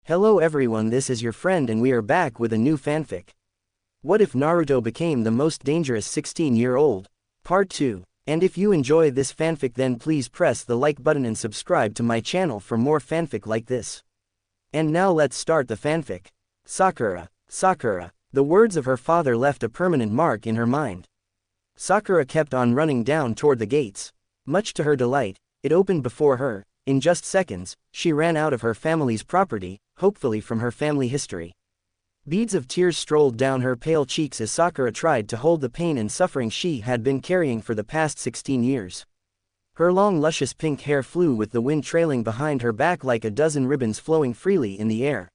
Hello everyone, this is your friend and we are back with a new fanfic. What if Naruto became the most dangerous 16-year-old? Part 2. And if you enjoy this fanfic then please press the like button and subscribe to my channel for more fanfic like this. And now let's start the fanfic. Sakura. The words of her father left a permanent mark in her mind. Sakura kept on running down toward the gates. Much to her delight, it opened before her. In just seconds, she ran out of her family's property, hopefully from her family history. Beads of tears strolled down her pale cheeks as Sakura tried to hold the pain and suffering she had been carrying for the past 16 years. Her long luscious pink hair flew with the wind trailing behind her back like a dozen ribbons flowing freely in the air.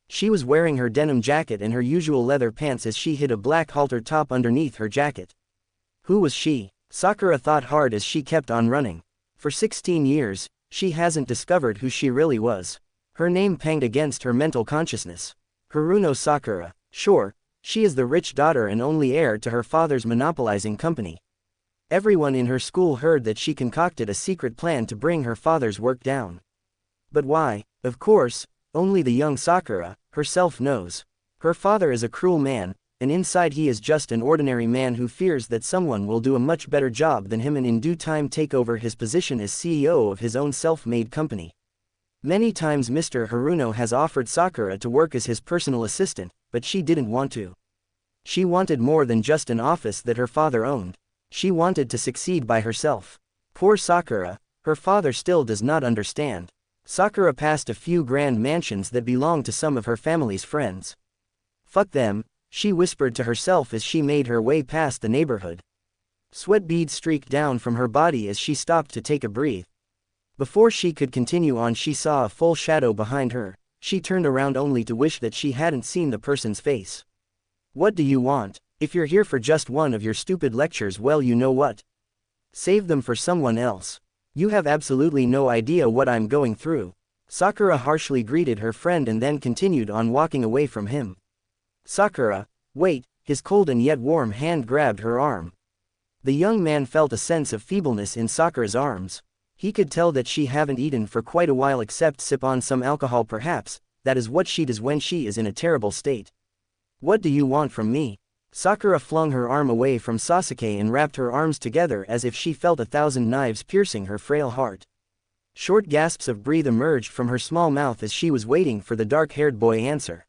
She was wearing her denim jacket and her usual leather pants as she hid a black halter top underneath her jacket. Who was she? Sakura thought hard as she kept on running. For 16 years, she hasn't discovered who she really was. Her name panged against her mental consciousness. Haruno Sakura. Sure, she is the rich daughter and only heir to her father's monopolizing company. Everyone in her school heard that she concocted a secret plan to bring her father's work down. But why? Of course, only the young Sakura herself knows. Her father is a cruel man, and inside he is just an ordinary man who fears that someone will do a much better job than him and in due time take over his position as CEO of his own self-made company. Many times Mr. Haruno has offered Sakura to work as his personal assistant, but she didn't want to. She wanted more than just an office that her father owned. She wanted to succeed by herself. Poor Sakura, her father still does not understand. Sakura passed a few grand mansions that belonged to some of her family's friends. Fuck them, she whispered to herself as she made her way past the neighborhood. Sweat beads streaked down from her body as she stopped to take a breath. Before she could continue on, she saw a full shadow behind her. She turned around only to wish that she hadn't seen the person's face. What do you want? If you're here for just one of your stupid lectures, well, you know what? Save them for someone else. You have absolutely no idea what I'm going through. Sakura harshly greeted her friend and then continued on walking away from him. Sakura, wait, his cold and yet warm hand grabbed her arm. The young man felt a sense of feebleness in Sakura's arms. He could tell that she haven't eaten for quite a while except sip on some alcohol perhaps. That is what she does when she is in a terrible state. What do you want from me? Sakura flung her arm away from Sasuke and wrapped her arms together as if she felt 1,000 knives piercing her frail heart. Short gasps of breath emerged from her small mouth as she was waiting for the dark-haired boy answer.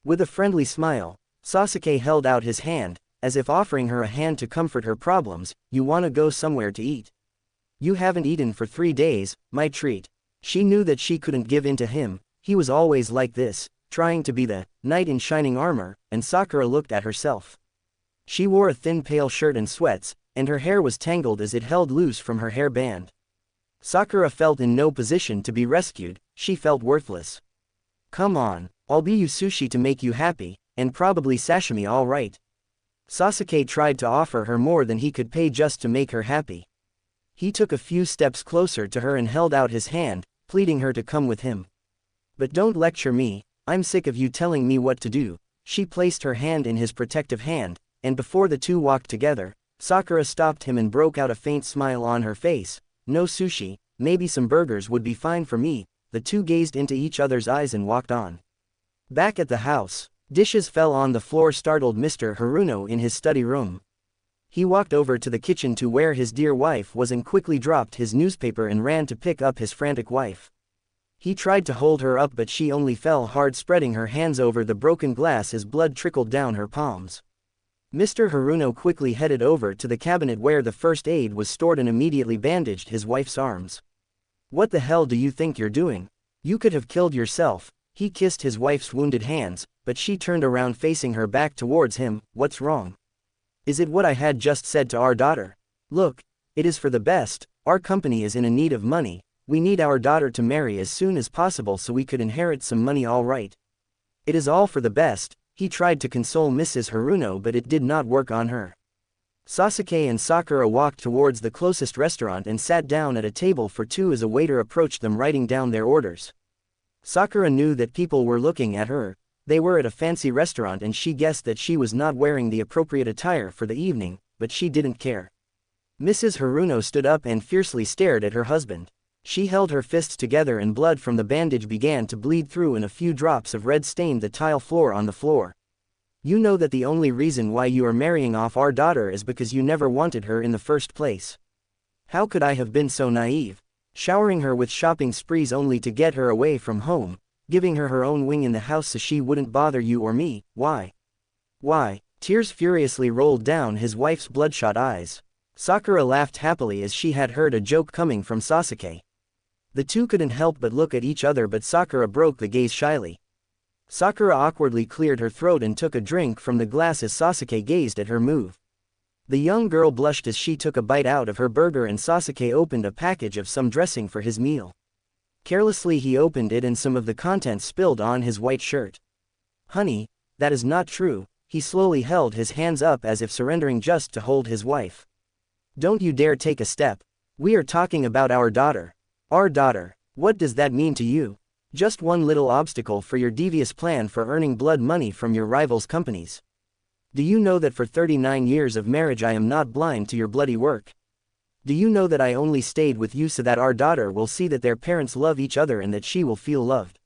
With a friendly smile, Sasuke held out his hand, as if offering her a hand to comfort her problems. You wanna go somewhere to eat? You haven't eaten for 3 days, my treat. She knew that she couldn't give in to him. He was always like this, trying to be the knight in shining armor, and Sakura looked at herself. She wore a thin pale shirt and sweats, and her hair was tangled as it held loose from her hairband. Sakura felt in no position to be rescued. She felt worthless. Come on, I'll be you sushi to make you happy, and probably sashimi, all right. Sasuke tried to offer her more than he could pay just to make her happy. He took a few steps closer to her and held out his hand, pleading her to come with him. But don't lecture me, I'm sick of you telling me what to do. She placed her hand in his protective hand, and before the two walked together, Sakura stopped him and broke out a faint smile on her face. No sushi, maybe some burgers would be fine for me. The two gazed into each other's eyes and walked on. Back at the house, dishes fell on the floor, startled Mr. Haruno in his study room. He walked over to the kitchen to where his dear wife was and quickly dropped his newspaper and ran to pick up his frantic wife. He tried to hold her up but she only fell hard, spreading her hands over the broken glass as blood trickled down her palms. Mr. Haruno quickly headed over to the cabinet where the first aid was stored and immediately bandaged his wife's arms. What the hell do you think you're doing? You could have killed yourself. He kissed his wife's wounded hands, but she turned around facing her back towards him. What's wrong? Is it what I had just said to our daughter? Look, it is for the best. Our company is in a need of money. We need our daughter to marry as soon as possible so we could inherit some money, all right. It is all for the best. He tried to console Mrs. Haruno but it did not work on her. Sasuke and Sakura walked towards the closest restaurant and sat down at a table for two as a waiter approached them writing down their orders. Sakura knew that people were looking at her. They were at a fancy restaurant and she guessed that she was not wearing the appropriate attire for the evening, but she didn't care. Mrs. Haruno stood up and fiercely stared at her husband. She held her fists together and blood from the bandage began to bleed through and a few drops of red stained the tile floor on the floor. You know that the only reason why you are marrying off our daughter is because you never wanted her in the first place. How could I have been so naive? Showering her with shopping sprees only to get her away from home, giving her her own wing in the house so she wouldn't bother you or me, why? Why? Tears furiously rolled down his wife's bloodshot eyes. Sakura laughed happily as she had heard a joke coming from Sasuke. The two couldn't help but look at each other, but Sakura broke the gaze shyly. Sakura awkwardly cleared her throat and took a drink from the glass as Sasuke gazed at her move. The young girl blushed as she took a bite out of her burger and Sasuke opened a package of some dressing for his meal. Carelessly he opened it and some of the contents spilled on his white shirt. Honey, that is not true. He slowly held his hands up as if surrendering just to hold his wife. Don't you dare take a step. We are talking about our daughter. Our daughter. What does that mean to you? Just one little obstacle for your devious plan for earning blood money from your rivals' companies. Do you know that for 39 years of marriage I am not blind to your bloody work? Do you know that I only stayed with you so that our daughter will see that their parents love each other and that she will feel loved?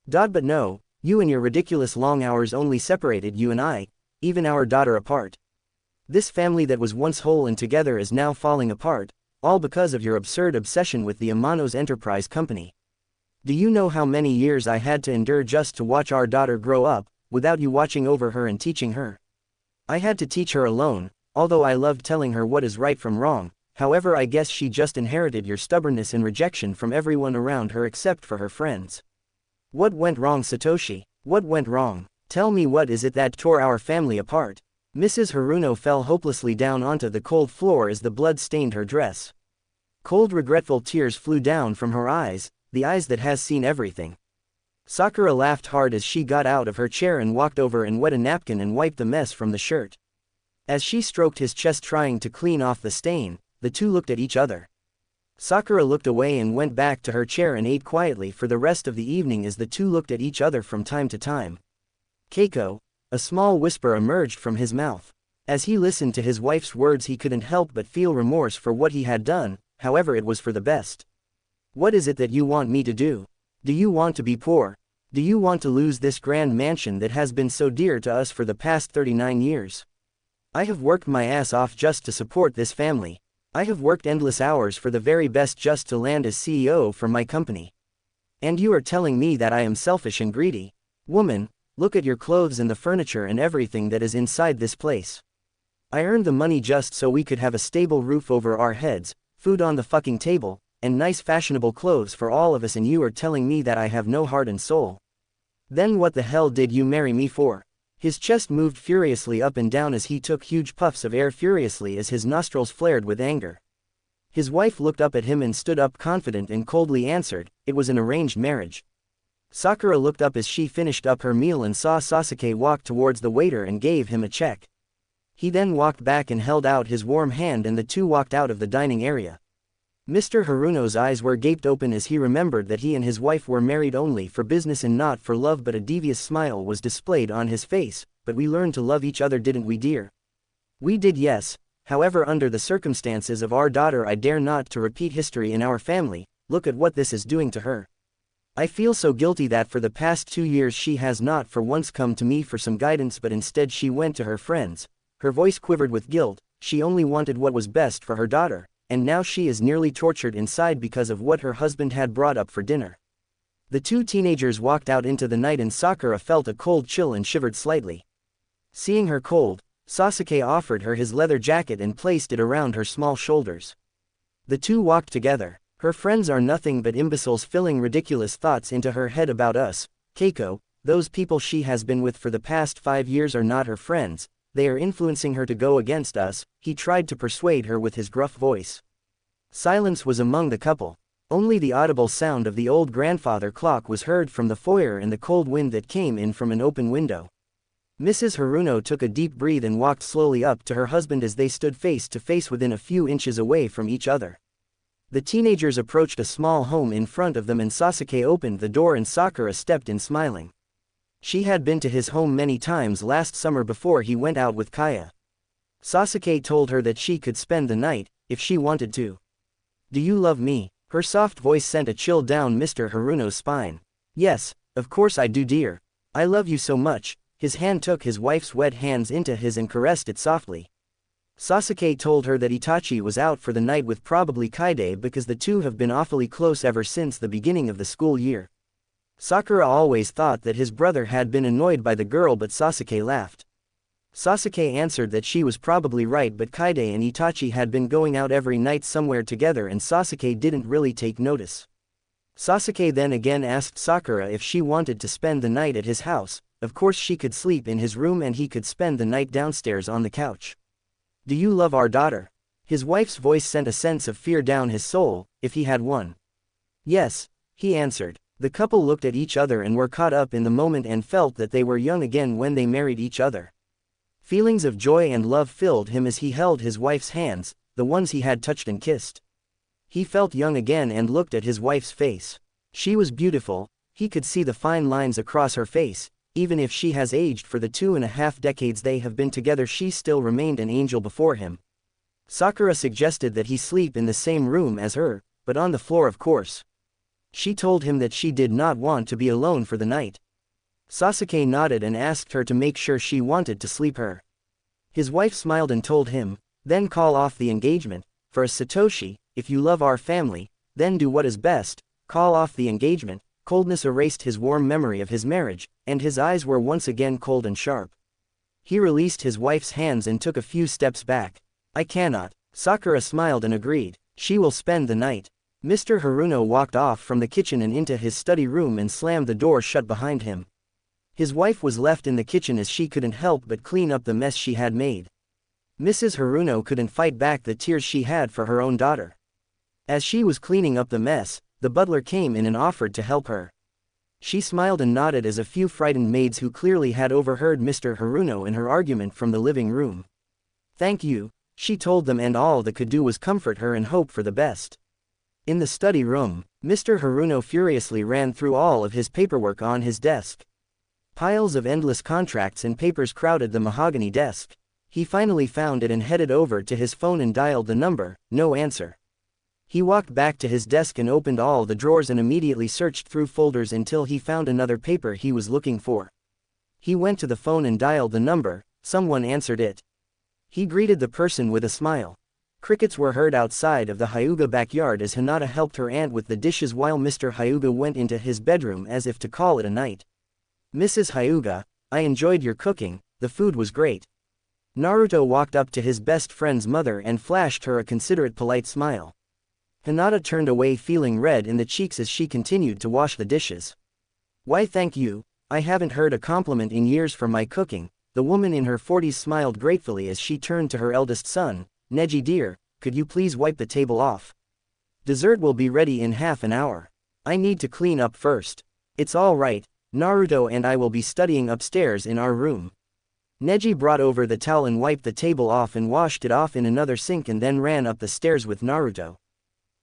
But no, you and your ridiculous long hours only separated you and I, even our daughter, apart. This family that was once whole and together is now falling apart, all because of your absurd obsession with the Amano's Enterprise company. Do you know how many years I had to endure just to watch our daughter grow up, without you watching over her and teaching her? I had to teach her alone, although I loved telling her what is right from wrong. However, I guess she just inherited your stubbornness and rejection from everyone around her except for her friends. What went wrong, Satoshi? What went wrong? Tell me, what is it that tore our family apart? Mrs. Haruno fell hopelessly down onto the cold floor as the blood stained her dress. Cold, regretful tears flew down from her eyes, the eyes that has seen everything. Sakura laughed hard as she got out of her chair and walked over and wet a napkin and wiped the mess from the shirt. As she stroked his chest trying to clean off the stain, the two looked at each other. Sakura looked away and went back to her chair and ate quietly for the rest of the evening as the two looked at each other from time to time. Keiko, a small whisper emerged from his mouth. As he listened to his wife's words he couldn't help but feel remorse for what he had done, however it was for the best. What is it that you want me to do? Do you want to be poor? Do you want to lose this grand mansion that has been so dear to us for the past 39 years? I have worked my ass off just to support this family. I have worked endless hours for the very best just to land as CEO for my company. And you are telling me that I am selfish and greedy? Woman, look at your clothes and the furniture and everything that is inside this place. I earned the money just so we could have a stable roof over our heads, food on the fucking table, and nice fashionable clothes for all of us, and you are telling me that I have no heart and soul. Then what the hell did you marry me for? His chest moved furiously up and down as he took huge puffs of air furiously as his nostrils flared with anger. His wife looked up at him and stood up confident and coldly answered, it was an arranged marriage. Sakura looked up as she finished up her meal and saw Sasuke walk towards the waiter and gave him a check. He then walked back and held out his warm hand and the two walked out of the dining area. Mr. Haruno's eyes were gaped open as he remembered that he and his wife were married only for business and not for love, but a devious smile was displayed on his face. But we learned to love each other, didn't we, dear? We did, yes. However, under the circumstances of our daughter, I dare not to repeat history in our family. Look at what this is doing to her. I feel so guilty that for the past 2 years she has not for once come to me for some guidance, but instead she went to her friends. Her voice quivered with guilt. She only wanted what was best for her daughter. And now she is nearly tortured inside because of what her husband had brought up for dinner. The two teenagers walked out into the night and Sakura felt a cold chill and shivered slightly. Seeing her cold, Sasuke offered her his leather jacket and placed it around her small shoulders. The two walked together. Her friends are nothing but imbeciles filling ridiculous thoughts into her head about us, Keiko. Those people she has been with for the past 5 years are not her friends. They are influencing her to go against us, he tried to persuade her with his gruff voice. Silence was among the couple. Only the audible sound of the old grandfather clock was heard from the foyer and the cold wind that came in from an open window. Mrs. Haruno took a deep breath and walked slowly up to her husband as they stood face to face within a few inches away from each other. The teenagers approached a small home in front of them and Sasuke opened the door and Sakura stepped in smiling. She had been to his home many times last summer before he went out with Kaya. Sasuke told her that she could spend the night, if she wanted to. Do you love me? Her soft voice sent a chill down Mr. Haruno's spine. Yes, of course I do, dear. I love you so much. His hand took his wife's wet hands into his and caressed it softly. Sasuke told her that Itachi was out for the night with probably Kaide because the two have been awfully close ever since the beginning of the school year. Sakura always thought that his brother had been annoyed by the girl, but Sasuke laughed. Sasuke answered that she was probably right, but Kaide and Itachi had been going out every night somewhere together and Sasuke didn't really take notice. Sasuke then again asked Sakura if she wanted to spend the night at his house. Of course she could sleep in his room and he could spend the night downstairs on the couch. Do you love our daughter? His wife's voice sent a sense of fear down his soul, if he had one. Yes, he answered. The couple looked at each other and were caught up in the moment and felt that they were young again when they married each other. Feelings of joy and love filled him as he held his wife's hands, the ones he had touched and kissed. He felt young again and looked at his wife's face. She was beautiful, he could see the fine lines across her face. Even if she has aged for the 2.5 decades they have been together, she still remained an angel before him. Sakura suggested that he sleep in the same room as her, but on the floor of course. She told him that she did not want to be alone for the night. Sasuke nodded and asked her to make sure she wanted to sleep her. His wife smiled and told him, then call off the engagement. For a Satoshi, if you love our family, then do what is best, call off the engagement. Coldness erased his warm memory of his marriage, and his eyes were once again cold and sharp. He released his wife's hands and took a few steps back. I cannot. Sakura smiled and agreed. She will spend the night. Mr. Haruno walked off from the kitchen and into his study room and slammed the door shut behind him. His wife was left in the kitchen as she couldn't help but clean up the mess she had made. Mrs. Haruno couldn't fight back the tears she had for her own daughter. As she was cleaning up the mess, the butler came in and offered to help her. She smiled and nodded as a few frightened maids who clearly had overheard Mr. Haruno and her argument from the living room. Thank you, she told them, and all they could do was comfort her and hope for the best. In the study room, Mr. Haruno furiously ran through all of his paperwork on his desk. Piles of endless contracts and papers crowded the mahogany desk. He finally found it and headed over to his phone and dialed the number. No answer. He walked back to his desk and opened all the drawers and immediately searched through folders until he found another paper he was looking for. He went to the phone and dialed the number. Someone answered it. He greeted the person with a smile. Crickets were heard outside of the Hyuga backyard as Hinata helped her aunt with the dishes while Mr. Hyuga went into his bedroom as if to call it a night. Mrs. Hyuga, I enjoyed your cooking, the food was great. Naruto walked up to his best friend's mother and flashed her a considerate polite smile. Hinata turned away feeling red in the cheeks as she continued to wash the dishes. Why thank you, I haven't heard a compliment in years for my cooking. The woman in her 40s smiled gratefully as she turned to her eldest son. Neji dear, could you please wipe the table off? Dessert will be ready in half an hour. I need to clean up first. It's all right, Naruto and I will be studying upstairs in our room. Neji brought over the towel and wiped the table off and washed it off in another sink and then ran up the stairs with Naruto.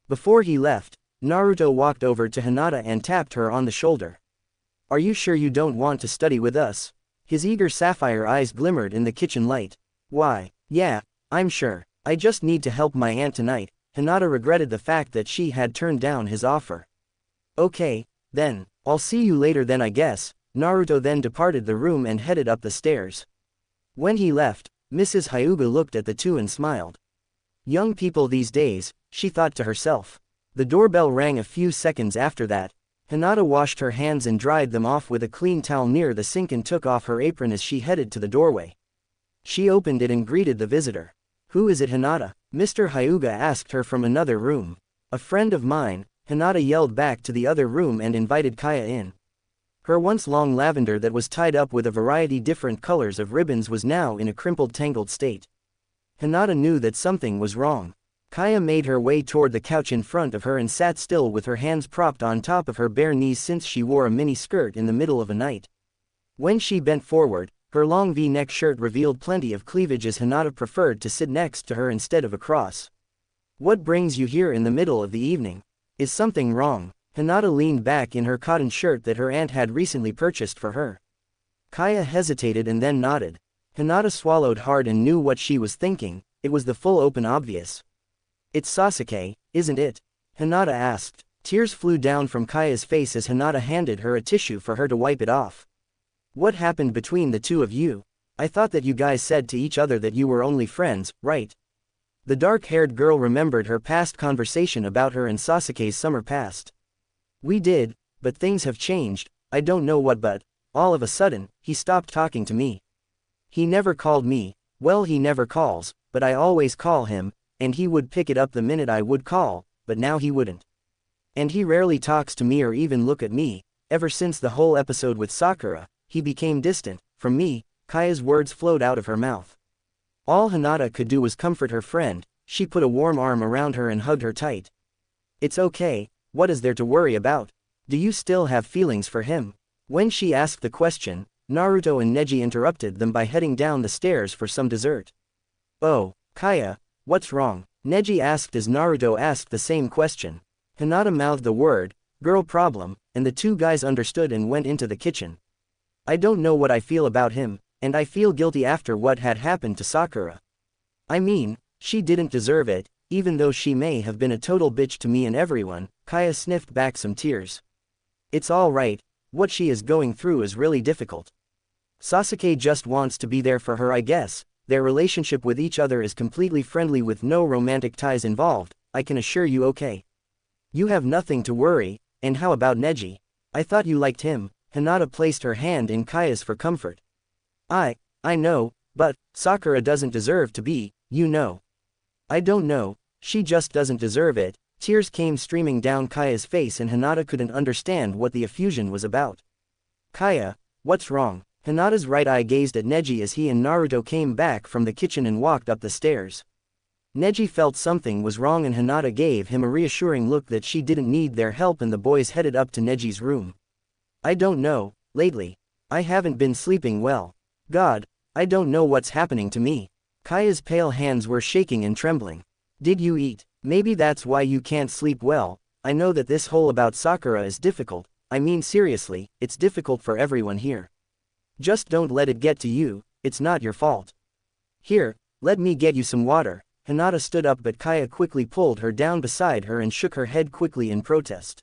Before he left, Naruto walked over to Hinata and tapped her on the shoulder. Are you sure you don't want to study with us? His eager sapphire eyes glimmered in the kitchen light. Why, yeah, I'm sure. I just need to help my aunt tonight. Hinata regretted the fact that she had turned down his offer. Okay, then, I'll see you later then I guess. Naruto then departed the room and headed up the stairs. When he left, Mrs. Hyuga looked at the two and smiled. Young people these days, she thought to herself. The doorbell rang a few seconds after that. Hinata washed her hands and dried them off with a clean towel near the sink and took off her apron as she headed to the doorway. She opened it and greeted the visitor. Who is it, Hinata? Mr. Hyuga asked her from another room. A friend of mine, Hinata yelled back to the other room and invited Kaya in. Her once long lavender that was tied up with a variety different colors of ribbons was now in a crumpled tangled state. Hinata knew that something was wrong. Kaya made her way toward the couch in front of her and sat still with her hands propped on top of her bare knees since she wore a mini skirt in the middle of a night. When she bent forward, her long V-neck shirt revealed plenty of cleavage as Hinata preferred to sit next to her instead of across. What brings you here in the middle of the evening? Is something wrong? Hinata leaned back in her cotton shirt that her aunt had recently purchased for her. Kaya hesitated and then nodded. Hinata swallowed hard and knew what she was thinking. It was the full open obvious. It's Sasuke, isn't it? Hinata asked. Tears flew down from Kaya's face as Hinata handed her a tissue for her to wipe it off. What happened between the two of you? I thought that you guys said to each other that you were only friends, right? The dark-haired girl remembered her past conversation about her and Sasuke's summer past. We did, but things have changed, I don't know what, but all of a sudden, he stopped talking to me. He never called me, well, he never calls, but I always call him, and he would pick it up the minute I would call, but now he wouldn't. And he rarely talks to me or even look at me. Ever since the whole episode with Sakura, he became distant from me. Kaya's words flowed out of her mouth. All Hinata could do was comfort her friend. She put a warm arm around her and hugged her tight. It's okay, what is there to worry about? Do you still have feelings for him? When she asked the question, Naruto and Neji interrupted them by heading down the stairs for some dessert. Oh, Kaya, what's wrong? Neji asked as Naruto asked the same question. Hinata mouthed the word, girl problem, and the two guys understood and went into the kitchen. I don't know what I feel about him, and I feel guilty after what had happened to Sakura. I mean, she didn't deserve it, even though she may have been a total bitch to me and everyone. Kaya sniffed back some tears. It's all right, what she is going through is really difficult. Sasuke just wants to be there for her, I guess. Their relationship with each other is completely friendly with no romantic ties involved, I can assure you. Okay. You have nothing to worry. And how about Neji? I thought you liked him. Hinata placed her hand in Kaya's for comfort. I know, but Sakura doesn't deserve to be, you know. I don't know, she just doesn't deserve it. Tears came streaming down Kaya's face and Hinata couldn't understand what the effusion was about. Kaya, what's wrong? Hinata's right eye gazed at Neji as he and Naruto came back from the kitchen and walked up the stairs. Neji felt something was wrong and Hinata gave him a reassuring look that she didn't need their help, and the boys headed up to Neji's room. I don't know, lately. I haven't been sleeping well. God, I don't know what's happening to me. Kaya's pale hands were shaking and trembling. Did you eat? Maybe that's why you can't sleep well. I know that this whole about Sakura is difficult. I mean seriously, it's difficult for everyone here. Just don't let it get to you, it's not your fault. Here, let me get you some water. Hinata stood up but Kaya quickly pulled her down beside her and shook her head quickly in protest.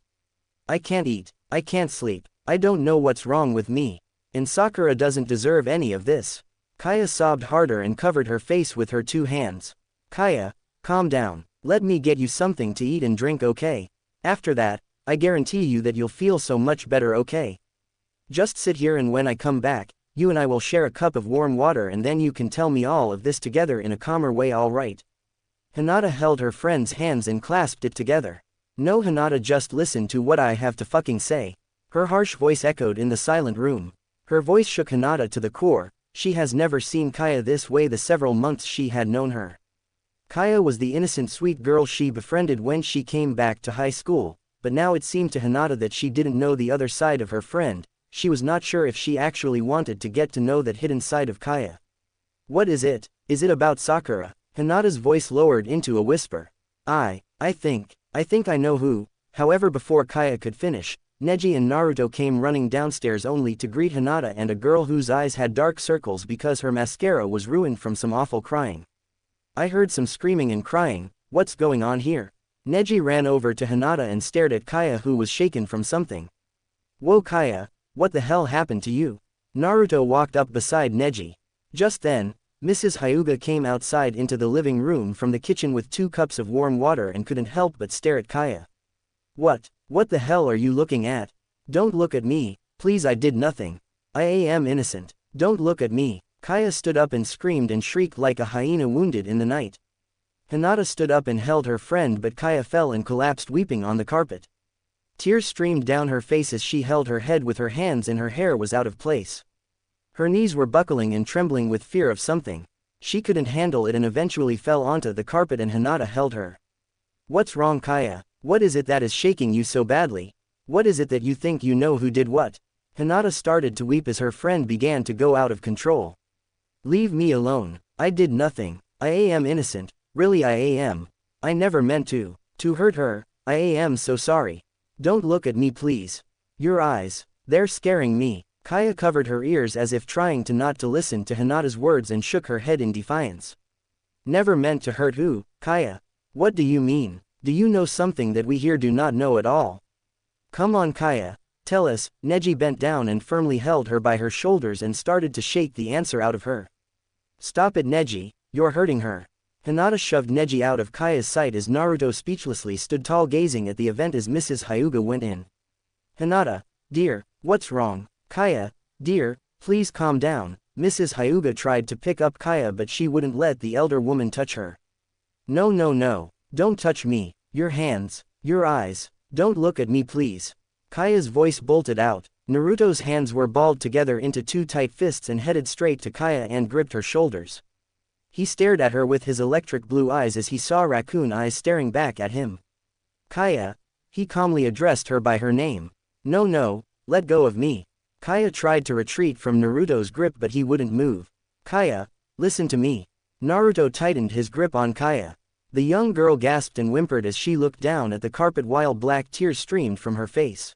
I can't eat, I can't sleep, I don't know what's wrong with me. And Sakura doesn't deserve any of this. Kaya sobbed harder and covered her face with her two hands. Kaya, calm down, let me get you something to eat and drink, okay? After that, I guarantee you that you'll feel so much better, okay? Just sit here and when I come back, you and I will share a cup of warm water and then you can tell me all of this together in a calmer way, alright? Hinata held her friend's hands and clasped it together. No, Hinata, just listen to what I have to fucking say. Her harsh voice echoed in the silent room. Her voice shook Hinata to the core. She has never seen Kaya this way the several months she had known her. Kaya was the innocent sweet girl she befriended when she came back to high school, but now it seemed to Hinata that she didn't know the other side of her friend. She was not sure if she actually wanted to get to know that hidden side of Kaya. What is it? Is it about Sakura? Hinata's voice lowered into a whisper. I think I know who. However, before Kaya could finish, Neji and Naruto came running downstairs only to greet Hinata and a girl whose eyes had dark circles because her mascara was ruined from some awful crying. I heard some screaming and crying. What's going on here? Neji ran over to Hinata and stared at Kaya, who was shaken from something. Whoa, Kaya, what the hell happened to you? Naruto walked up beside Neji. Just then, Mrs. Hyuga came outside into the living room from the kitchen with 2 cups of warm water and couldn't help but stare at Kaya. What the hell are you looking at? Don't look at me, please, I did nothing. I am innocent. Don't look at me. Kaya stood up and screamed and shrieked like a hyena wounded in the night. Hinata stood up and held her friend, but Kaya fell and collapsed weeping on the carpet. Tears streamed down her face as she held her head with her hands and her hair was out of place. Her knees were buckling and trembling with fear of something. She couldn't handle it and eventually fell onto the carpet and Hinata held her. What's wrong, Kaya? What is it that is shaking you so badly? What is it that you think you know who did what? Hinata started to weep as her friend began to go out of control. Leave me alone. I did nothing. I am innocent. Really, I am. I never meant to hurt her. I am so sorry. Don't look at me, please. Your eyes, they're scaring me. Kaya covered her ears as if trying to not to listen to Hinata's words and shook her head in defiance. Never meant to hurt who, Kaya? What do you mean? Do you know something that we here do not know at all? Come on Kaya, tell us. Neji bent down and firmly held her by her shoulders and started to shake the answer out of her. Stop it Neji, you're hurting her. Hinata shoved Neji out of Kaya's sight as Naruto speechlessly stood tall gazing at the event as Mrs. Hyuga went in. Hinata, dear, what's wrong? Kaya, dear, please calm down. Mrs. Hyuga tried to pick up Kaya but she wouldn't let the elder woman touch her. No no no, don't touch me, your hands, your eyes, don't look at me please. Kaya's voice bolted out. Naruto's hands were balled together into two tight fists and headed straight to Kaya and gripped her shoulders. He stared at her with his electric blue eyes as he saw raccoon eyes staring back at him. Kaya, he calmly addressed her by her name. No no, let go of me. Kaya tried to retreat from Naruto's grip but he wouldn't move. Kaya, listen to me. Naruto tightened his grip on Kaya. The young girl gasped and whimpered as she looked down at the carpet while black tears streamed from her face.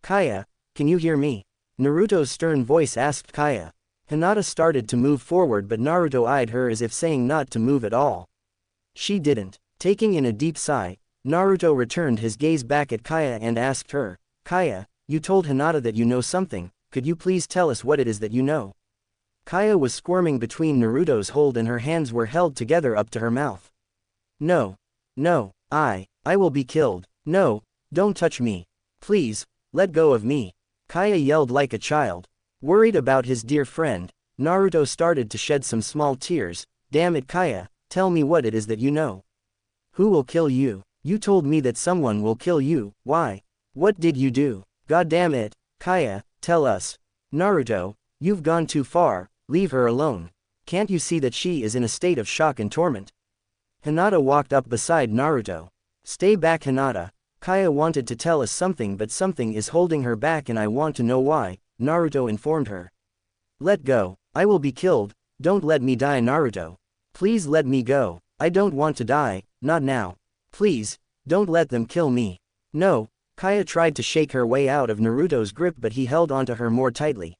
Kaya, can you hear me? Naruto's stern voice asked Kaya. Hinata started to move forward but Naruto eyed her as if saying not to move at all. She didn't. Taking in a deep sigh, Naruto returned his gaze back at Kaya and asked her, Kaya, you told Hinata that you know something, could you please tell us what it is that you know? Kaya was squirming between Naruto's hold and her hands were held together up to her mouth. No. No, I will be killed. No, don't touch me. Please, let go of me. Kaya yelled like a child. Worried about his dear friend, Naruto started to shed some small tears. Damn it Kaya, tell me what it is that you know. Who will kill you? You told me that someone will kill you, why? What did you do? God damn it, Kaya, tell us. Naruto, you've gone too far, leave her alone. Can't you see that she is in a state of shock and torment? Hinata walked up beside Naruto. Stay back Hinata. Kaya wanted to tell us something but something is holding her back and I want to know why, Naruto informed her. Let go, I will be killed, don't let me die Naruto. Please let me go, I don't want to die, not now. Please, don't let them kill me. No, Kaya tried to shake her way out of Naruto's grip but he held onto her more tightly.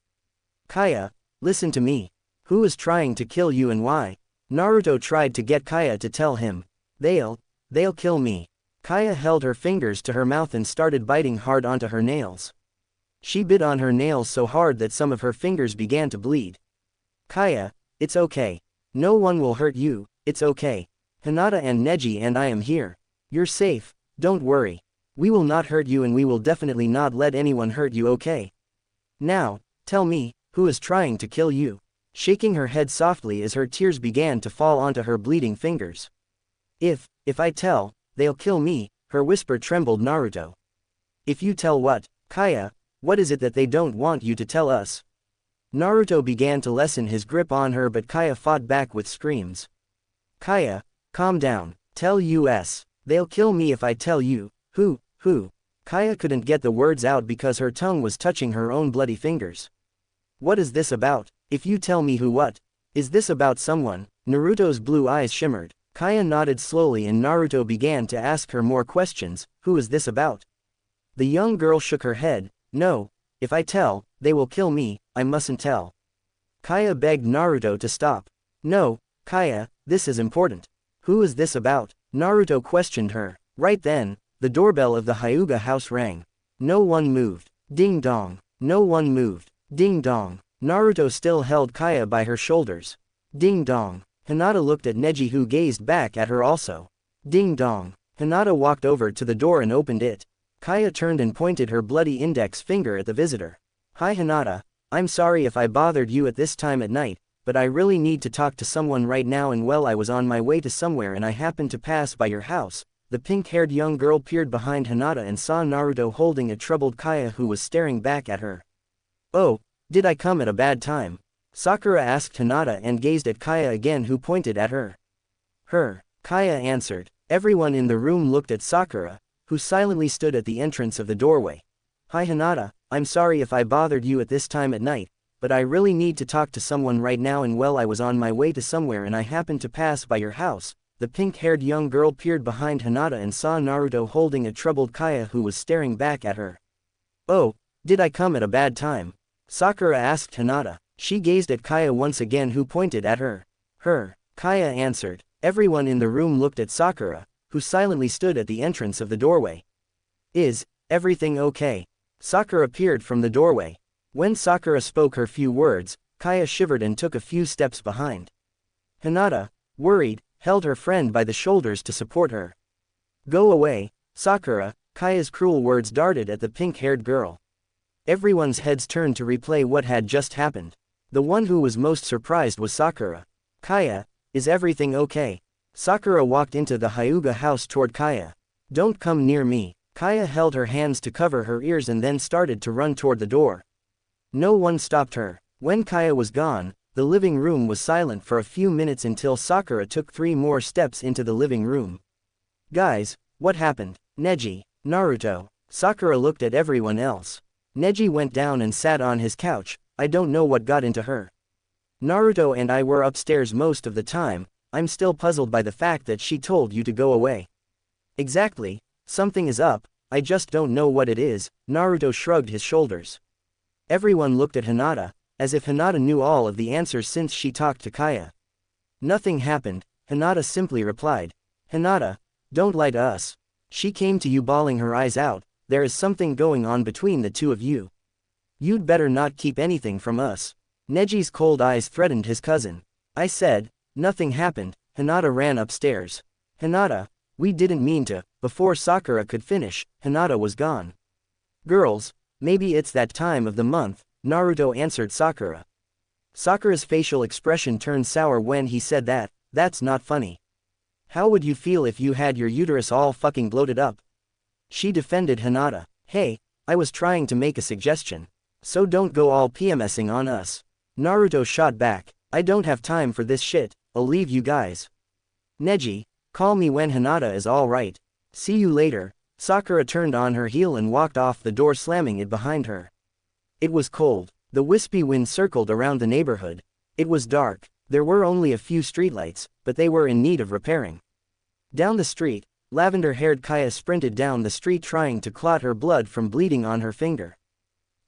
Kaya, listen to me. Who is trying to kill you and why? Naruto tried to get Kaya to tell him. They'll kill me. Kaya held her fingers to her mouth and started biting hard onto her nails. She bit on her nails so hard that some of her fingers began to bleed. Kaya, it's okay. No one will hurt you, it's okay. Hinata and Neji and I am here. You're safe, don't worry. We will not hurt you and we will definitely not let anyone hurt you okay? Now, tell me, who is trying to kill you? Shaking her head softly as her tears began to fall onto her bleeding fingers. If I tell, they'll kill me, her whisper trembled Naruto. If you tell what, Kaya, what is it that they don't want you to tell us? Naruto began to lessen his grip on her but Kaya fought back with screams. Kaya, calm down, tell us, they'll kill me if I tell you, who? Kaya couldn't get the words out because her tongue was touching her own bloody fingers. What is this about? If you tell me who what? Is this about someone? Naruto's blue eyes shimmered. Kaya nodded slowly and Naruto began to ask her more questions. Who is this about? The young girl shook her head. No, if I tell, they will kill me, I mustn't tell. Kaya begged Naruto to stop. No, Kaya, this is important. Who is this about? Naruto questioned her. Right then, the doorbell of the Hyuga house rang. No one moved. Ding dong. No one moved. Ding dong. Naruto still held Kaya by her shoulders. Ding dong. Hinata looked at Neji who gazed back at her also. Ding dong. Hinata walked over to the door and opened it. Kaya turned and pointed her bloody index finger at the visitor. Hi Hinata, I'm sorry if I bothered you at this time at night, but I really need to talk to someone right now and well I was on my way to somewhere and I happened to pass by your house. The pink-haired young girl peered behind Hinata and saw Naruto holding a troubled Kaya who was staring back at her. Oh, did I come at a bad time? Sakura asked Hinata and gazed at Kaya again who pointed at her. Kaya answered. Everyone in the room looked at Sakura, who silently stood at the entrance of the doorway. Hi Hinata, I'm sorry if I bothered you at this time at night, but I really need to talk to someone right now and well I was on my way to somewhere and I happened to pass by your house. The pink-haired young girl peered behind Hinata and saw Naruto holding a troubled Kaya who was staring back at her. Oh, did I come at a bad time? Sakura asked Hinata. She gazed at Kaya once again who pointed at her. Kaya answered. Everyone in the room looked at Sakura, who silently stood at the entrance of the doorway. Is everything okay? Sakura appeared from the doorway. When Sakura spoke her few words, Kaya shivered and took a few steps behind. Hinata, worried, held her friend by the shoulders to support her. Go away, Sakura, Kaya's cruel words darted at the pink-haired girl. Everyone's heads turned to replay what had just happened. The one who was most surprised was Sakura. Kaya, is everything okay? Sakura walked into the Hyuga house toward Kaya. Don't come near me. Kaya held her hands to cover her ears and then started to run toward the door. No one stopped her. When Kaya was gone, the living room was silent for a few minutes until Sakura took 3 more steps into the living room. Guys, what happened? Neji, Naruto. Sakura looked at everyone else. Neji went down and sat on his couch. I don't know what got into her. Naruto and I were upstairs most of the time. I'm still puzzled by the fact that she told you to go away. Exactly, something is up, I just don't know what it is. Naruto shrugged his shoulders. Everyone looked at Hinata, as if Hinata knew all of the answers since she talked to Kaya. Nothing happened, Hinata simply replied. Hinata, don't lie to us. She came to you bawling her eyes out. There is something going on between the two of you. You'd better not keep anything from us. Neji's cold eyes threatened his cousin. I said, nothing happened. Hinata ran upstairs. Hinata, we didn't mean to. Before Sakura could finish, Hinata was gone. Girls, maybe it's that time of the month, Naruto answered Sakura. Sakura's facial expression turned sour when he said that. That's not funny. How would you feel if you had your uterus all fucking bloated up? She defended Hinata. Hey, I was trying to make a suggestion. So don't go all PMSing on us. Naruto shot back. I don't have time for this shit, I'll leave you guys. Neji, call me when Hinata is alright. See you later. Sakura turned on her heel and walked off the door, slamming it behind her. It was cold. The wispy wind circled around the neighborhood. It was dark. There were only a few streetlights, but they were in need of repairing. Down the street, lavender-haired Kaya sprinted down the street trying to clot her blood from bleeding on her finger.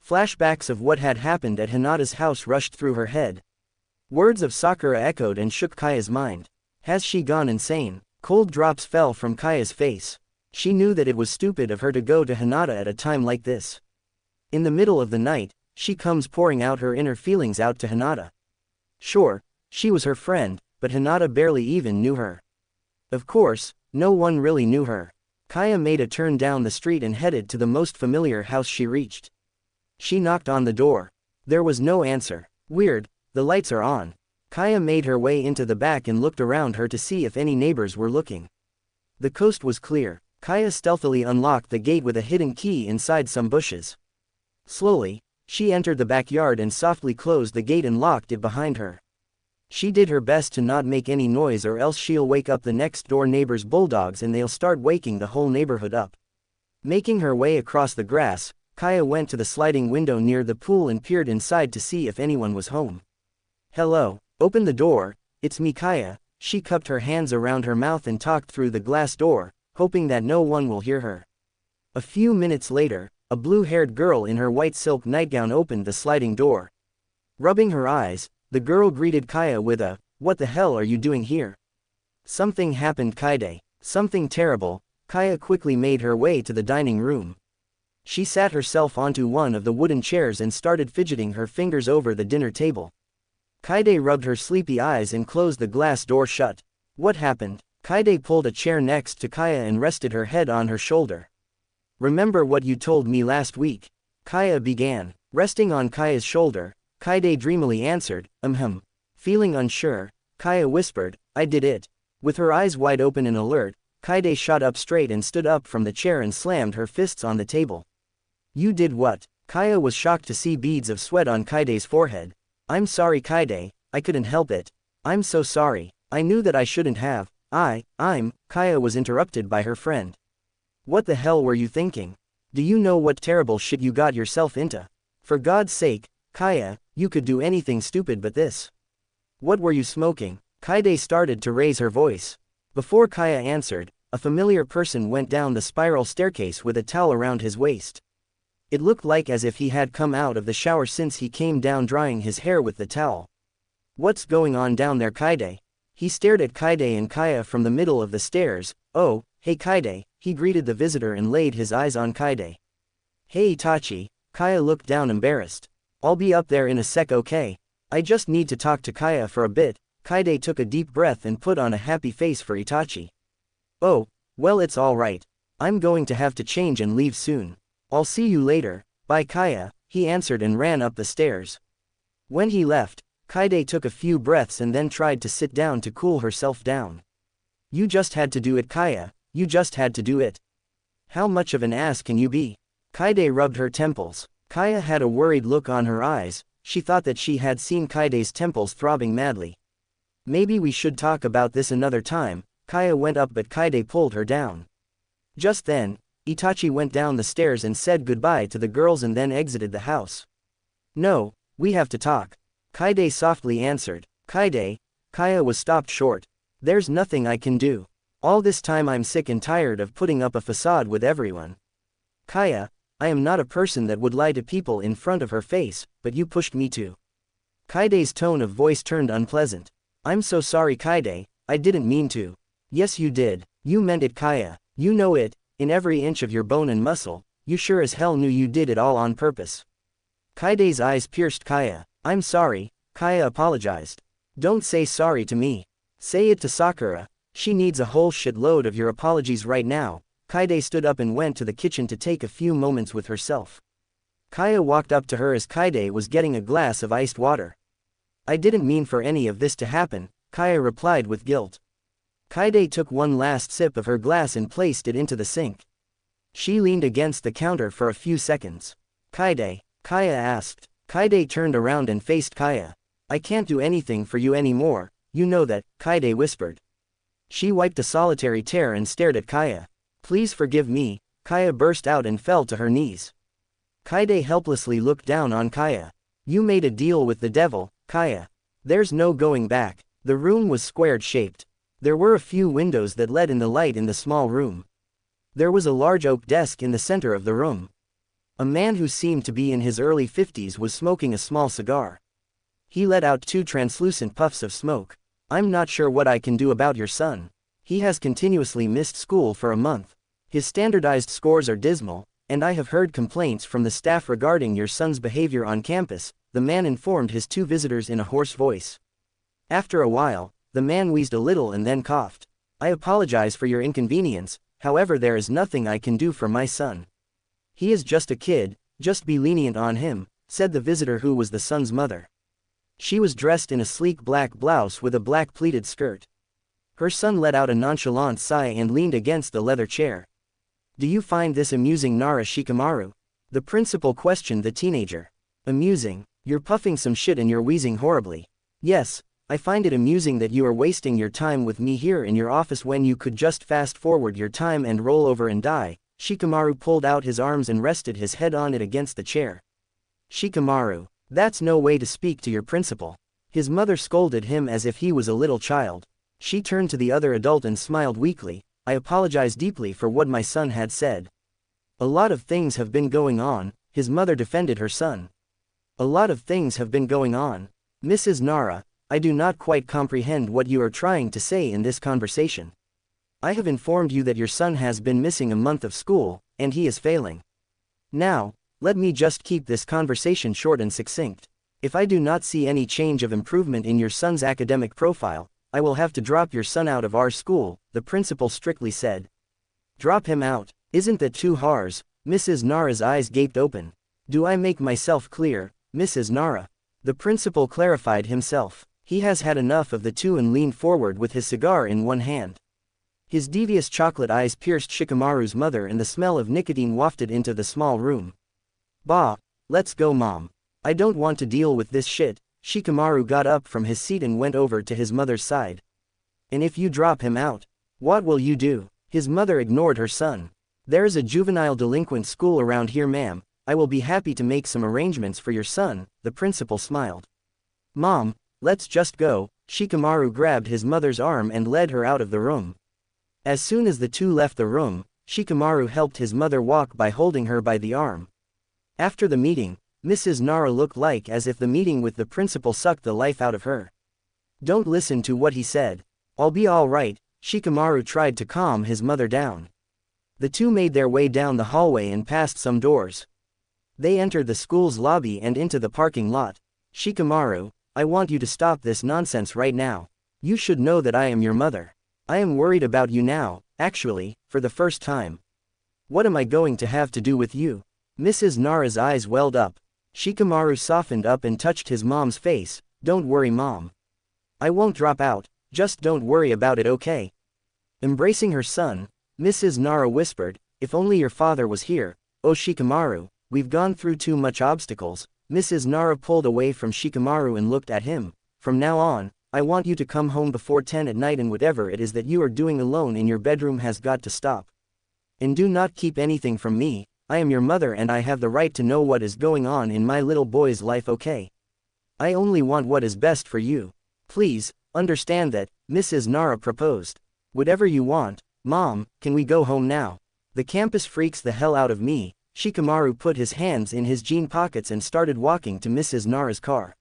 Flashbacks of what had happened at Hinata's house rushed through her head. Words of Sakura echoed and shook Kaya's mind. Has she gone insane? Cold drops fell from Kaya's face. She knew that it was stupid of her to go to Hinata at a time like this. In the middle of the night, she comes pouring out her inner feelings out to Hinata. Sure, she was her friend, but Hinata barely even knew her. Of course, no one really knew her. Kaya made a turn down the street and headed to the most familiar house she reached. She knocked on the door. There was no answer. Weird, the lights are on. Kaya made her way into the back and looked around her to see if any neighbors were looking. The coast was clear. Kaya stealthily unlocked the gate with a hidden key inside some bushes. Slowly, she entered the backyard and softly closed the gate and locked it behind her. She did her best to not make any noise or else she'll wake up the next door neighbor's bulldogs and they'll start waking the whole neighborhood up. Making her way across the grass, Kaya went to the sliding window near the pool and peered inside to see if anyone was home. Hello, open the door, it's me Kaya. She cupped her hands around her mouth and talked through the glass door, hoping that no one will hear her. A few minutes later, a blue-haired girl in her white silk nightgown opened the sliding door. Rubbing her eyes, the girl greeted Kaya with a, "What the hell are you doing here?" Something happened, Kaide. Something terrible. Kaya quickly made her way to the dining room. She sat herself onto one of the wooden chairs and started fidgeting her fingers over the dinner table. Kaide rubbed her sleepy eyes and closed the glass door shut. What happened? Kaide pulled a chair next to Kaya and rested her head on her shoulder. Remember what you told me last week? Kaya began. Resting on Kaya's shoulder, Kaide dreamily answered, Feeling unsure, Kaya whispered, I did it. With her eyes wide open and alert, Kaide shot up straight and stood up from the chair and slammed her fists on the table. You did what? Kaya was shocked to see beads of sweat on Kaide's forehead. I'm sorry Kaide, I couldn't help it. I'm so sorry, I knew that I shouldn't have. Kaya was interrupted by her friend. What the hell were you thinking? Do you know what terrible shit you got yourself into? For God's sake, Kaya, you could do anything stupid but this. What were you smoking? Kaide started to raise her voice. Before Kaya answered, a familiar person went down the spiral staircase with a towel around his waist. It looked like as if he had come out of the shower since he came down drying his hair with the towel. What's going on down there, Kaide? He stared at Kaide and Kaya from the middle of the stairs. Oh, "Hey Kaide," he greeted the visitor and laid his eyes on Kaide. "Hey Itachi," Kaya looked down embarrassed. "I'll be up there in a sec, okay? I just need to talk to Kaya for a bit." Kaide took a deep breath and put on a happy face for Itachi. "Oh, well it's alright. I'm going to have to change and leave soon. I'll see you later, bye Kaya," he answered and ran up the stairs. When he left, Kaide took a few breaths and then tried to sit down to cool herself down. "You just had to do it Kaya, you just had to do it. How much of an ass can you be?" Kaide rubbed her temples. Kaya had a worried look on her eyes. She thought that she had seen Kaide's temples throbbing madly. "Maybe we should talk about this another time." Kaya went up but Kaide pulled her down. Just then, Itachi went down the stairs and said goodbye to the girls and then exited the house. "No, we have to talk," Kaide softly answered. "Kaide," Kaya was stopped short. "There's nothing I can do. All this time I'm sick and tired of putting up a facade with everyone. Kaya, I am not a person that would lie to people in front of her face, but you pushed me to." Kaide's tone of voice turned unpleasant. "I'm so sorry Kaide, I didn't mean to." "Yes you did, you meant it Kaya, you know it, in every inch of your bone and muscle, you sure as hell knew you did it all on purpose." Kaide's eyes pierced Kaya. "I'm sorry," Kaya apologized. "Don't say sorry to me. Say it to Sakura. She needs a whole shitload of your apologies right now." Kaide stood up and went to the kitchen to take a few moments with herself. Kaya walked up to her as Kaide was getting a glass of iced water. "I didn't mean for any of this to happen," Kaya replied with guilt. Kaide took one last sip of her glass and placed it into the sink. She leaned against the counter for a few seconds. "Kaide?" Kaya asked. Kaide turned around and faced Kaya. "I can't do anything for you anymore, you know that," Kaide whispered. She wiped a solitary tear and stared at Kaya. "Please forgive me," Kaya burst out and fell to her knees. Kaide helplessly looked down on Kaya. "You made a deal with the devil, Kaya. There's no going back." The room was squared-shaped. There were a few windows that let in the light in the small room. There was a large oak desk in the center of the room. A man who seemed to be in his early 50s was smoking a small cigar. He let out 2 translucent puffs of smoke. "I'm not sure what I can do about your son. He has continuously missed school for a month. His standardized scores are dismal, and I have heard complaints from the staff regarding your son's behavior on campus," the man informed his 2 visitors in a hoarse voice. After a while, the man wheezed a little and then coughed. "I apologize for your inconvenience, however there is nothing I can do for my son. He is just a kid, just be lenient on him," said the visitor who was the son's mother. She was dressed in a sleek black blouse with a black pleated skirt. Her son let out a nonchalant sigh and leaned against the leather chair. "Do you find this amusing Nara Shikamaru?" the principal questioned the teenager. "Amusing? You're puffing some shit and you're wheezing horribly." "Yes, I find it amusing that you are wasting your time with me here in your office when you could just fast forward your time and roll over and die." Shikamaru pulled out his arms and rested his head on it against the chair. "Shikamaru, that's no way to speak to your principal." His mother scolded him as if he was a little child. She turned to the other adult and smiled weakly. "I apologize deeply for what my son had said. A lot of things have been going on," his mother defended her son. "A lot of things have been going on. Mrs. Nara, I do not quite comprehend what you are trying to say in this conversation. I have informed you that your son has been missing a month of school, and he is failing. Now, let me just keep this conversation short and succinct. If I do not see any change of improvement in your son's academic profile, I will have to drop your son out of our school," the principal strictly said. "Drop him out? Isn't that too harsh?" Mrs. Nara's eyes gaped open. "Do I make myself clear, Mrs. Nara?" The principal clarified himself. He has had enough of the 2 and leaned forward with his cigar in one hand. His devious chocolate eyes pierced Shikamaru's mother and the smell of nicotine wafted into the small room. "Bah, let's go mom. I don't want to deal with this shit." Shikamaru got up from his seat and went over to his mother's side. "And if you drop him out, what will you do?" His mother ignored her son. "There is a juvenile delinquent school around here ma'am, I will be happy to make some arrangements for your son," the principal smiled. "Mom, let's just go." Shikamaru grabbed his mother's arm and led her out of the room. As soon as the 2 left the room, Shikamaru helped his mother walk by holding her by the arm. After the meeting, Mrs. Nara looked like as if the meeting with the principal sucked the life out of her. "Don't listen to what he said. I'll be all right," Shikamaru tried to calm his mother down. The two made their way down the hallway and past some doors. They entered the school's lobby and into the parking lot. Shikamaru, I want you to stop this nonsense right now. You should know that I am your mother. I am worried about you now, actually, for the first time. What am I going to have to do with you? Mrs. Nara's eyes welled up. Shikamaru softened up and touched his mom's face. Don't worry, Mom. I won't drop out, just don't worry about it, okay? Embracing her son, Mrs. Nara whispered, if only your father was here. Oh Shikamaru, we've gone through too much obstacles. Mrs. Nara pulled away from Shikamaru and looked at him. From now on, I want you to come home before 10 at night, and whatever it is that you are doing alone in your bedroom has got to stop. And do not keep anything from me. I am your mother and I have the right to know what is going on in my little boy's life, okay? I only want what is best for you. Please, understand that, Mrs. Nara proposed. Whatever you want, Mom, can we go home now? The campus freaks the hell out of me. Shikamaru put his hands in his jean pockets and started walking to Mrs. Nara's car.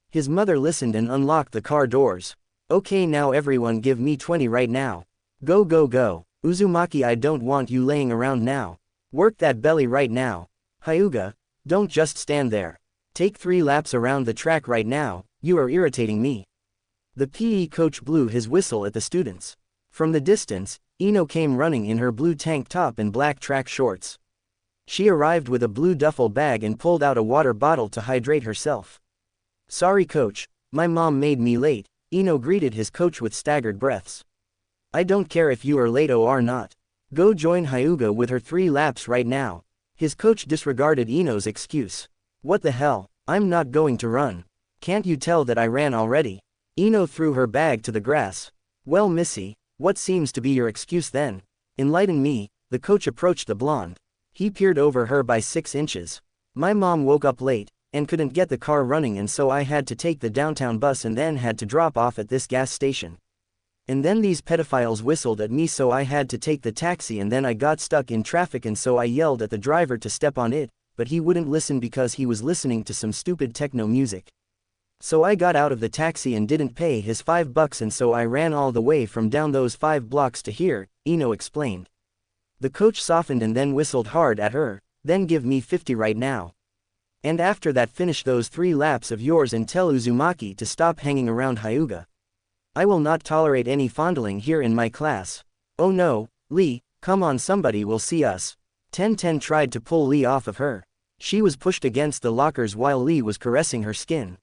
His mother listened and unlocked the car doors. Okay, now everyone give me 20 right now. Go go go. Uzumaki, I don't want you laying around now. Work that belly right now. Hyuga, don't just stand there. Take 3 laps around the track right now, you are irritating me. The PE coach blew his whistle at the students. From the distance, Ino came running in her blue tank top and black track shorts. She arrived with a blue duffel bag and pulled out a water bottle to hydrate herself. Sorry coach, my mom made me late, Ino greeted his coach with staggered breaths. I don't care if you are late or not. Go join Hyuga with her 3 laps right now. His coach disregarded Ino's excuse. What the hell, I'm not going to run. Can't you tell that I ran already? Ino threw her bag to the grass. Well Missy, what seems to be your excuse then? Enlighten me. The coach approached the blonde. He peered over her by 6 inches. My mom woke up late, and couldn't get the car running, and so I had to take the downtown bus and then had to drop off at this gas station. And then these pedophiles whistled at me, so I had to take the taxi, and then I got stuck in traffic and so I yelled at the driver to step on it, but he wouldn't listen because he was listening to some stupid techno music. So I got out of the taxi and didn't pay his $5 and so I ran all the way from down those 5 blocks to here, Ino explained. The coach softened and then whistled hard at her. Then give me 50 right now. And after that finish those 3 laps of yours and tell Uzumaki to stop hanging around Hyuga. I will not tolerate any fondling here in my class. Oh no, Lee, come on, somebody will see us. Ten tried to pull Lee off of her. She was pushed against the lockers while Lee was caressing her skin.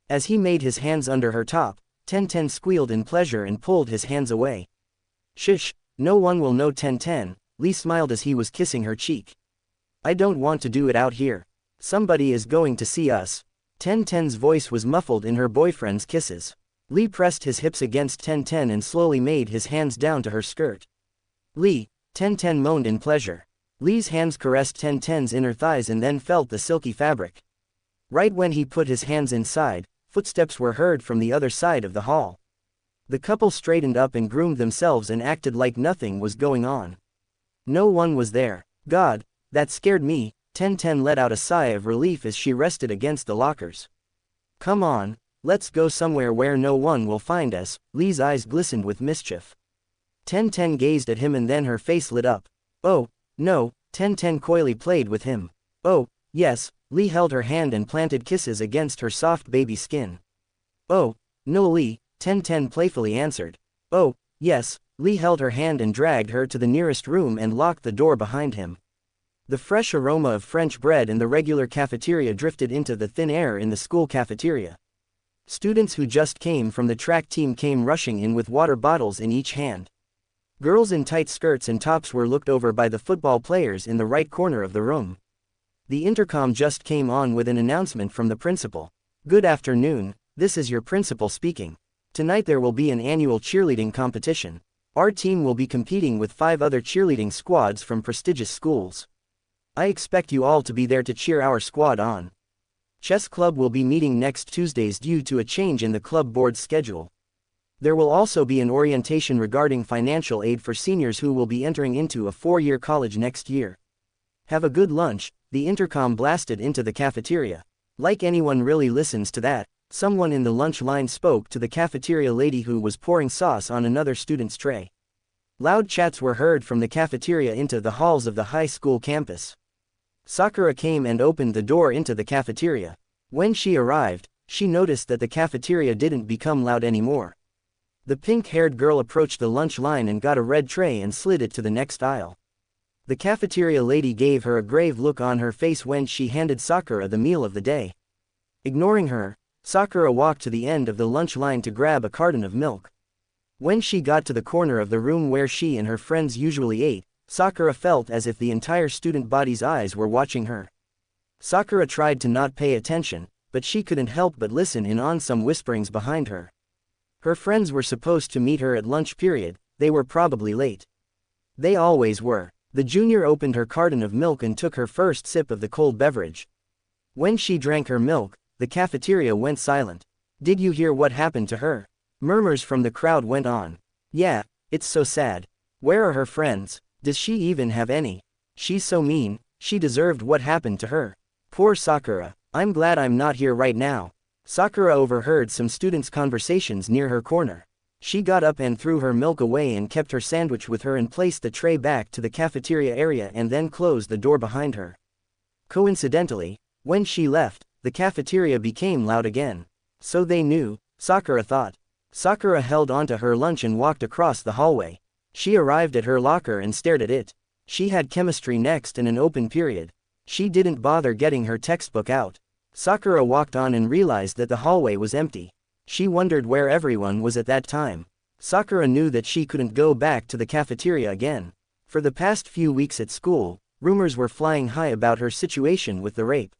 As he made his hands under her top, Ten squealed in pleasure and pulled his hands away. Shush, no one will know. Ten, Lee smiled as he was kissing her cheek. I don't want to do it out here. Somebody is going to see us. Ten's voice was muffled in her boyfriend's kisses. Lee pressed his hips against Ten and slowly made his hands down to her skirt. Lee, Ten moaned in pleasure. Lee's hands caressed Ten's inner thighs and then felt the silky fabric. Right when he put his hands inside, footsteps were heard from the other side of the hall. The couple straightened up and groomed themselves and acted like nothing was going on. No one was there. God, that scared me. Ten let out a sigh of relief as she rested against the lockers. Come on, let's go somewhere where no one will find us. Lee's eyes glistened with mischief. Ten gazed at him and then her face lit up. Oh, no, Ten coyly played with him. Oh, yes, Lee held her hand and planted kisses against her soft baby skin. Oh, no Lee, Ten playfully answered. Oh, yes, Lee held her hand and dragged her to the nearest room and locked the door behind him. The fresh aroma of French bread in the regular cafeteria drifted into the thin air in the school cafeteria. Students who just came from the track team came rushing in with water bottles in each hand. Girls in tight skirts and tops were looked over by the football players in the right corner of the room. The intercom just came on with an announcement from the principal. Good afternoon, this is your principal speaking. Tonight there will be an annual cheerleading competition. Our team will be competing with 5 other cheerleading squads from prestigious schools. I expect you all to be there to cheer our squad on. Chess Club will be meeting next Tuesdays due to a change in the club board's schedule. There will also be an orientation regarding financial aid for seniors who will be entering into a 4-year college next year. Have a good lunch, the intercom blasted into the cafeteria. Like anyone really listens to that, Someone in the lunch line spoke to the cafeteria lady who was pouring sauce on another student's tray. Loud chats were heard from the cafeteria into the halls of the high school campus. Sakura came and opened the door into the cafeteria. When she arrived, she noticed that the cafeteria didn't become loud anymore. The pink-haired girl approached the lunch line and got a red tray and slid it to the next aisle. The cafeteria lady gave her a grave look on her face when she handed Sakura the meal of the day. Ignoring her, Sakura walked to the end of the lunch line to grab a carton of milk. When she got to the corner of the room where she and her friends usually ate, Sakura felt as if the entire student body's eyes were watching her. Sakura tried to not pay attention, but she couldn't help but listen in on some whisperings behind her. Her friends were supposed to meet her at lunch period, they were probably late. They always were. The junior opened her carton of milk and took her first sip of the cold beverage. When she drank her milk, the cafeteria went silent. Did you hear what happened to her? Murmurs from the crowd went on. Yeah, it's so sad. Where are her friends? Does she even have any? She's so mean, she deserved what happened to her. Poor Sakura, I'm glad I'm not here right now. Sakura overheard some students' conversations near her corner. She got up and threw her milk away and kept her sandwich with her and placed the tray back to the cafeteria area and then closed the door behind her. Coincidentally, when she left, the cafeteria became loud again. So they knew, Sakura thought. Sakura held onto her lunch and walked across the hallway. She arrived at her locker and stared at it. She had chemistry next and an open period. She didn't bother getting her textbook out. Sakura walked on and realized that the hallway was empty. She wondered where everyone was at that time. Sakura knew that she couldn't go back to the cafeteria again. For the past few weeks at school, rumors were flying high about her situation with the rape.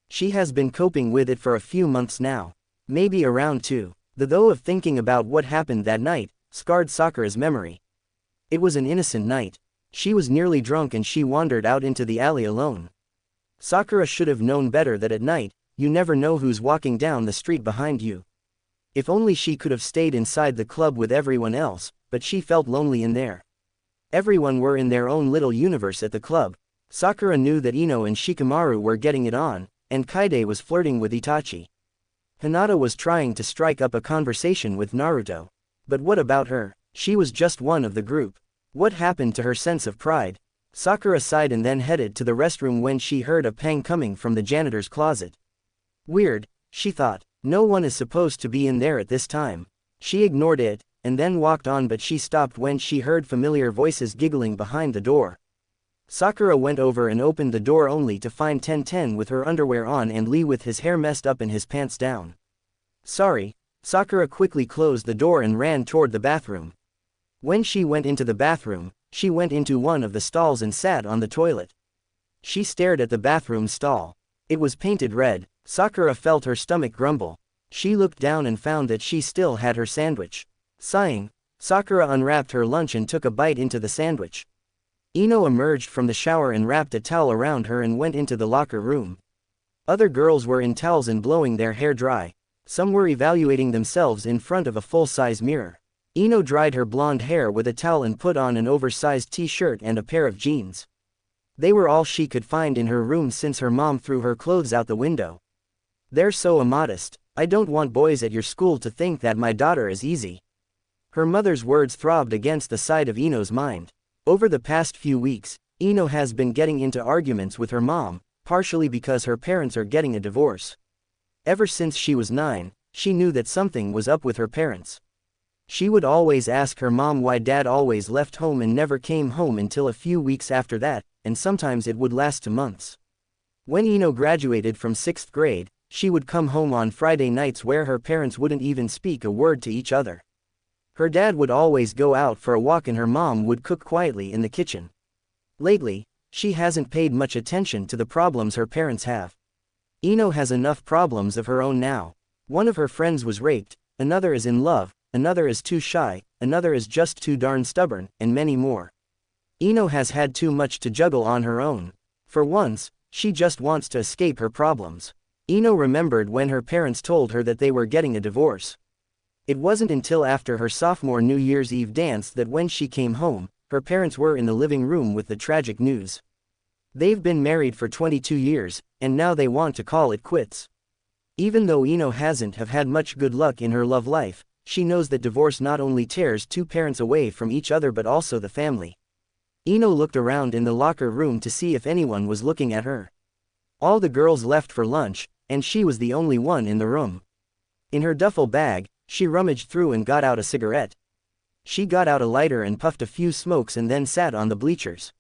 She has been coping with it for a few months now. Maybe around 2. The though of thinking about what happened that night scarred Sakura's memory. It was an innocent night. She was nearly drunk and she wandered out into the alley alone. Sakura should have known better that at night, you never know who's walking down the street behind you. If only she could have stayed inside the club with everyone else, but she felt lonely in there. Everyone were in their own little universe at the club. Sakura knew that Ino and Shikamaru were getting it on, and Kaide was flirting with Itachi. Hinata was trying to strike up a conversation with Naruto. But what about her? She was just one of the group. What happened to her sense of pride? Sakura sighed and then headed to the restroom when she heard a pang coming from the janitor's closet. Weird, she thought. No one is supposed to be in there at this time. She ignored it, and then walked on, but she stopped when she heard familiar voices giggling behind the door. Sakura went over and opened the door only to find Ten with her underwear on and Lee with his hair messed up and his pants down. Sorry. Sakura quickly closed the door and ran toward the bathroom. When she went into the bathroom, she went into one of the stalls and sat on the toilet. She stared at the bathroom stall. It was painted red. Sakura felt her stomach grumble. She looked down and found that she still had her sandwich. Sighing, Sakura unwrapped her lunch and took a bite into the sandwich. Ino emerged from the shower and wrapped a towel around her and went into the locker room. Other girls were in towels and blowing their hair dry. Some were evaluating themselves in front of a full-size mirror. Ino dried her blonde hair with a towel and put on an oversized t-shirt and a pair of jeans. They were all she could find in her room since her mom threw her clothes out the window. They're so immodest. I don't want boys at your school to think that my daughter is easy. Her mother's words throbbed against the side of Ino's mind. Over the past few weeks, Ino has been getting into arguments with her mom, partially because her parents are getting a divorce. Ever since she was 9, she knew that something was up with her parents. She would always ask her mom why dad always left home and never came home until a few weeks after that, and sometimes it would last to months. When Ino graduated from 6th grade, she would come home on Friday nights where her parents wouldn't even speak a word to each other. Her dad would always go out for a walk and her mom would cook quietly in the kitchen. Lately, she hasn't paid much attention to the problems her parents have. Ino has enough problems of her own now. One of her friends was raped, another is in love, another is too shy, another is just too darn stubborn, and many more. Ino has had too much to juggle on her own. For once, she just wants to escape her problems. Ino remembered when her parents told her that they were getting a divorce. It wasn't until after her sophomore New Year's Eve dance that when she came home, her parents were in the living room with the tragic news. They've been married for 22 years, and now they want to call it quits. Even though Ino hasn't have had much good luck in her love life, she knows that divorce not only tears two parents away from each other but also the family. Ino looked around in the locker room to see if anyone was looking at her. All the girls left for lunch, and she was the only one in the room. In her duffel bag, she rummaged through and got out a cigarette. She got out a lighter and puffed a few smokes and then sat on the bleachers.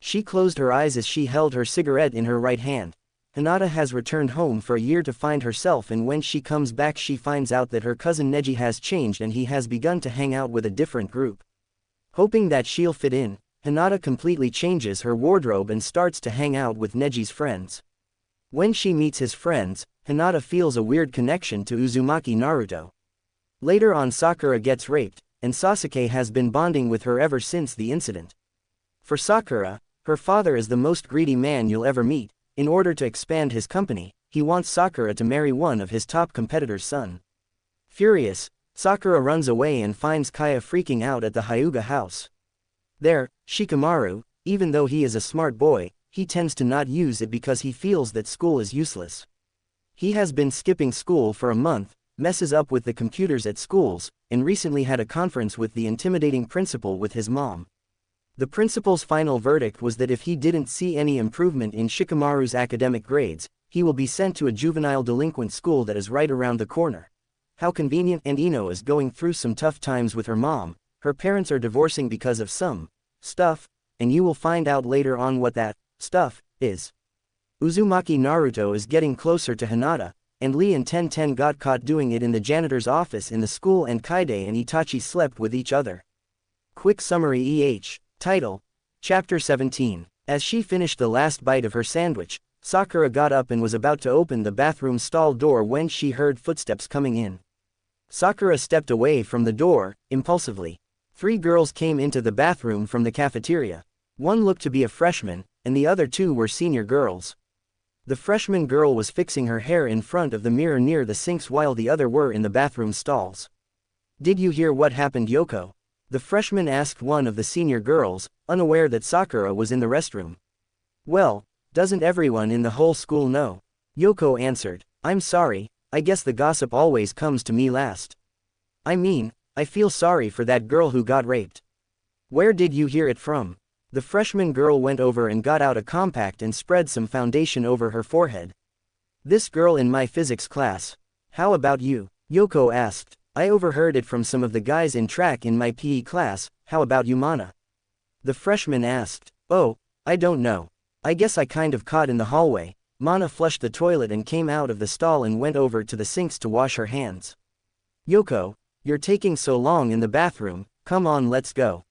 She closed her eyes as she held her cigarette in her right hand. Hinata has returned home for a year to find herself, and when she comes back she finds out that her cousin Neji has changed and he has begun to hang out with a different group. Hoping that she'll fit in, Hinata completely changes her wardrobe and starts to hang out with Neji's friends. When she meets his friends, Hinata feels a weird connection to Uzumaki Naruto. Later on, Sakura gets raped, and Sasuke has been bonding with her ever since the incident. For Sakura, her father is the most greedy man you'll ever meet. In order to expand his company, he wants Sakura to marry one of his top competitors' son. Furious, Sakura runs away and finds Kaya freaking out at the Hyuga house. There, Shikamaru, even though he is a smart boy, he tends to not use it because he feels that school is useless. He has been skipping school for a month, messes up with the computers at schools, and recently had a conference with the intimidating principal with his mom. The principal's final verdict was that if he didn't see any improvement in Shikamaru's academic grades, he will be sent to a juvenile delinquent school that is right around the corner. How convenient. And Ino is going through some tough times with her mom. Her parents are divorcing because of some stuff, and you will find out later on what that stuff is. Uzumaki Naruto is getting closer to Hinata, and Lee and Ten got caught doing it in the janitor's office in the school, and Kaide and Itachi slept with each other. Quick summary. Title: Chapter 17. As she finished the last bite of her sandwich, Sakura got up and was about to open the bathroom stall door when she heard footsteps coming in. Sakura stepped away from the door, impulsively. 3 girls came into the bathroom from the cafeteria. One looked to be a freshman, and the other 2 were senior girls. The freshman girl was fixing her hair in front of the mirror near the sinks while the other were in the bathroom stalls. "Did you hear what happened, Yoko?" the freshman asked one of the senior girls, unaware that Sakura was in the restroom. "Well, doesn't everyone in the whole school know?" Yoko answered. "I'm sorry, I guess the gossip always comes to me last. I mean, I feel sorry for that girl who got raped." "Where did you hear it from?" The freshman girl went over and got out a compact and spread some foundation over her forehead. "This girl in my physics class." "How about you?" Yoko asked. "I overheard it from some of the guys in track in my PE class. How about you, Mana?" The freshman asked. "Oh, I don't know. I guess I kind of caught in the hallway." Mana flushed the toilet and came out of the stall and went over to the sinks to wash her hands. "Yoko, you're taking so long in the bathroom, come on, let's go."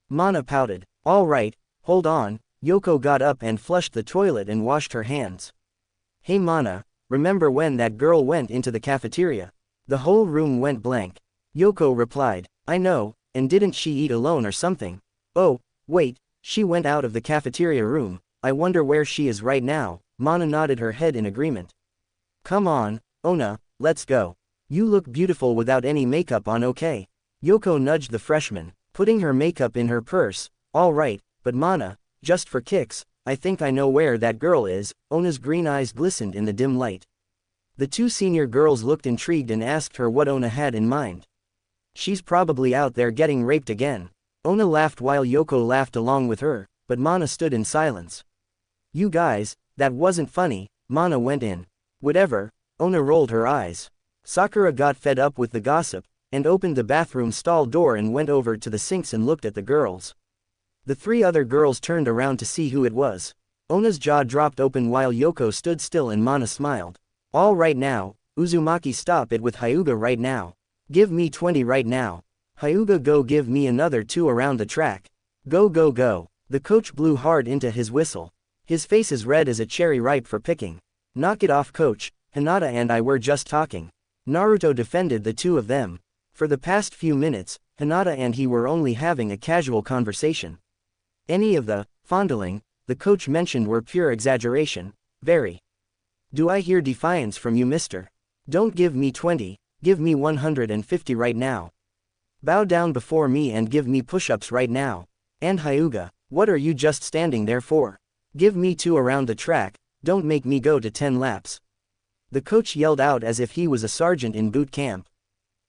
Mana pouted. "All right, hold on." Yoko got up and flushed the toilet and washed her hands. "Hey Mana, remember when that girl went into the cafeteria?" The whole room went blank. Yoko replied, "I know, and didn't she eat alone or something?" "Oh, wait, she went out of the cafeteria room. I wonder where she is right now." Mana nodded her head in agreement. "Come on, Ona, let's go. You look beautiful without any makeup on, okay?" Yoko nudged the freshman, putting her makeup in her purse. "All right, but Mana, just for kicks, I think I know where that girl is." Ona's green eyes glistened in the dim light. The 2 senior girls looked intrigued and asked her what Ona had in mind. "She's probably out there getting raped again." Ona laughed while Yoko laughed along with her, but Mana stood in silence. "You guys, that wasn't funny." Mana went in. "Whatever." Ona rolled her eyes. Sakura got fed up with the gossip, and opened the bathroom stall door and went over to the sinks and looked at the girls. The 3 other girls turned around to see who it was. Ona's jaw dropped open while Yoko stood still and Mana smiled. "All right now, Uzumaki, stop it with Hyuga right now. Give me 20 right now. Hyuga, go give me another 2 around the track. Go go go." The coach blew hard into his whistle. His face is red as a cherry ripe for picking. "Knock it off, coach, Hinata and I were just talking." Naruto defended the 2 of them. For the past few minutes, Hinata and he were only having a casual conversation. Any of the fondling the coach mentioned were pure exaggeration. Very. "Do I hear defiance from you, mister? Don't give me 20, give me 150 right now. Bow down before me and give me push-ups right now. And Hyuga, what are you just standing there for? Give me 2 around the track, don't make me go to 10 laps." The coach yelled out as if he was a sergeant in boot camp.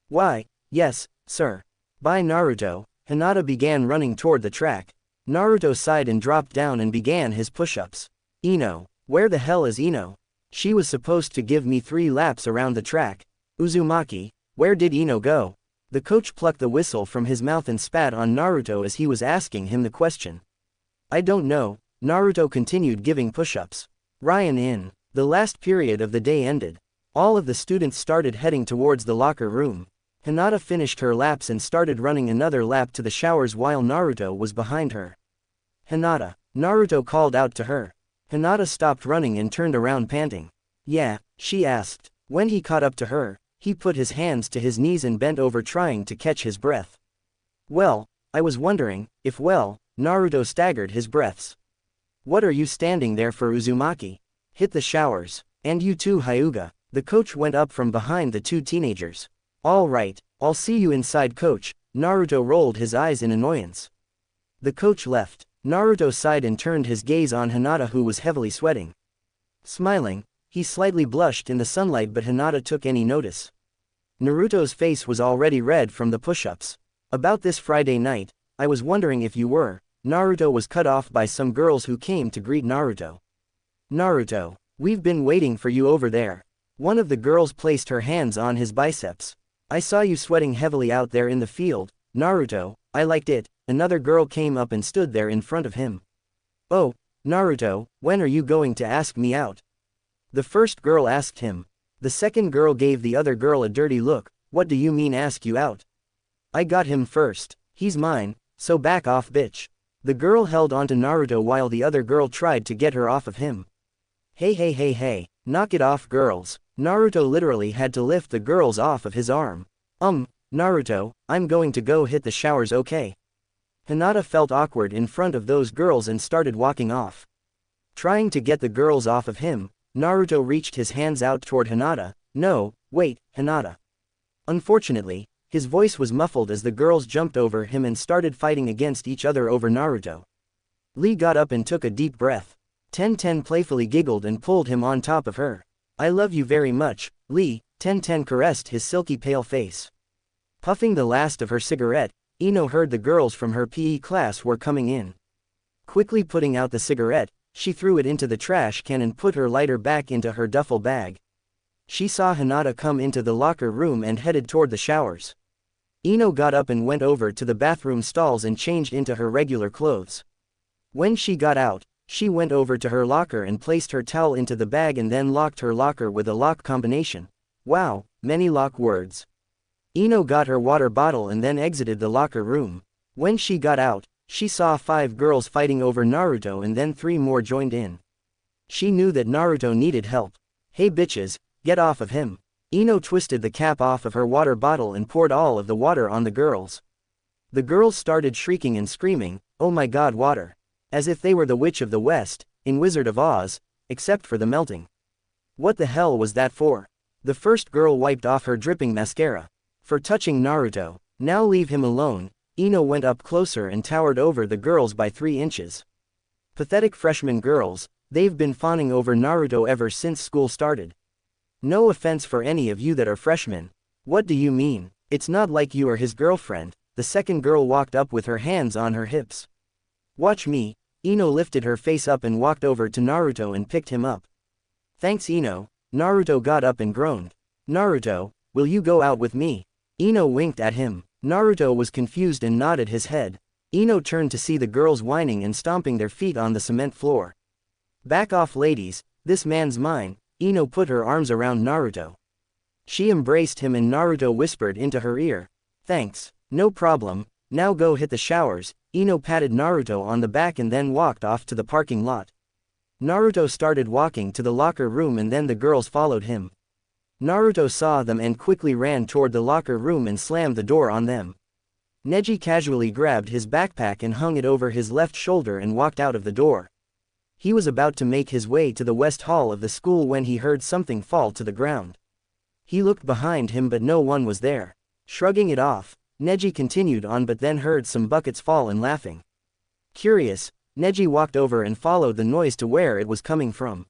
Why, yes, sir. By Naruto, Hinata began running toward the track. Naruto sighed and dropped down and began his push-ups. Ino. Where the hell is Ino? She was supposed to give me 3 laps around the track. Uzumaki, where did Ino go? The coach plucked the whistle from his mouth and spat on Naruto as he was asking him the question. I don't know, Naruto continued giving push-ups. Ryan in. The last period of the day ended. All of the students started heading towards the locker room. Hinata finished her laps and started running another lap to the showers while Naruto was behind her. Hinata. Naruto called out to her. Hinata stopped running and turned around panting. Yeah, she asked. When he caught up to her, he put his hands to his knees and bent over trying to catch his breath. Well, I was wondering, if Naruto staggered his breaths. What are you standing there for, Uzumaki? Hit the showers. And you too, Hyuga. The coach went up from behind the 2 teenagers. All right, I'll see you inside, coach. Naruto rolled his eyes in annoyance. The coach left. Naruto sighed and turned his gaze on Hinata, who was heavily sweating. Smiling, he slightly blushed in the sunlight, but Hinata took any notice. Naruto's face was already red from the push-ups. About this Friday night, I was wondering if you were. Naruto was cut off by some girls who came to greet Naruto. Naruto, we've been waiting for you over there. One of the girls placed her hands on his biceps. I saw you sweating heavily out there in the field, Naruto, I liked it. Another girl came up and stood there in front of him. Oh, Naruto, when are you going to ask me out? The first girl asked him. The second girl gave the other girl a dirty look. What do you mean ask you out? I got him first. He's mine, so back off, bitch. The girl held onto Naruto while the other girl tried to get her off of him. Hey, knock it off, girls. Naruto literally had to lift the girls off of his arm. Naruto, I'm going to go hit the showers, okay? Hinata felt awkward in front of those girls and started walking off. Trying to get the girls off of him, Naruto reached his hands out toward Hinata. No, wait, Hinata. Unfortunately, his voice was muffled as the girls jumped over him and started fighting against each other over Naruto. Lee got up and took a deep breath. Ten playfully giggled and pulled him on top of her. I love you very much, Lee. Ten caressed his silky pale face. Puffing the last of her cigarette, Ino heard the girls from her PE class were coming in. Quickly putting out the cigarette, she threw it into the trash can and put her lighter back into her duffel bag. She saw Hinata come into the locker room and headed toward the showers. Ino got up and went over to the bathroom stalls and changed into her regular clothes. When she got out, she went over to her locker and placed her towel into the bag and then locked her locker with a lock combination. Wow, many lock words. Ino got her water bottle and then exited the locker room. When she got out, she saw 5 girls fighting over Naruto and then 3 more joined in. She knew that Naruto needed help. Hey bitches, get off of him. Ino twisted the cap off of her water bottle and poured all of the water on the girls. The girls started shrieking and screaming, oh my god, water. As if they were the Witch of the West, in Wizard of Oz, except for the melting. What the hell was that for? The first girl wiped off her dripping mascara. For touching Naruto. Now leave him alone. Ino went up closer and towered over the girls by 3 inches. Pathetic freshman girls, they've been fawning over Naruto ever since school started. No offense for any of you that are freshmen. What do you mean? It's not like you are his girlfriend. The second girl walked up with her hands on her hips. Watch me. Ino lifted her face up and walked over to Naruto and picked him up. Thanks, Ino. Naruto got up and groaned. Naruto, will you go out with me? Ino winked at him. Naruto was confused and nodded his head. Ino turned to see the girls whining and stomping their feet on the cement floor. Back off, ladies, this man's mine. Ino put her arms around Naruto. She embraced him and Naruto whispered into her ear. Thanks. No problem, now go hit the showers. Ino patted Naruto on the back and then walked off to the parking lot. Naruto started walking to the locker room and then the girls followed him. Naruto saw them and quickly ran toward the locker room and slammed the door on them. Neji casually grabbed his backpack and hung it over his left shoulder and walked out of the door. He was about to make his way to the west hall of the school when he heard something fall to the ground. He looked behind him but no one was there. Shrugging it off, Neji continued on but then heard some buckets fall and laughing. Curious, Neji walked over and followed the noise to where it was coming from.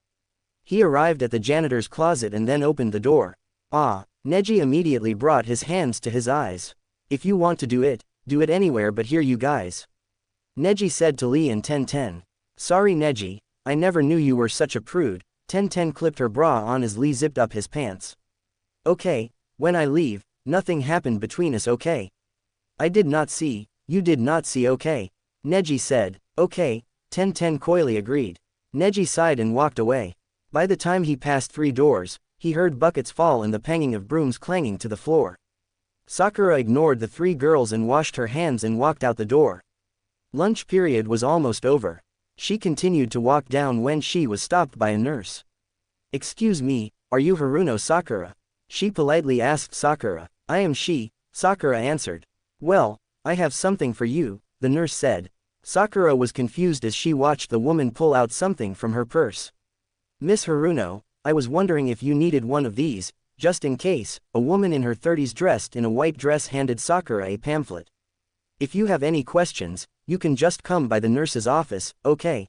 He arrived at the janitor's closet and then opened the door. Ah, Neji immediately brought his hands to his eyes. If you want to do it anywhere but here you guys. Neji said to Lee and Ten. Sorry Neji, I never knew you were such a prude. Ten clipped her bra on as Lee zipped up his pants. Okay, when I leave, nothing happened between us okay? I did not see, you did not see okay? Neji said. Okay, Ten coyly agreed. Neji sighed and walked away. By the time he passed 3 doors, he heard buckets fall and the panging of brooms clanging to the floor. Sakura ignored the 3 girls and washed her hands and walked out the door. Lunch period was almost over. She continued to walk down when she was stopped by a nurse. Excuse me, are you Haruno Sakura? She politely asked Sakura. I am she, Sakura answered. Well, I have something for you, the nurse said. Sakura was confused as she watched the woman pull out something from her purse. Miss Haruno, I was wondering if you needed one of these, just in case. A woman in her 30s dressed in a white dress handed Sakura a pamphlet. If you have any questions, you can just come by the nurse's office, okay?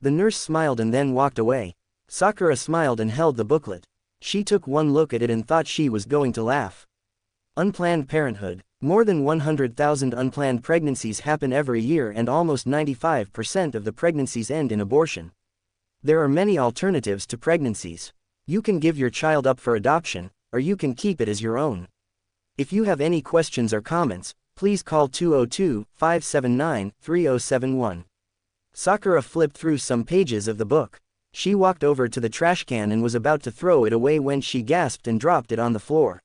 The nurse smiled and then walked away. Sakura smiled and held the booklet. She took one look at it and thought she was going to laugh. Unplanned parenthood. More than 100,000 unplanned pregnancies happen every year and almost 95% of the pregnancies end in abortion. There are many alternatives to pregnancies. You can give your child up for adoption, or you can keep it as your own. If you have any questions or comments, please call 202-579-3071. Sakura flipped through some pages of the book. She walked over to the trash can and was about to throw it away when she gasped and dropped it on the floor.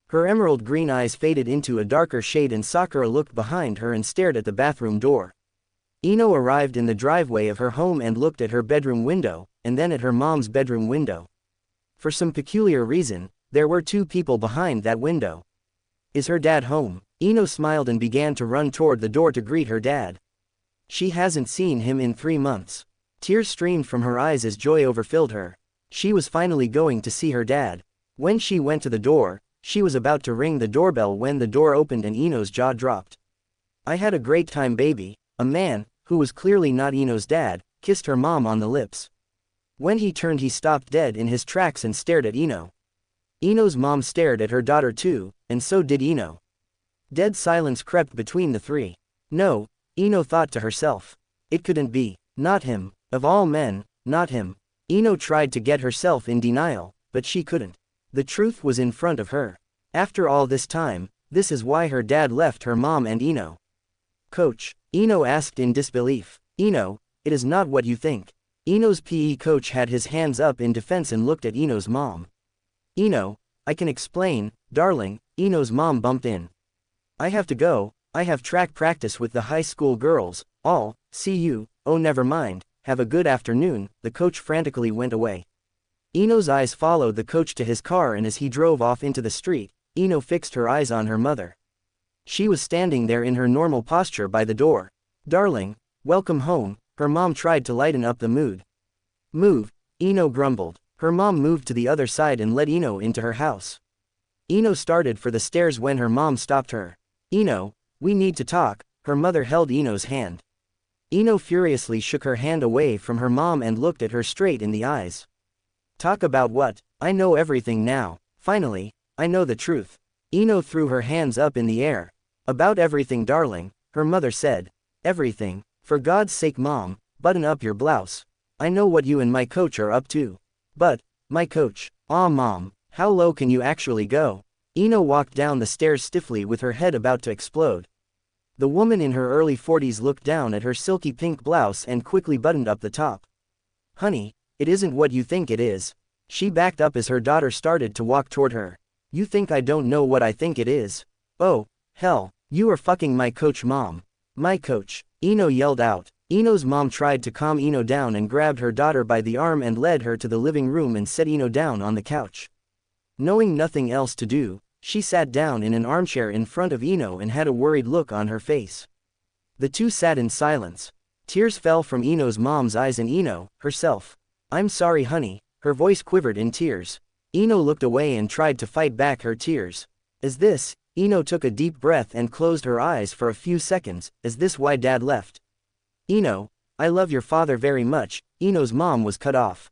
Her emerald green eyes faded into a darker shade and Sakura looked behind her and stared at the bathroom door. Ino arrived in the driveway of her home and looked at her bedroom window, and then at her mom's bedroom window. For some peculiar reason, there were 2 people behind that window. Is her dad home? Ino smiled and began to run toward the door to greet her dad. She hasn't seen him in 3 months. Tears streamed from her eyes as joy overfilled her. She was finally going to see her dad. When she went to the door, she was about to ring the doorbell when the door opened and Ino's jaw dropped. I had a great time baby. A man, who was clearly not Ino's dad, kissed her mom on the lips. When he turned he stopped dead in his tracks and stared at Ino. Ino's mom stared at her daughter too, and so did Ino. Dead silence crept between the 3. No, Ino thought to herself. It couldn't be. Not him. Of all men, not him. Ino tried to get herself in denial, but she couldn't. The truth was in front of her. After all this time, this is why her dad left her mom and Ino. Coach, Ino asked in disbelief. Ino, it is not what you think. Ino's PE coach had his hands up in defense and looked at Ino's mom. Ino, I can explain, darling, Ino's mom bumped in. I have to go, I have track practice with the high school girls, see you, oh never mind, have a good afternoon, the coach frantically went away. Ino's eyes followed the coach to his car and as he drove off into the street, Ino fixed her eyes on her mother. She was standing there in her normal posture by the door. Darling, welcome home, her mom tried to lighten up the mood. Move, Ino grumbled. Her mom moved to the other side and led Ino into her house. Ino started for the stairs when her mom stopped her. Ino, we need to talk, her mother held Ino's hand. Ino furiously shook her hand away from her mom and looked at her straight in the eyes. Talk about what? I know everything now. Finally, I know the truth. Ino threw her hands up in the air. About everything darling, her mother said. Everything, for God's sake mom, button up your blouse. I know what you and my coach are up to. But, my coach, aw mom, how low can you actually go? Ino walked down the stairs stiffly with her head about to explode. The woman in her early 40s looked down at her silky pink blouse and quickly buttoned up the top. Honey, it isn't what you think it is. She backed up as her daughter started to walk toward her. You think I don't know what I think it is? Oh, hell, you are fucking my coach mom. My coach, Ino yelled out. Ino's mom tried to calm Ino down and grabbed her daughter by the arm and led her to the living room and set Ino down on the couch. Knowing nothing else to do, she sat down in an armchair in front of Ino and had a worried look on her face. The two sat in silence. Tears fell from Ino's mom's eyes and Ino, herself. I'm sorry honey, her voice quivered in tears. Ino looked away and tried to fight back her tears. Is this, Ino took a deep breath and closed her eyes for a few seconds, is this why dad left? Ino, I love your father very much, Ino's mom was cut off.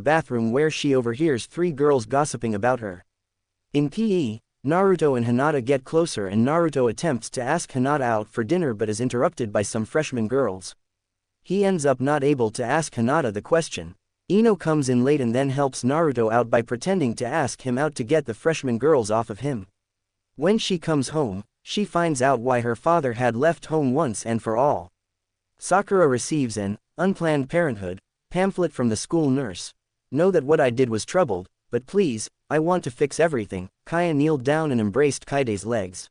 bathroom where she overhears 3 girls gossiping about her. In PE, Naruto and Hinata get closer and Naruto attempts to ask Hinata out for dinner but is interrupted by some freshman girls. He ends up not able to ask Hinata the question. Ino comes in late and then helps Naruto out by pretending to ask him out to get the freshman girls off of him. When she comes home, she finds out why her father had left home once and for all. Sakura receives an unplanned parenthood pamphlet from the school nurse. Know that what I did was troubled, but please, I want to fix everything. Kaya kneeled down and embraced Kaide's legs.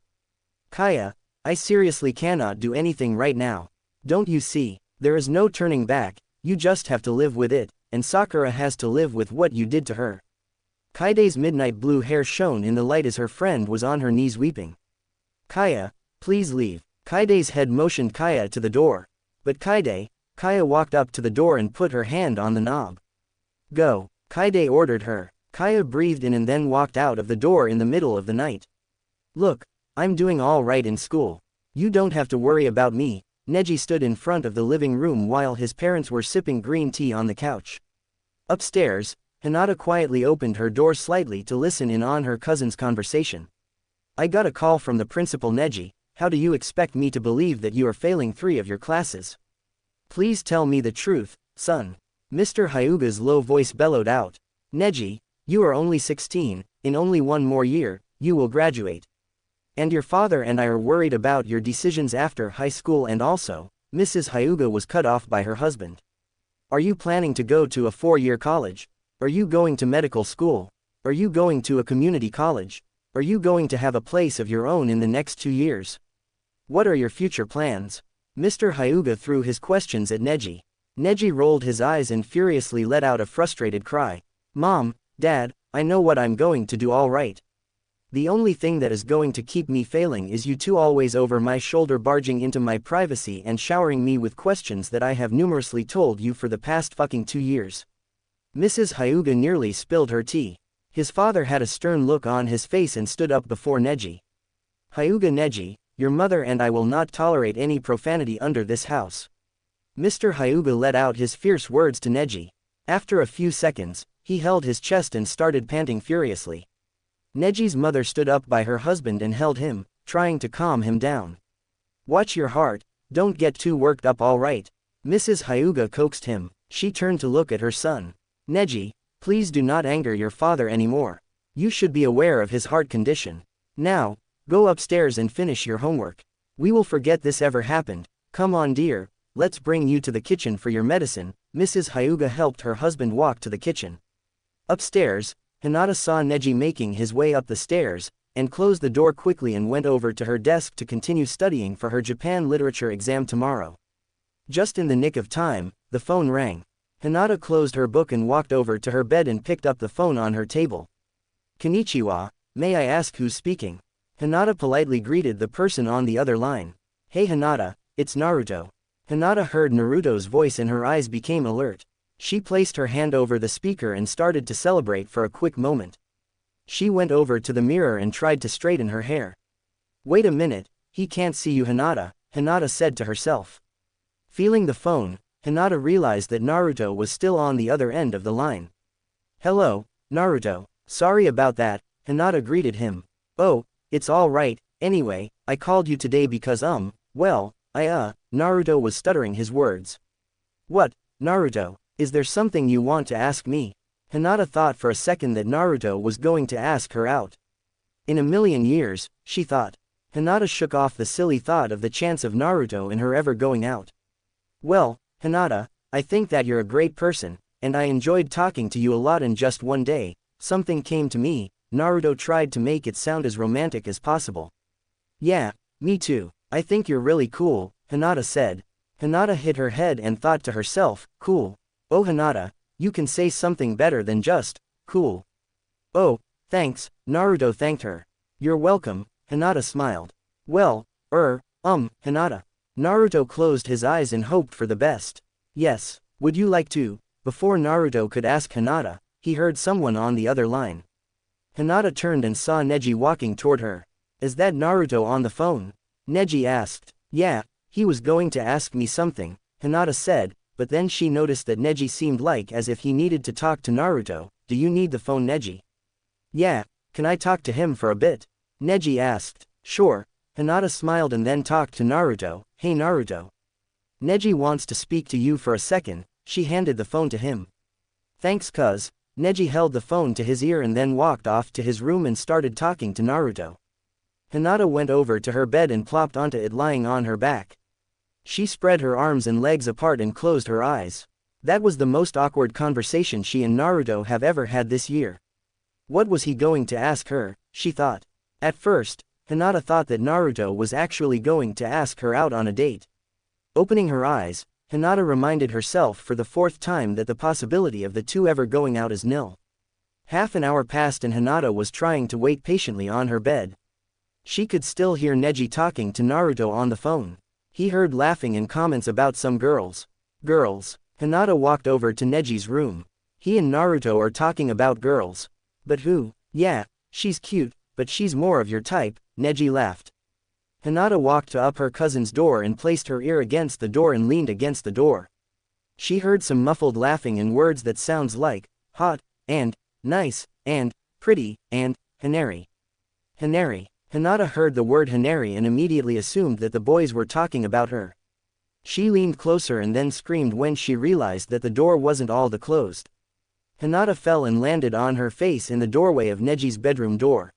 Kaya, I seriously cannot do anything right now. Don't you see? There is no turning back, you just have to live with it, and Sakura has to live with what you did to her. Kaide's midnight blue hair shone in the light as her friend was on her knees weeping. Kaya, please leave. Kaide's head motioned Kaya to the door. But Kaya walked up to the door and put her hand on the knob. Go, Kaide ordered her. Kaya breathed in and then walked out of the door in the middle of the night. Look, I'm doing all right in school. You don't have to worry about me. Neji stood in front of the living room while his parents were sipping green tea on the couch. Upstairs, Hinata quietly opened her door slightly to listen in on her cousin's conversation. I got a call from the principal. Neji, how do you expect me to believe that you are failing 3 of your classes? Please tell me the truth, son. Mr. Hyuga's low voice bellowed out. Neji, you are only 16, in only 1 more year, you will graduate. And your father and I are worried about your decisions after high school, and also, Mrs. Hyuga was cut off by her husband. Are you planning to go to a 4-year college? Are you going to medical school? Are you going to a community college? Are you going to have a place of your own in the next 2 years? What are your future plans? Mr. Hyuga threw his questions at Neji. Neji rolled his eyes and furiously let out a frustrated cry. Mom, Dad, I know what I'm going to do all right. The only thing that is going to keep me failing is you two always over my shoulder barging into my privacy and showering me with questions that I have numerously told you for the past fucking 2 years. Mrs. Hyuga nearly spilled her tea. His father had a stern look on his face and stood up before Neji. Hyuga Neji, your mother and I will not tolerate any profanity under this house. Mr. Hyuga let out his fierce words to Neji. After a few seconds, he held his chest and started panting furiously. Neji's mother stood up by her husband and held him, trying to calm him down. Watch your heart, don't get too worked up, all right? Mrs. Hyuga coaxed him. She turned to look at her son. Neji, please do not anger your father anymore. You should be aware of his heart condition. Now, go upstairs and finish your homework. We will forget this ever happened. Come on dear, let's bring you to the kitchen for your medicine. Mrs. Hyuga helped her husband walk to the kitchen. Upstairs, Hinata saw Neji making his way up the stairs, and closed the door quickly and went over to her desk to continue studying for her Japan literature exam tomorrow. Just in the nick of time, the phone rang. Hinata closed her book and walked over to her bed and picked up the phone on her table. Konnichiwa, may I ask who's speaking? Hinata politely greeted the person on the other line. Hey Hinata, it's Naruto. Hinata heard Naruto's voice and her eyes became alert. She placed her hand over the speaker and started to celebrate for a quick moment. She went over to the mirror and tried to straighten her hair. Wait a minute, he can't see you Hinata, Hinata said to herself. Feeling the phone, Hinata realized that Naruto was still on the other end of the line. Hello, Naruto, sorry about that, Hinata greeted him. Oh, it's all right, anyway, I called you today because Naruto was stuttering his words. What, Naruto, is there something you want to ask me? Hinata thought for a second that Naruto was going to ask her out. In a million years, she thought. Hinata shook off the silly thought of the chance of Naruto and her ever going out. Well, Hinata, I think that you're a great person, and I enjoyed talking to you a lot and just one day, something came to me. Naruto tried to make it sound as romantic as possible. Yeah, me too, I think you're really cool, Hinata said. Hinata hit her head and thought to herself, cool. Oh Hinata, you can say something better than just, cool. Oh, thanks, Naruto thanked her. You're welcome, Hinata smiled. Well, Hinata. Naruto closed his eyes and hoped for the best. Yes, would you like to? Before Naruto could ask Hinata, he heard someone on the other line. Hinata turned and saw Neji walking toward her. Is that Naruto on the phone? Neji asked. Yeah, he was going to ask me something, Hinata said, but then she noticed that Neji seemed like as if he needed to talk to Naruto. Do you need the phone Neji? Yeah, can I talk to him for a bit? Neji asked. Sure. Hinata smiled and then talked to Naruto. Hey Naruto. Neji wants to speak to you for a second. She handed the phone to him. Thanks cuz. Neji held the phone to his ear and then walked off to his room and started talking to Naruto. Hinata went over to her bed and plopped onto it lying on her back. She spread her arms and legs apart and closed her eyes. That was the most awkward conversation she and Naruto have ever had this year. What was he going to ask her, she thought. At first, Hinata thought that Naruto was actually going to ask her out on a date. Opening her eyes, Hinata reminded herself for the fourth time that the possibility of the two ever going out is nil. Half an hour passed and Hinata was trying to wait patiently on her bed. She could still hear Neji talking to Naruto on the phone. He heard laughing and comments about some girls. Girls. Hinata walked over to Neji's room. He and Naruto are talking about girls. But who? Yeah, she's cute, but she's more of your type, Neji laughed. Hinata walked up her cousin's door and placed her ear against the door and leaned against the door. She heard some muffled laughing and words that sounds like, hot, and, nice, and, pretty, and, Hinari. Hinari. Hinata heard the word Hinari and immediately assumed that the boys were talking about her. She leaned closer and then screamed when she realized that the door wasn't all the closed. Hinata fell and landed on her face in the doorway of Neji's bedroom door.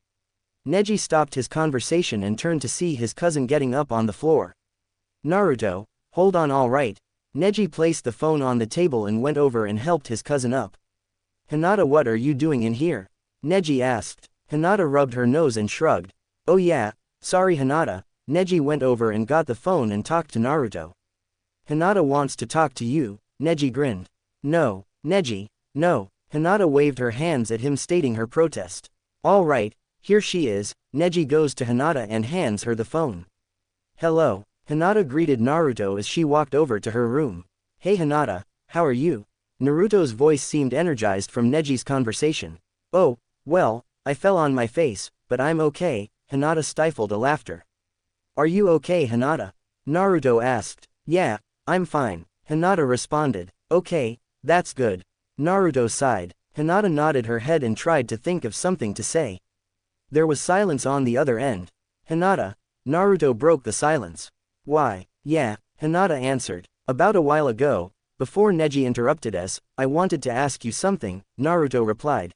Neji stopped his conversation and turned to see his cousin getting up on the floor. Naruto, hold on all right. Neji placed the phone on the table and went over and helped his cousin up. Hinata, what are you doing in here? Neji asked. Hinata rubbed her nose and shrugged. Oh yeah, sorry Hinata. Neji went over and got the phone and talked to Naruto. Hinata wants to talk to you, Neji grinned. No, Neji, no. Hinata waved her hands at him stating her protest. All right, here she is. Neji goes to Hinata and hands her the phone. Hello. Hinata greeted Naruto as she walked over to her room. Hey Hinata, how are you? Naruto's voice seemed energized from Neji's conversation. Oh, well, I fell on my face, but I'm okay. Hinata stifled a laughter. Are you okay Hinata? Naruto asked. Yeah, I'm fine. Hinata responded. Okay, that's good. Naruto sighed. Hinata nodded her head and tried to think of something to say. There was silence on the other end. Hinata. Naruto broke the silence. Why, yeah, Hinata answered. About a while ago, before Neji interrupted us, I wanted to ask you something, Naruto replied.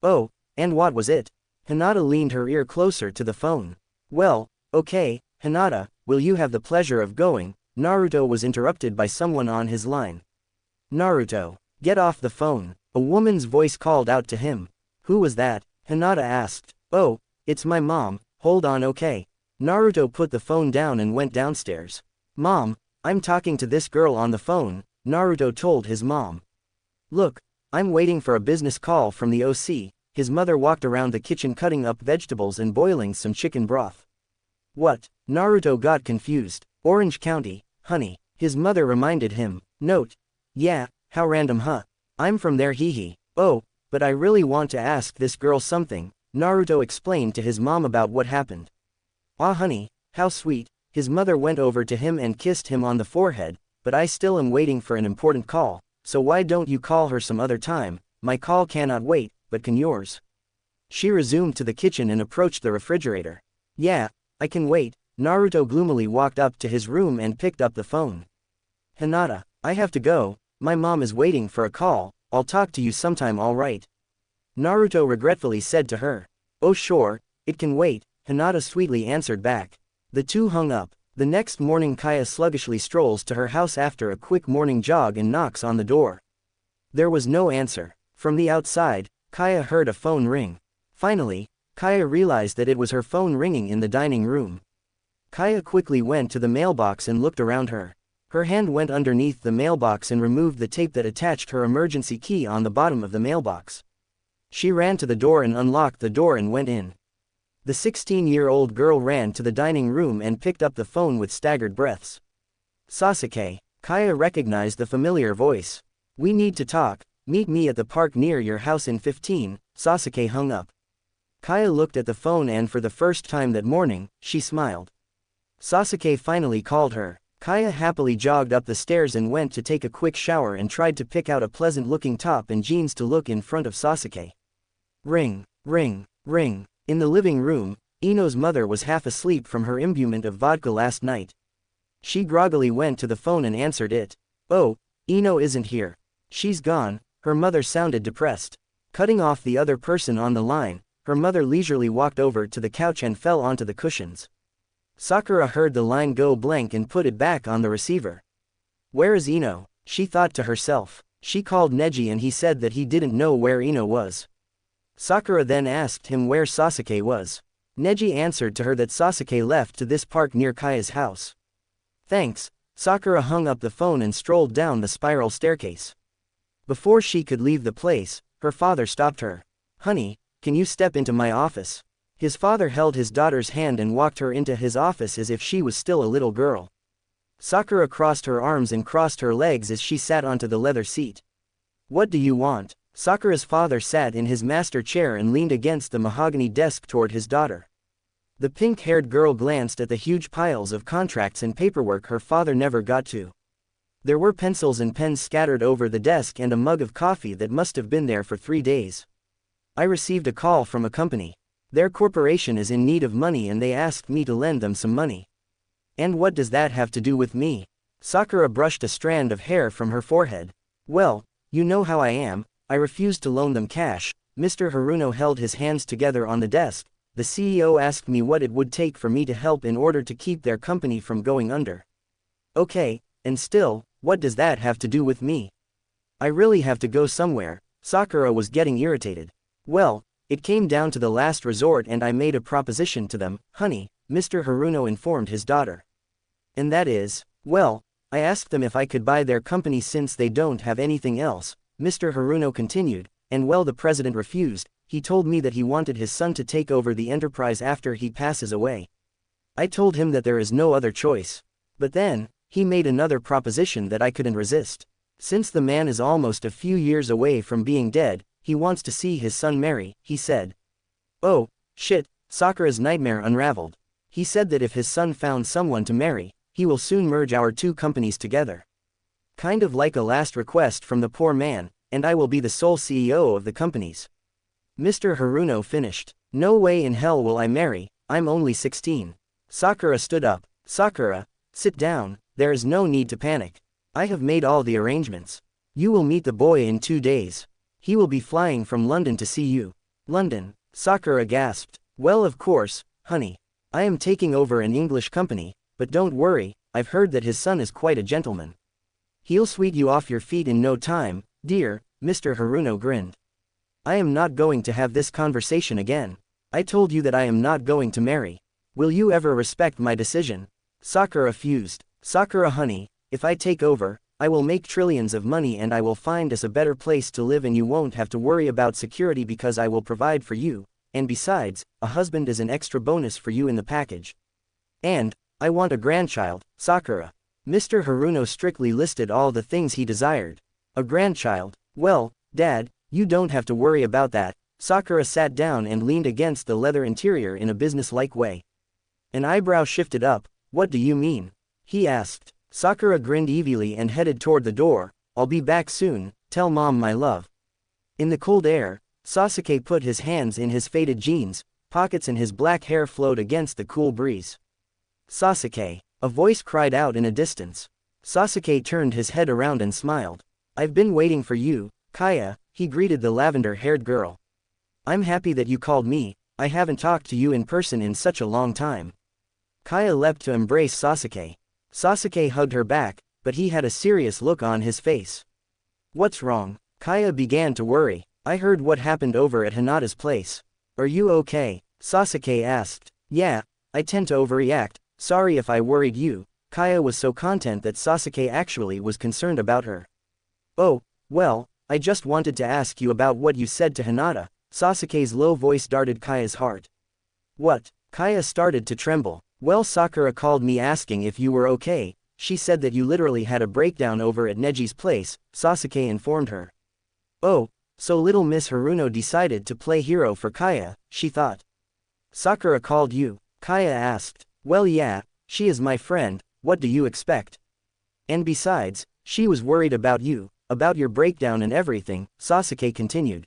Oh, And what was it? Hinata leaned her ear closer to the phone. Well, okay, Hinata, will you have the pleasure of going? Naruto was interrupted by someone on his line. Naruto, get off the phone, a woman's voice called out to him. Who was that? Hinata asked. Oh, it's my mom, hold on okay. Naruto put the phone down and went downstairs. Mom, I'm talking to this girl on the phone, Naruto told his mom. Look, I'm waiting for a business call from the OC. His mother walked around the kitchen cutting up vegetables and boiling some chicken broth. What? Naruto got confused. Orange County, honey. His mother reminded him. Note. Yeah, how random huh? I'm from there hee. Oh, but I really want to ask this girl something, Naruto explained to his mom about what happened. Ah honey, how sweet. His mother went over to him and kissed him on the forehead, but I still am waiting for an important call, so why don't you call her some other time? My call cannot wait, but can yours? She resumed to the kitchen and approached the refrigerator. Yeah, I can wait. Naruto gloomily walked up to his room and picked up the phone. Hinata, I have to go, my mom is waiting for a call, I'll talk to you sometime alright. Naruto regretfully said to her. Oh sure, it can wait, Hinata sweetly answered back. The two hung up. The next morning Kaya sluggishly strolls to her house after a quick morning jog and knocks on the door. There was no answer. From the outside, Kaya heard a phone ring. Finally, Kaya realized that it was her phone ringing in the dining room. Kaya quickly went to the mailbox and looked around her. Her hand went underneath the mailbox and removed the tape that attached her emergency key on the bottom of the mailbox. She ran to the door and unlocked the door and went in. The 16-year-old girl ran to the dining room and picked up the phone with staggered breaths. Sasuke, Kaya recognized the familiar voice. We need to talk, meet me at the park near your house in 15, Sasuke hung up. Kaya looked at the phone and for the first time that morning, she smiled. Sasuke finally called her. Kaya happily jogged up the stairs and went to take a quick shower and tried to pick out a pleasant-looking top and jeans to look in front of Sasuke. Ring, ring, ring. In the living room, Ino's mother was half asleep from her imbuement of vodka last night. She groggily went to the phone and answered it. Oh, Ino isn't here. She's gone, her mother sounded depressed. Cutting off the other person on the line, her mother leisurely walked over to the couch and fell onto the cushions. Sakura heard the line go blank and put it back on the receiver. Where is Ino? She thought to herself. She called Neji and he said that he didn't know where Ino was. Sakura then asked him where Sasuke was. Neji answered to her that Sasuke left to this park near Kaya's house. Thanks, Sakura hung up the phone and strolled down the spiral staircase. Before she could leave the place, her father stopped her. Honey, can you step into my office? His father held his daughter's hand and walked her into his office as if she was still a little girl. Sakura crossed her arms and crossed her legs as she sat onto the leather seat. What do you want? Sakura's father sat in his master chair and leaned against the mahogany desk toward his daughter. The pink-haired girl glanced at the huge piles of contracts and paperwork her father never got to. There were pencils and pens scattered over the desk and a mug of coffee that must have been there for 3 days. I received a call from a company. Their corporation is in need of money and they asked me to lend them some money. And what does that have to do with me? Sakura brushed a strand of hair from her forehead. Well, you know how I am. I refused to loan them cash. Mr. Haruno held his hands together on the desk. The CEO asked me what it would take for me to help in order to keep their company from going under. Okay, and still, what does that have to do with me? I really have to go somewhere. Sakura was getting irritated. Well, it came down to the last resort and I made a proposition to them, honey, Mr. Haruno informed his daughter. And that is, well, I asked them if I could buy their company since they don't have anything else. Mr. Haruno continued, and well the president refused. He told me that he wanted his son to take over the enterprise after he passes away. I told him that there is no other choice. But then, he made another proposition that I couldn't resist. Since the man is almost a few years away from being dead, he wants to see his son marry, he said. Oh, shit, Sakura's nightmare unraveled. He said that if his son found someone to marry, he will soon merge our two companies together. Kind of like a last request from the poor man, and I will be the sole CEO of the companies. Mr. Haruno finished. No way in hell will I marry, I'm only 16. Sakura stood up. Sakura, sit down, there is no need to panic. I have made all the arrangements. You will meet the boy in 2 days. He will be flying from London to see you. London. Sakura gasped. Well, of course, honey. I am taking over an English company, but don't worry, I've heard that his son is quite a gentleman. He'll sweep you off your feet in no time, dear. Mr. Haruno grinned. I am not going to have this conversation again. I told you that I am not going to marry. Will you ever respect my decision? Sakura fused. Sakura honey, if I take over, I will make trillions of money and I will find us a better place to live and you won't have to worry about security because I will provide for you, and besides, a husband is an extra bonus for you in the package. And, I want a grandchild, Sakura. Mr. Haruno strictly listed all the things he desired. A grandchild. Well, Dad, you don't have to worry about that. Sakura sat down and leaned against the leather interior in a business-like way. An eyebrow shifted up. What do you mean? He asked. Sakura grinned evilly and headed toward the door. I'll be back soon, tell Mom my love. In the cold air, Sasuke put his hands in his faded jeans pockets and his black hair flowed against the cool breeze. Sasuke, a voice cried out in a distance. Sasuke turned his head around and smiled. I've been waiting for you, Kaya, he greeted the lavender-haired girl. I'm happy that you called me, I haven't talked to you in person in such a long time. Kaya leapt to embrace Sasuke. Sasuke hugged her back, but he had a serious look on his face. What's wrong? Kaya began to worry. I heard what happened over at Hinata's place. Are you okay? Sasuke asked. Yeah, I tend to overreact, sorry if I worried you. Kaya was so content that Sasuke actually was concerned about her. Oh, well, I just wanted to ask you about what you said to Hinata. Sasuke's low voice darted Kaya's heart. What? Kaya started to tremble. Well, Sakura called me asking if you were okay. She said that you literally had a breakdown over at Neji's place, Sasuke informed her. Oh, so little Miss Haruno decided to play hero for Kaya, she thought. Sakura called you? Kaya asked. Well, yeah, she is my friend, what do you expect? And besides, she was worried about you, about your breakdown and everything, Sasuke continued.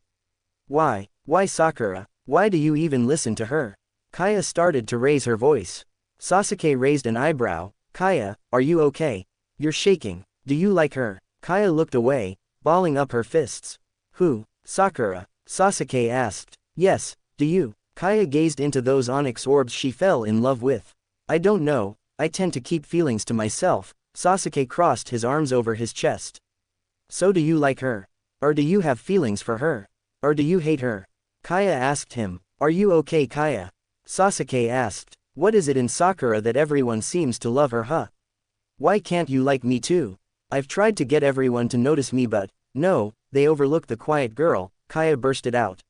Why Sakura, why do you even listen to her? Kaya started to raise her voice. Sasuke raised an eyebrow. Kaya, are you okay? You're shaking. Do you like her? Kaya looked away, balling up her fists. Who? Sakura? Sasuke asked. Yes, do you? Kaya gazed into those onyx orbs she fell in love with. I don't know, I tend to keep feelings to myself. Sasuke crossed his arms over his chest. So do you like her? Or do you have feelings for her? Or do you hate her? Kaya asked him. Are you okay, Kaya? Sasuke asked. What is it in Sakura that everyone seems to love her, huh? Why can't you like me too? I've tried to get everyone to notice me but, no, they overlook the quiet girl, Kaya bursted out.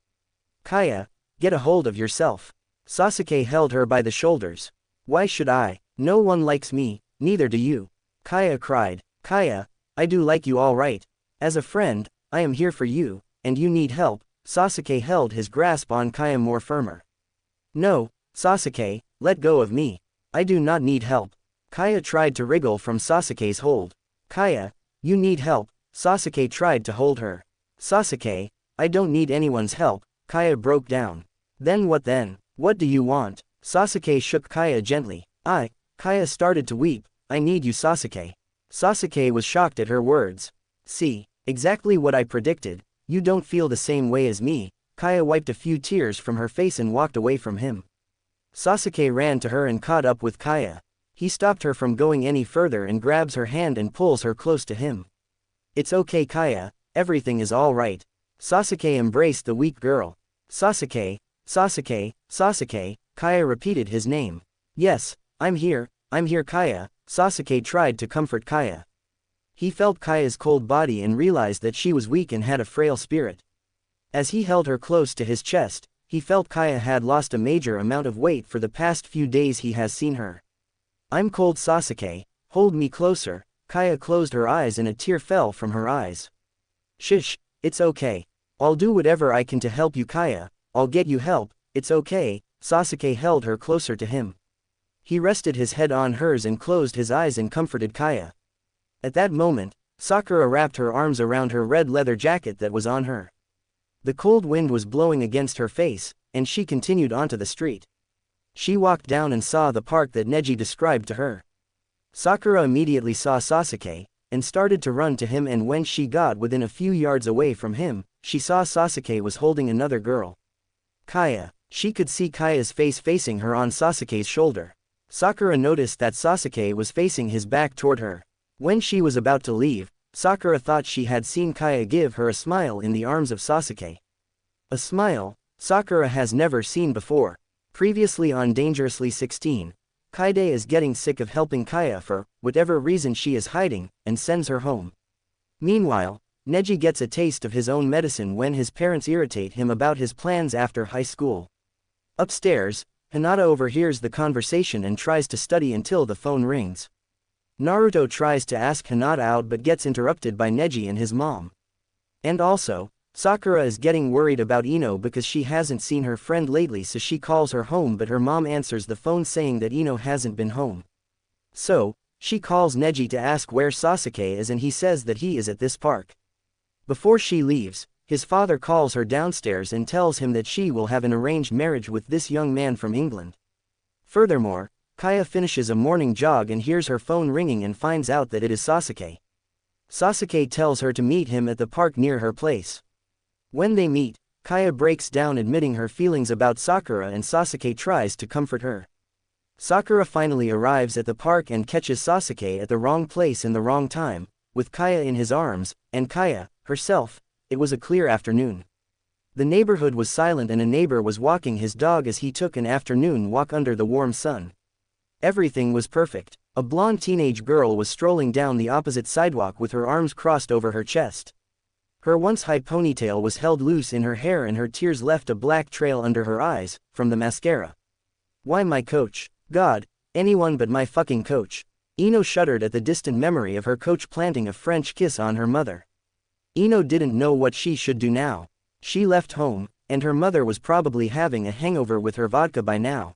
Kaya, get a hold of yourself. Sasuke held her by the shoulders. Why should I? No one likes me, neither do you. Kaya cried. Kaya, I do like you all right. As a friend, I am here for you, and you need help. Sasuke held his grasp on Kaya more firmer. No, Sasuke, let go of me. I do not need help. Kaya tried to wriggle from Sasuke's hold. Kaya, you need help. Sasuke tried to hold her. Sasuke, I don't need anyone's help. Kaya broke down. Then what then? What do you want? Sasuke shook Kaya gently. Kaya started to weep. I need you, Sasuke. Sasuke was shocked at her words. See, exactly what I predicted. You don't feel the same way as me. Kaya wiped a few tears from her face and walked away from him. Sasuke ran to her and caught up with Kaya. He stopped her from going any further and grabs her hand and pulls her close to him. It's okay, Kaya, everything is all right. Sasuke embraced the weak girl. Sasuke, Sasuke, Sasuke, Kaya repeated his name. Yes, I'm here, Kaya. Sasuke tried to comfort Kaya. He felt Kaya's cold body and realized that she was weak and had a frail spirit. As he held her close to his chest, he felt Kaya had lost a major amount of weight for the past few days he has seen her. I'm cold, Sasuke, hold me closer. Kaya closed her eyes and a tear fell from her eyes. Shush, it's okay. I'll do whatever I can to help you, Kaya. I'll get you help, it's okay. Sasuke held her closer to him. He rested his head on hers and closed his eyes and comforted Kaya. At that moment, Sakura wrapped her arms around her red leather jacket that was on her. The cold wind was blowing against her face, and she continued onto the street. She walked down and saw the park that Neji described to her. Sakura immediately saw Sasuke, and started to run to him, and when she got within a few yards away from him, she saw Sasuke was holding another girl. Kaya. She could see Kaya's face facing her on Sasuke's shoulder. Sakura noticed that Sasuke was facing his back toward her. When she was about to leave, Sakura thought she had seen Kaya give her a smile in the arms of Sasuke. A smile Sakura has never seen before. Previously on Dangerously 16, Kaide is getting sick of helping Kaya for whatever reason she is hiding, and sends her home. Meanwhile, Neji gets a taste of his own medicine when his parents irritate him about his plans after high school. Upstairs, Hinata overhears the conversation and tries to study until the phone rings. Naruto tries to ask Hinata out but gets interrupted by Neji and his mom. And also, Sakura is getting worried about Ino because she hasn't seen her friend lately, so she calls her home, but her mom answers the phone saying that Ino hasn't been home. So, she calls Neji to ask where Sasuke is, and he says that he is at this park. Before she leaves, his father calls her downstairs and tells him that she will have an arranged marriage with this young man from England. Furthermore, Kaya finishes a morning jog and hears her phone ringing and finds out that it is Sasuke. Sasuke tells her to meet him at the park near her place. When they meet, Kaya breaks down admitting her feelings about Sakura, and Sasuke tries to comfort her. Sakura finally arrives at the park and catches Sasuke at the wrong place in the wrong time, with Kaya in his arms, and Kaya, herself. It was a clear afternoon. The neighborhood was silent and a neighbor was walking his dog as he took an afternoon walk under the warm sun. Everything was perfect. A blonde teenage girl was strolling down the opposite sidewalk with her arms crossed over her chest. Her once high ponytail was held loose in her hair and her tears left a black trail under her eyes, from the mascara. Why my coach? God, anyone but my fucking coach. Ino shuddered at the distant memory of her coach planting a French kiss on her mother. Ino didn't know what she should do now. She left home, and her mother was probably having a hangover with her vodka by now.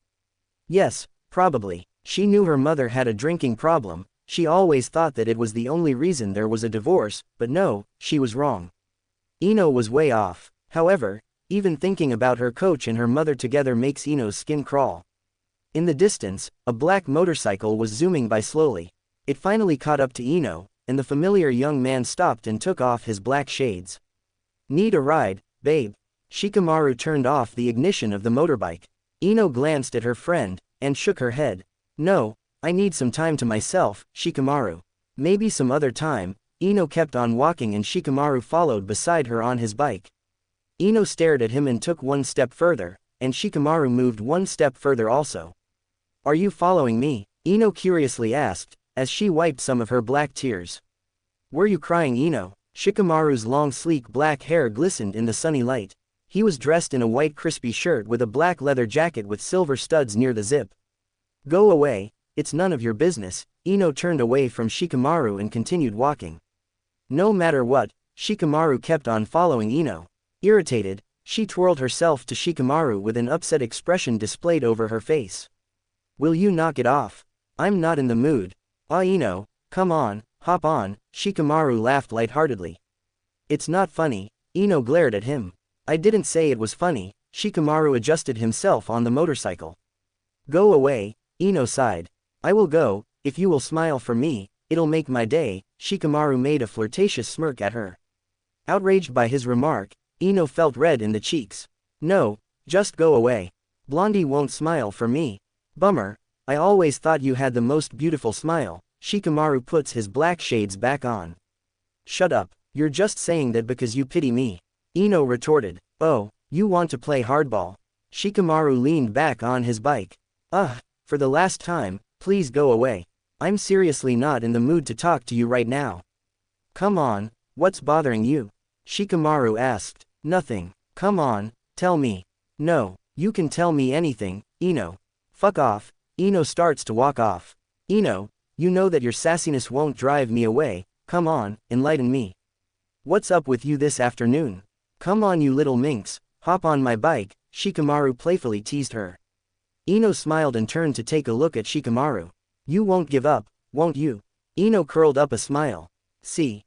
Yes, probably. She knew her mother had a drinking problem. She always thought that it was the only reason there was a divorce, but no, she was wrong. Ino was way off. However, even thinking about her coach and her mother together makes Ino's skin crawl. In the distance, a black motorcycle was zooming by slowly. It finally caught up to Ino, and the familiar young man stopped and took off his black shades. Need a ride, babe? Shikamaru turned off the ignition of the motorbike. Ino glanced at her friend, and shook her head. No, I need some time to myself, Shikamaru. Maybe some other time. Ino kept on walking and Shikamaru followed beside her on his bike. Ino stared at him and took one step further, and Shikamaru moved one step further also. Are you following me? Ino curiously asked, as she wiped some of her black tears. Were you crying, Ino? Shikamaru's long sleek black hair glistened in the sunny light. He was dressed in a white crispy shirt with a black leather jacket with silver studs near the zip. Go away, it's none of your business. Ino turned away from Shikamaru and continued walking. No matter what, Shikamaru kept on following Ino. Irritated, she twirled herself to Shikamaru with an upset expression displayed over her face. Will you knock it off? I'm not in the mood. Ino, come on, hop on. Shikamaru laughed lightheartedly. It's not funny. Ino glared at him. I didn't say it was funny. Shikamaru adjusted himself on the motorcycle. Go away, Ino sighed. I will go, if you will smile for me, it'll make my day. Shikamaru made a flirtatious smirk at her. Outraged by his remark, Ino felt red in the cheeks. No, just go away. Blondie won't smile for me. Bummer, I always thought you had the most beautiful smile. Shikamaru puts his black shades back on. Shut up, you're just saying that because you pity me. Ino retorted. Oh, you want to play hardball. Shikamaru leaned back on his bike. For the last time, please go away. I'm seriously not in the mood to talk to you right now. Come on, what's bothering you? Shikamaru asked. Nothing. Come on, tell me. No, you can tell me anything, Ino. Fuck off. Ino starts to walk off. Ino, you know that your sassiness won't drive me away. Come on, enlighten me. What's up with you this afternoon? Come on, you little minx, hop on my bike. Shikamaru playfully teased her. Ino smiled and turned to take a look at Shikamaru. You won't give up, won't you? Ino curled up a smile. See,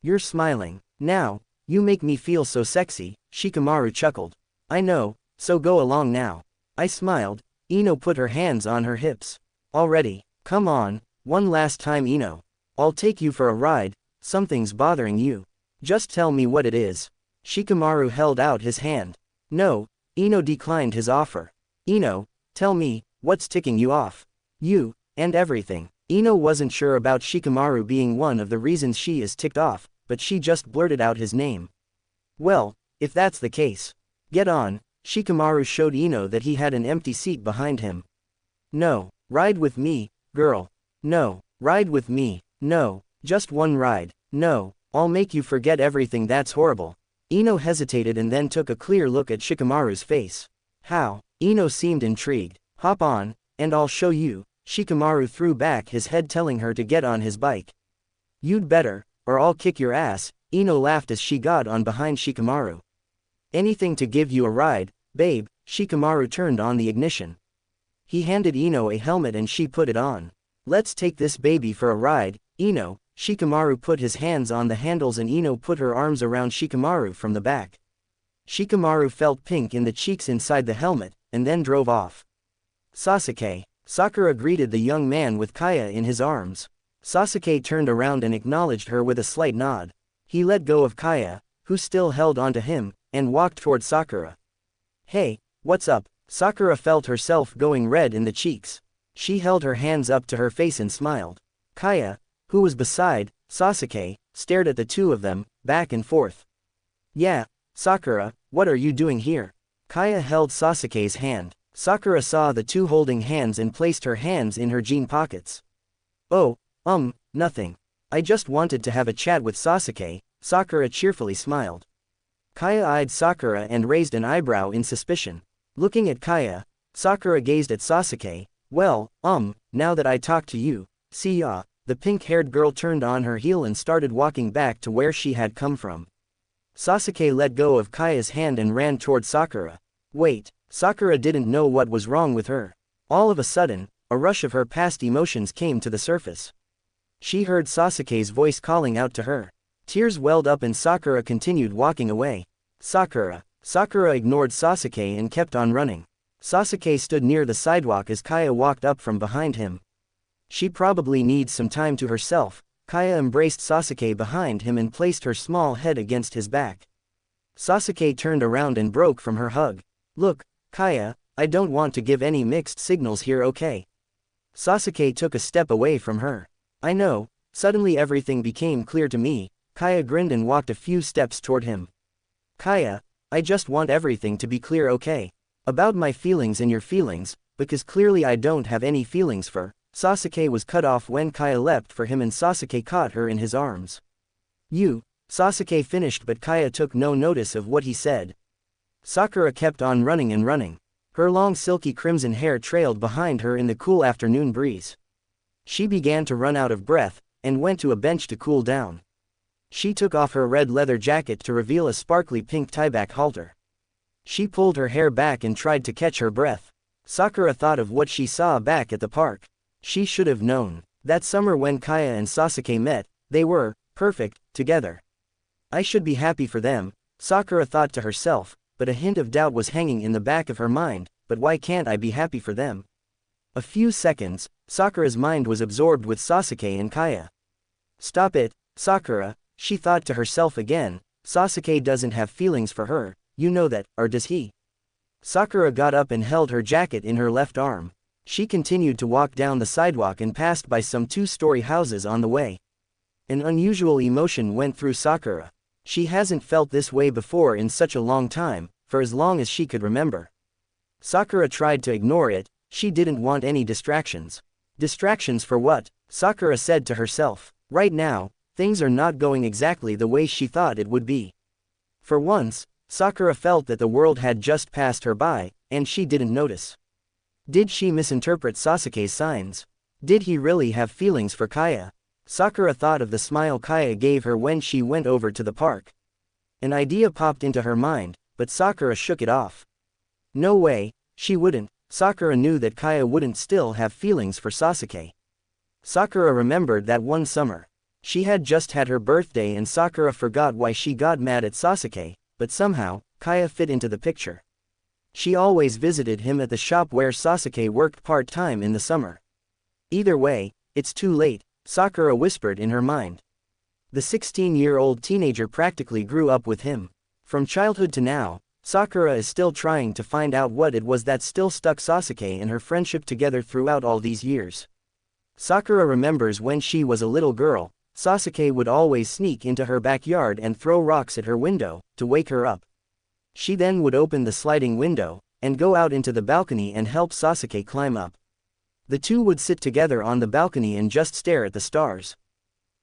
you're smiling. Now, you make me feel so sexy. Shikamaru chuckled. I know, so go along now. I smiled. Ino put her hands on her hips. Already, come on, one last time, Ino. I'll take you for a ride. Something's bothering you. Just tell me what it is. Shikamaru held out his hand. No, Ino declined his offer. Ino, tell me, what's ticking you off? You, and everything. Ino wasn't sure about Shikamaru being one of the reasons she is ticked off, but she just blurted out his name. Well, if that's the case. Get on. Shikamaru showed Ino that he had an empty seat behind him. No, ride with me, girl. No, ride with me. No, just one ride. No, I'll make you forget everything. That's horrible. Ino hesitated and then took a clear look at Shikamaru's face. How? Ino seemed intrigued. Hop on, and I'll show you. Shikamaru threw back his head, telling her to get on his bike. You'd better, or I'll kick your ass. Ino laughed as she got on behind Shikamaru. Anything to give you a ride, babe. Shikamaru turned on the ignition. He handed Ino a helmet and she put it on. Let's take this baby for a ride, Ino. Shikamaru put his hands on the handles and Ino put her arms around Shikamaru from the back. Shikamaru felt pink in the cheeks inside the helmet, and then drove off. Sasuke. Sakura greeted the young man with Kaya in his arms. Sasuke turned around and acknowledged her with a slight nod. He let go of Kaya, who still held onto him, and walked toward Sakura. Hey, what's up? Sakura felt herself going red in the cheeks. She held her hands up to her face and smiled. Kaya, who was beside Sasuke, stared at the two of them, back and forth. Yeah, Sakura, what are you doing here? Kaya held Sasuke's hand. Sakura saw the two holding hands and placed her hands in her jean pockets. Oh, nothing. I just wanted to have a chat with Sasuke. Sakura cheerfully smiled. Kaya eyed Sakura and raised an eyebrow in suspicion. Looking at Kaya, Sakura gazed at Sasuke. Well, now that I talk to you, see ya. The pink-haired girl turned on her heel and started walking back to where she had come from. Sasuke let go of Kaya's hand and ran toward Sakura. Wait, Sakura didn't know what was wrong with her. All of a sudden, a rush of her past emotions came to the surface. She heard Sasuke's voice calling out to her. Tears welled up and Sakura continued walking away. Sakura ignored Sasuke and kept on running. Sasuke stood near the sidewalk as Kaya walked up from behind him. She probably needs some time to herself. Kaya embraced Sasuke behind him and placed her small head against his back. Sasuke turned around and broke from her hug. Look, Kaya, I don't want to give any mixed signals here, okay? Sasuke took a step away from her. I know. Suddenly everything became clear to me. Kaya grinned and walked a few steps toward him. Kaya, I just want everything to be clear, okay? About my feelings and your feelings, because clearly I don't have any feelings for. Sasuke was cut off when Kaya leapt for him and Sasuke caught her in his arms. You. Sasuke finished but Kaya took no notice of what he said. Sakura kept on running and running. Her long silky crimson hair trailed behind her in the cool afternoon breeze. She began to run out of breath, and went to a bench to cool down. She took off her red leather jacket to reveal a sparkly pink tieback halter. She pulled her hair back and tried to catch her breath. Sakura thought of what she saw back at the park. She should have known. That summer when Kaya and Sasuke met, they were perfect together. I should be happy for them, Sakura thought to herself, but a hint of doubt was hanging in the back of her mind. But why can't I be happy for them? A few seconds, Sakura's mind was absorbed with Sasuke and Kaya. Stop it, Sakura, she thought to herself again. Sasuke doesn't have feelings for her, you know that, or does he? Sakura got up and held her jacket in her left arm. She continued to walk down the sidewalk and passed by some two-story houses on the way. An unusual emotion went through Sakura. She hasn't felt this way before in such a long time, for as long as she could remember. Sakura tried to ignore it. She didn't want any distractions. Distractions for what? Sakura said to herself. Right now, things are not going exactly the way she thought it would be. For once, Sakura felt that the world had just passed her by, and she didn't notice. Did she misinterpret Sasuke's signs? Did he really have feelings for Kaya? Sakura thought of the smile Kaya gave her when she went over to the park. An idea popped into her mind, but Sakura shook it off. No way, she wouldn't. Sakura knew that Kaya wouldn't still have feelings for Sasuke. Sakura remembered that one summer. She had just had her birthday and Sakura forgot why she got mad at Sasuke, but somehow, Kaya fit into the picture. She always visited him at the shop where Sasuke worked part-time in the summer. Either way, it's too late, Sakura whispered in her mind. The 16-year-old teenager practically grew up with him. From childhood to now, Sakura is still trying to find out what it was that still stuck Sasuke and her friendship together throughout all these years. Sakura remembers when she was a little girl, Sasuke would always sneak into her backyard and throw rocks at her window, to wake her up. She then would open the sliding window, and go out into the balcony and help Sasuke climb up. The two would sit together on the balcony and just stare at the stars.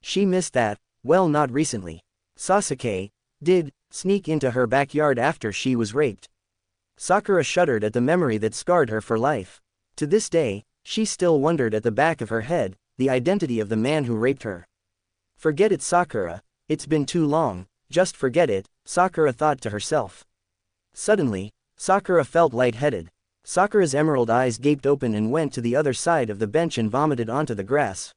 She missed that. Well, not recently. Sasuke did sneak into her backyard after she was raped. Sakura shuddered at the memory that scarred her for life. To this day, she still wondered at the back of her head, the identity of the man who raped her. Forget it, Sakura, it's been too long, just forget it, Sakura thought to herself. Suddenly, Sakura felt lightheaded. Sakura's emerald eyes gaped open and went to the other side of the bench and vomited onto the grass.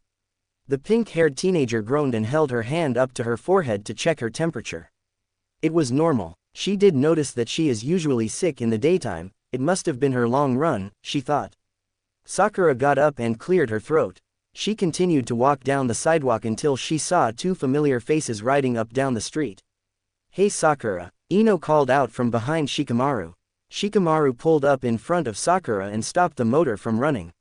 The pink-haired teenager groaned and held her hand up to her forehead to check her temperature. It was normal. She did notice that she is usually sick in the daytime, it must have been her long run, she thought. Sakura got up and cleared her throat. She continued to walk down the sidewalk until she saw two familiar faces riding up down the street. "Hey Sakura," Ino called out from behind Shikamaru. Shikamaru pulled up in front of Sakura and stopped the motor from running.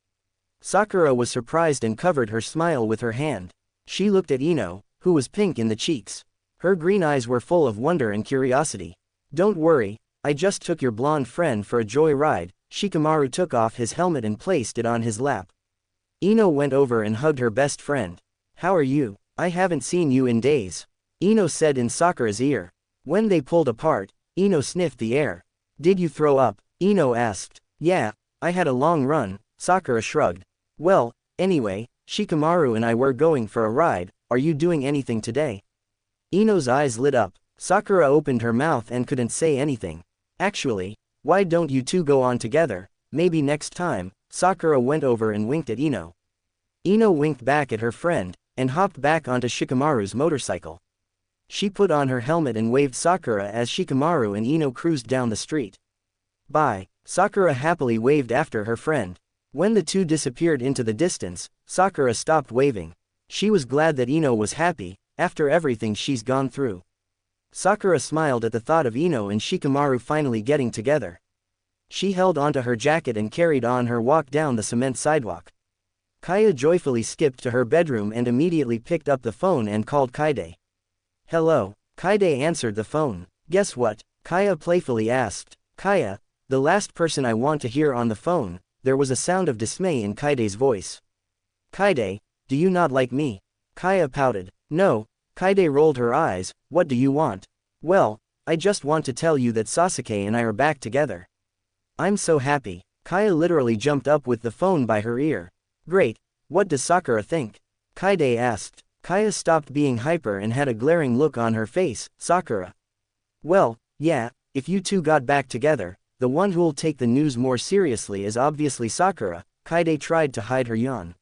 Sakura was surprised and covered her smile with her hand. She looked at Ino, who was pink in the cheeks. Her green eyes were full of wonder and curiosity. "Don't worry, I just took your blonde friend for a joy ride." Shikamaru took off his helmet and placed it on his lap. Ino went over and hugged her best friend. "How are you? I haven't seen you in days," Ino said in Sakura's ear. When they pulled apart, Ino sniffed the air. "Did you throw up?" Ino asked. "Yeah, I had a long run," Sakura shrugged. "Well, anyway, Shikamaru and I were going for a ride, are you doing anything today?" Ino's eyes lit up. Sakura opened her mouth and couldn't say anything. "Actually, why don't you two go on together, maybe next time?" Sakura went over and winked at Ino. Ino winked back at her friend, and hopped back onto Shikamaru's motorcycle. She put on her helmet and waved Sakura as Shikamaru and Ino cruised down the street. "Bye," Sakura happily waved after her friend. When the two disappeared into the distance, Sakura stopped waving. She was glad that Ino was happy, after everything she's gone through. Sakura smiled at the thought of Ino and Shikamaru finally getting together. She held onto her jacket and carried on her walk down the cement sidewalk. Kaya joyfully skipped to her bedroom and immediately picked up the phone and called Kaide. "Hello." Kaide answered the phone. "Guess what?" Kaya playfully asked. "Kaya, the last person I want to hear on the phone." There was a sound of dismay in Kaide's voice. "Kaide, do you not like me?" Kaya pouted. "No." Kaide rolled her eyes. "What do you want?" "Well, I just want to tell you that Sasuke and I are back together." "I'm so happy." Kaya literally jumped up with the phone by her ear. "Great, what does Sakura think?" Kaide asked. Kaya stopped being hyper and had a glaring look on her face. "Sakura." "Well, yeah, if you two got back together, the one who'll take the news more seriously is obviously Sakura." Kaide tried to hide her yawn.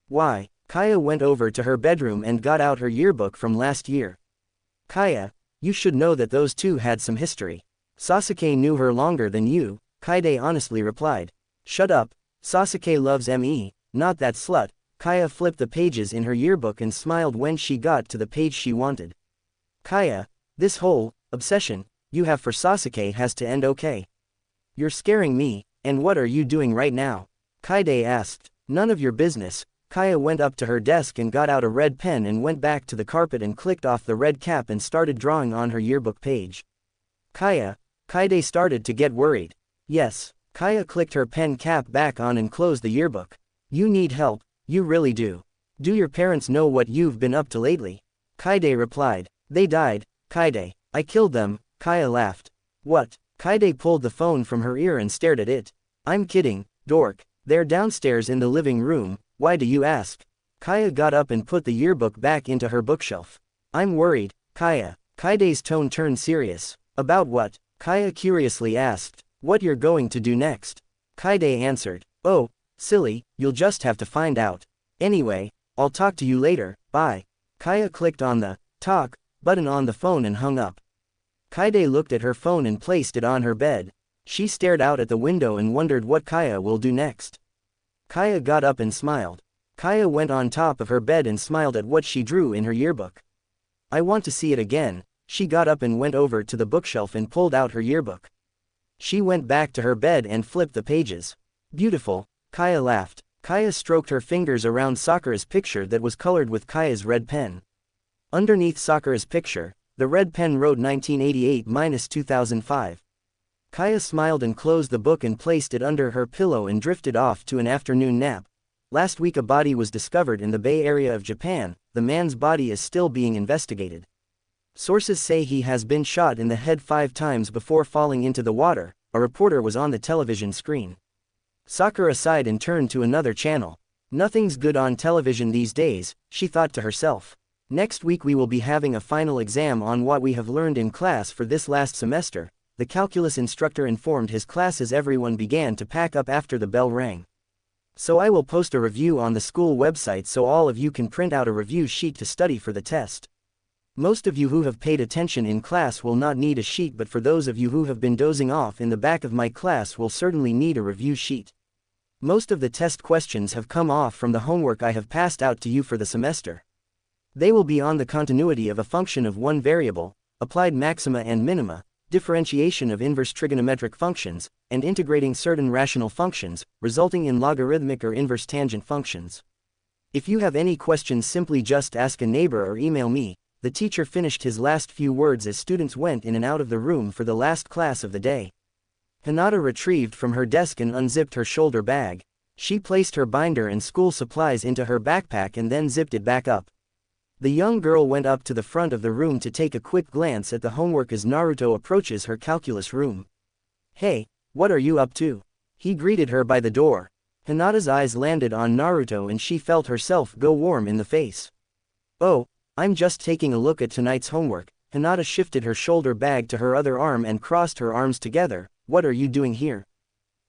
"Why?" Kaya went over to her bedroom and got out her yearbook from last year. "Kaya, you should know that those two had some history. Sasuke knew her longer than you," Kaide honestly replied. "Shut up, Sasuke loves me, not that slut." Kaya flipped the pages in her yearbook and smiled when she got to the page she wanted. "Kaya, this whole obsession you have for Sasuke has to end, okay? You're scaring me, and what are you doing right now?" Kaide asked. "None of your business." Kaya went up to her desk and got out a red pen and went back to the carpet and clicked off the red cap and started drawing on her yearbook page. "Kaya," Kaide started to get worried. "Yes." Kaya clicked her pen cap back on and closed the yearbook. "You need help, you really do. Do your parents know what you've been up to lately?" Kaide replied. "They died, Kaide. I killed them." Kaya laughed. "What?" Kaide pulled the phone from her ear and stared at it. "I'm kidding, dork. They're downstairs in the living room. Why do you ask?" Kaya got up and put the yearbook back into her bookshelf. "I'm worried, Kaya." Kaide's tone turned serious. "About what?" Kaya curiously asked. "What you're going to do next." Kaide answered. "Oh, silly, you'll just have to find out. Anyway, I'll talk to you later, bye." Kaya clicked on the talk button on the phone and hung up. Kaide looked at her phone and placed it on her bed. She stared out at the window and wondered what Kaya will do next. Kaya got up and smiled. Kaya went on top of her bed and smiled at what she drew in her yearbook. "I want to see it again." She got up and went over to the bookshelf and pulled out her yearbook. She went back to her bed and flipped the pages. Beautiful, Kaya laughed. Kaya stroked her fingers around Sakura's picture that was colored with Kaya's red pen. Underneath Sakura's picture, the red pen wrote 1988-2005. Kaya smiled and closed the book and placed it under her pillow and drifted off to an afternoon nap. Last week a body was discovered in the Bay Area of Japan. The man's body is still being investigated. Sources say he has been shot in the head 5 times before falling into the water. A reporter was on the television screen. Sakura sighed and turned to another channel. Nothing's good on television these days, she thought to herself. Next week we will be having a final exam on what we have learned in class for this last semester, the calculus instructor informed his class as everyone began to pack up after the bell rang. So I will post a review on the school website so all of you can print out a review sheet to study for the test. Most of you who have paid attention in class will not need a sheet, but for those of you who have been dozing off in the back of my class will certainly need a review sheet. Most of the test questions have come off from the homework I have passed out to you for the semester. They will be on the continuity of a function of one variable, applied maxima and minima, differentiation of inverse trigonometric functions, and integrating certain rational functions, resulting in logarithmic or inverse tangent functions. If you have any questions, simply just ask a neighbor or email me. The teacher finished his last few words as students went in and out of the room for the last class of the day. Hinata retrieved from her desk and unzipped her shoulder bag. She placed her binder and school supplies into her backpack and then zipped it back up. The young girl went up to the front of the room to take a quick glance at the homework as Naruto approaches her calculus room. "Hey, what are you up to?" he greeted her by the door. Hinata's eyes landed on Naruto and she felt herself go warm in the face. "Oh, I'm just taking a look at tonight's homework." Hinata shifted her shoulder bag to her other arm and crossed her arms together. "What are you doing here?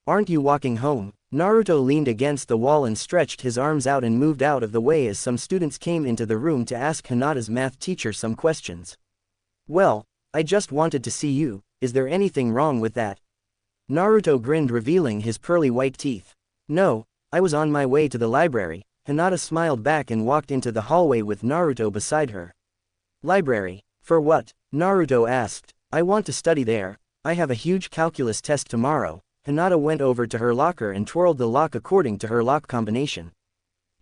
Aren't you walking home?" Naruto leaned against the wall and stretched his arms out and moved out of the way as some students came into the room to ask Hinata's math teacher some questions. "Well, I just wanted to see you. Is there anything wrong with that?" Naruto grinned, revealing his pearly white teeth. "No, I was on my way to the library." Hinata smiled back and walked into the hallway with Naruto beside her. "Library? For what?" Naruto asked. "I want to study there. I have a huge calculus test tomorrow." Hinata went over to her locker and twirled the lock according to her lock combination.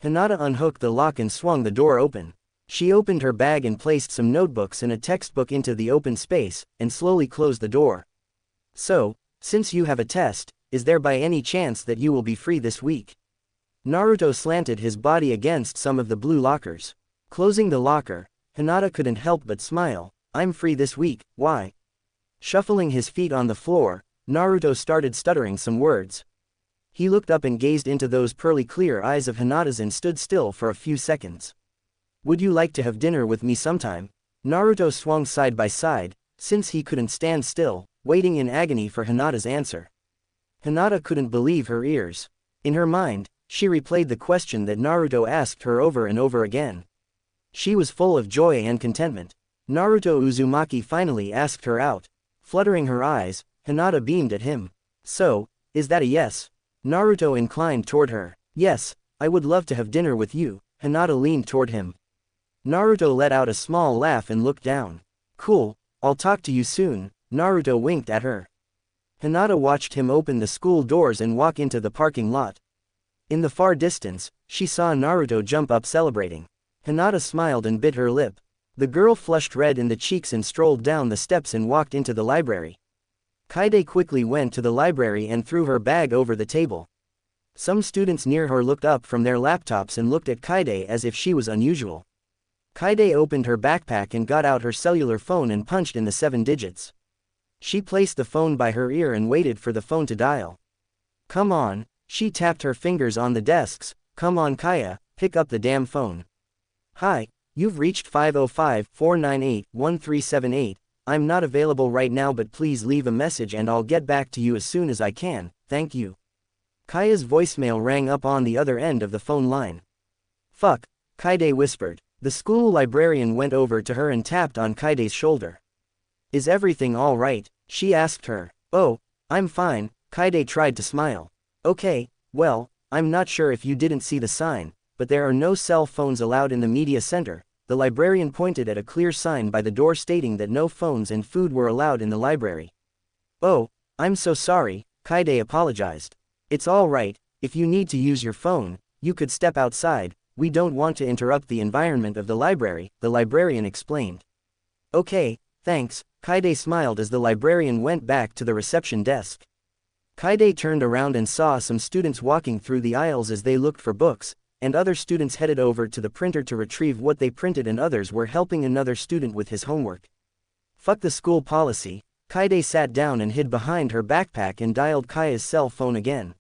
Hinata unhooked the lock and swung the door open. She opened her bag and placed some notebooks and a textbook into the open space, and slowly closed the door. "So, since you have a test, is there by any chance that you will be free this week?" Naruto slanted his body against some of the blue lockers. Closing the locker, Hinata couldn't help but smile. "I'm free this week, why?" Shuffling his feet on the floor, Naruto started stuttering some words. He looked up and gazed into those pearly clear eyes of Hinata's and stood still for a few seconds. "Would you like to have dinner with me sometime?" Naruto swung side by side, since he couldn't stand still, waiting in agony for Hinata's answer. Hinata couldn't believe her ears. In her mind, she replayed the question that Naruto asked her over and over again. She was full of joy and contentment. Naruto Uzumaki finally asked her out. Fluttering her eyes, Hinata beamed at him. "So, is that a yes?" Naruto inclined toward her. "Yes, I would love to have dinner with you." Hinata leaned toward him. Naruto let out a small laugh and looked down. "Cool, I'll talk to you soon." Naruto winked at her. Hinata watched him open the school doors and walk into the parking lot. In the far distance, she saw Naruto jump up celebrating. Hinata smiled and bit her lip. The girl flushed red in the cheeks and strolled down the steps and walked into the library. Kaide quickly went to the library and threw her bag over the table. Some students near her looked up from their laptops and looked at Kaide as if she was unusual. Kaide opened her backpack and got out her cellular phone and punched in the 7 digits. She placed the phone by her ear and waited for the phone to dial. "Come on." She tapped her fingers on the desks. "Come on Kaya, pick up the damn phone." "Hi, you've reached 505-498-1378. I'm not available right now, but please leave a message and I'll get back to you as soon as I can, thank you." Kaya's voicemail rang up on the other end of the phone line. "Fuck," Kaide whispered. The school librarian went over to her and tapped on Kaide's shoulder. "Is everything all right?" she asked her. "Oh, I'm fine," Kaide tried to smile. "Okay, well, I'm not sure if you didn't see the sign, but there are no cell phones allowed in the media center." The librarian pointed at a clear sign by the door stating that no phones and food were allowed in the library. "Oh, I'm so sorry, Kaide apologized. It's all right, if you need to use your phone, you could step outside, we don't want to interrupt the environment of the library, the librarian explained. Okay, thanks, Kaide smiled as the librarian went back to the reception desk. Kaide turned around and saw some students walking through the aisles as they looked for books, and other students headed over to the printer to retrieve what they printed and others were helping another student with his homework. Fuck the school policy, Kaide sat down and hid behind her backpack and dialed Kaya's cell phone again.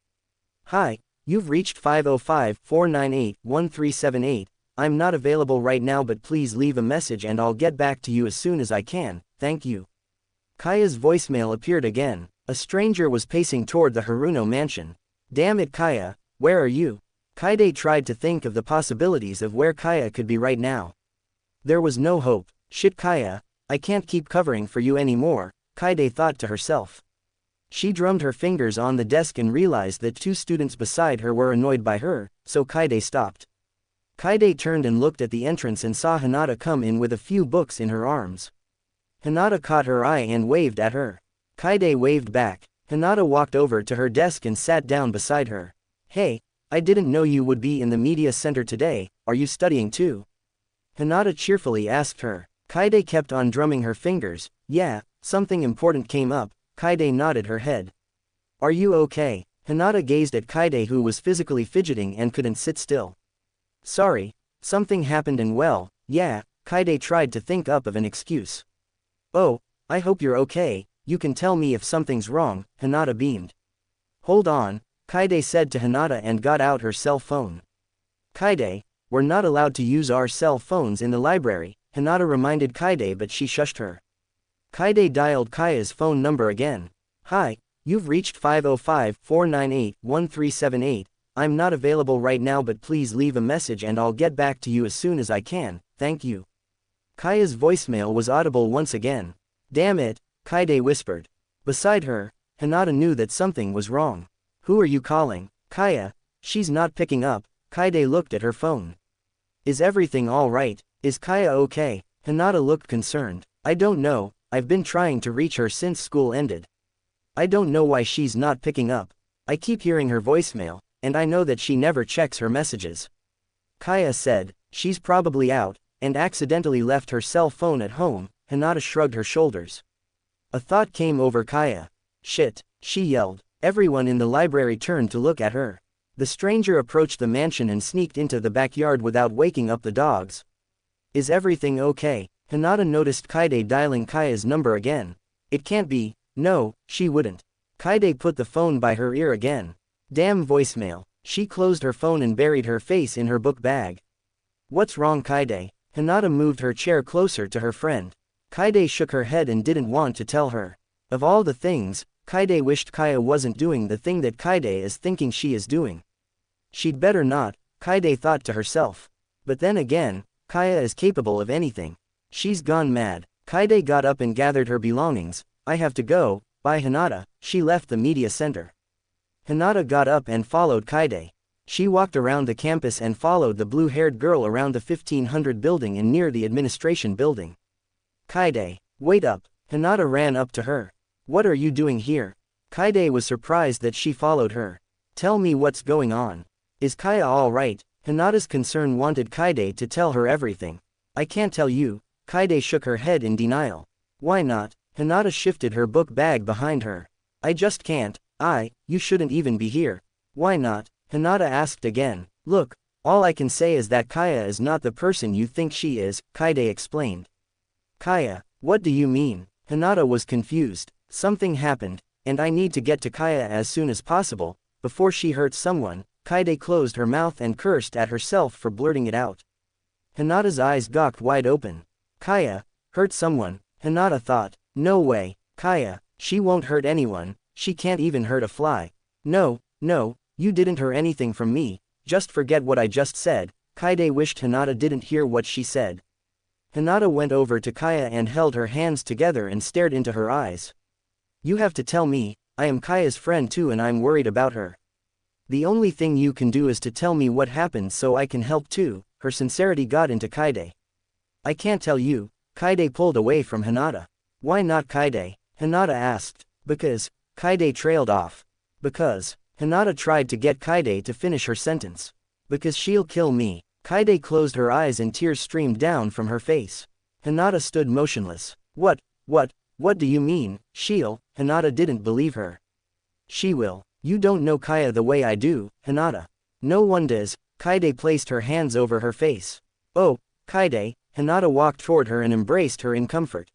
Hi, you've reached 505-498-1378, I'm not available right now but please leave a message and I'll get back to you as soon as I can, thank you. Kaya's voicemail appeared again. A stranger was pacing toward the Haruno mansion. Damn it Kaya, where are you? Kaide tried to think of the possibilities of where Kaya could be right now. There was no hope. Shit Kaya, I can't keep covering for you anymore, Kaide thought to herself. She drummed her fingers on the desk and realized that two students beside her were annoyed by her, so Kaide stopped. Kaide turned and looked at the entrance and saw Hinata come in with a few books in her arms. Hinata caught her eye and waved at her. Kaide waved back. Hinata walked over to her desk and sat down beside her. Hey, I didn't know you would be in the media center today, are you studying too? Hinata cheerfully asked her. Kaide kept on drumming her fingers. Yeah, something important came up, Kaide nodded her head. Are you okay? Hinata gazed at Kaide who was physically fidgeting and couldn't sit still. Sorry, something happened and well, yeah, Kaide tried to think up of an excuse. Oh, I hope you're okay. You can tell me if something's wrong, Hinata beamed. Hold on, Kaide said to Hinata and got out her cell phone. Kaide, we're not allowed to use our cell phones in the library, Hinata reminded Kaide but she shushed her. Kaide dialed Kaya's phone number again. Hi, you've reached 505-498-1378, I'm not available right now but please leave a message and I'll get back to you as soon as I can, thank you. Kaya's voicemail was audible once again. Damn it, Kaide whispered. Beside her, Hinata knew that something was wrong. Who are you calling? Kaya, she's not picking up, Kaide looked at her phone. Is everything alright? Is Kaya okay? Hinata looked concerned. I don't know, I've been trying to reach her since school ended. I don't know why she's not picking up. I keep hearing her voicemail, and I know that she never checks her messages. Kaya said, she's probably out, and accidentally left her cell phone at home, Hinata shrugged her shoulders. A thought came over Kaya. Shit, she yelled. Everyone in the library turned to look at her. The stranger approached the mansion and sneaked into the backyard without waking up the dogs. Is everything okay? Hinata noticed Kaide dialing Kaya's number again. It can't be, no, she wouldn't. Kaide put the phone by her ear again. Damn voicemail. She closed her phone and buried her face in her book bag. What's wrong Kaide? Hinata moved her chair closer to her friend. Kaide shook her head and didn't want to tell her. Of all the things, Kaide wished Kaya wasn't doing the thing that Kaide is thinking she is doing. She'd better not, Kaide thought to herself. But then again, Kaya is capable of anything. She's gone mad. Kaide got up and gathered her belongings. I have to go, bye Hinata. She left the media center. Hinata got up and followed Kaide. She walked around the campus and followed the blue-haired girl around the 1500 building and near the administration building. Kaide, wait up. Hinata ran up to her. What are you doing here? Kaide was surprised that she followed her. Tell me what's going on. Is Kaya alright? Hinata's concern wanted Kaide to tell her everything. I can't tell you. Kaide shook her head in denial. Why not? Hinata shifted her book bag behind her. I just can't. You shouldn't even be here. Why not? Hinata asked again. Look, all I can say is that Kaya is not the person you think she is, Kaide explained. Kaya, what do you mean? Hinata was confused. Something happened, and I need to get to Kaya as soon as possible, before she hurts someone. Kaide closed her mouth and cursed at herself for blurting it out. Hinata's eyes gawked wide open. Kaya, hurt someone, Hinata thought. No way, Kaya, she won't hurt anyone, she can't even hurt a fly. No, you didn't hurt anything from me, just forget what I just said. Kaide wished Hinata didn't hear what she said. Hinata went over to Kaya and held her hands together and stared into her eyes. You have to tell me, I am Kaya's friend too and I'm worried about her. The only thing you can do is to tell me what happened so I can help too. Her sincerity got into Kaide. I can't tell you. Kaide pulled away from Hinata. Why not Kaide? Hinata asked. Because, Kaede trailed off. Because. Hinata tried to get Kaede to finish her sentence. Because she'll kill me. Kaede closed her eyes and tears streamed down from her face. Hinata stood motionless. What do you mean, she'll? Hinata didn't believe her. She will. You don't know Kaya the way I do, Hinata. No one does. Kaede placed her hands over her face. Oh, Kaede. Hinata walked toward her and embraced her in comfort.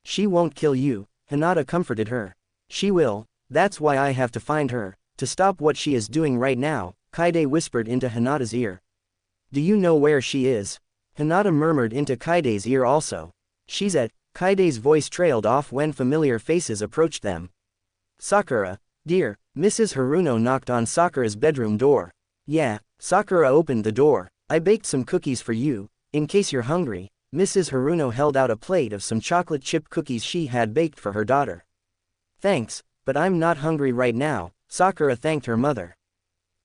She won't kill you, Hinata comforted her. She will, that's why I have to find her, to stop what she is doing right now, Kaede whispered into Hinata's ear. Do you know where she is? Hinata murmured into Kaide's ear also. She's at. Kaide's voice trailed off when familiar faces approached them. Sakura, dear, Mrs. Haruno knocked on Sakura's bedroom door. Yeah, Sakura opened the door. I baked some cookies for you, in case you're hungry. Mrs. Haruno held out a plate of some chocolate chip cookies she had baked for her daughter. Thanks, but I'm not hungry right now, Sakura thanked her mother.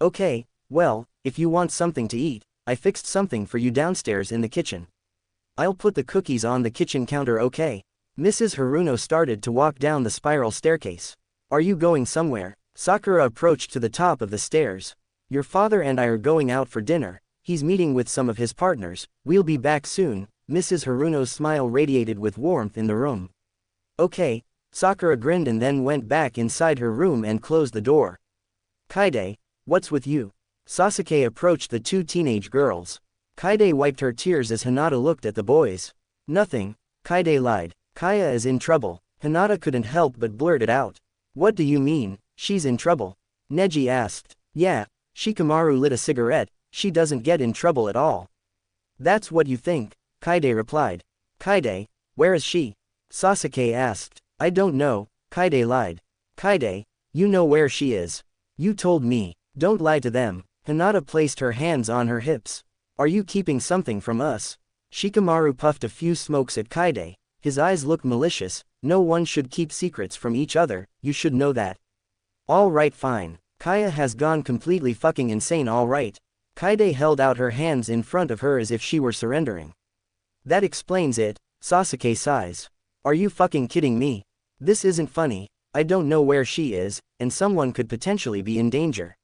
Okay, well, if you want something to eat, I fixed something for you downstairs in the kitchen. I'll put the cookies on the kitchen counter, okay? Mrs. Haruno started to walk down the spiral staircase. Are you going somewhere? Sakura approached to the top of the stairs. Your father and I are going out for dinner. He's meeting with some of his partners. We'll be back soon. Mrs. Haruno's smile radiated with warmth in the room. Okay, Sakura grinned and then went back inside her room and closed the door. Kaede, what's with you? Sasuke approached the two teenage girls. Kaede wiped her tears as Hinata looked at the boys. Nothing, Kaede lied. Kaya is in trouble. Hinata couldn't help but blurt it out. What do you mean, she's in trouble? Neji asked. Yeah, Shikamaru lit a cigarette, she doesn't get in trouble at all. That's what you think, Kaede replied. Kaede, where is she? Sasuke asked. I don't know, Kaede lied. Kaede, you know where she is. You told me, don't lie to them. Hinata placed her hands on her hips. Are you keeping something from us? Shikamaru puffed a few smokes at Kaede. His eyes looked malicious. No one should keep secrets from each other, you should know that. Alright, fine. Kaya has gone completely fucking insane, alright. Kaede held out her hands in front of her as if she were surrendering. That explains it, Sasuke sighs. Are you fucking kidding me? This isn't funny. I don't know where she is, and someone could potentially be in danger.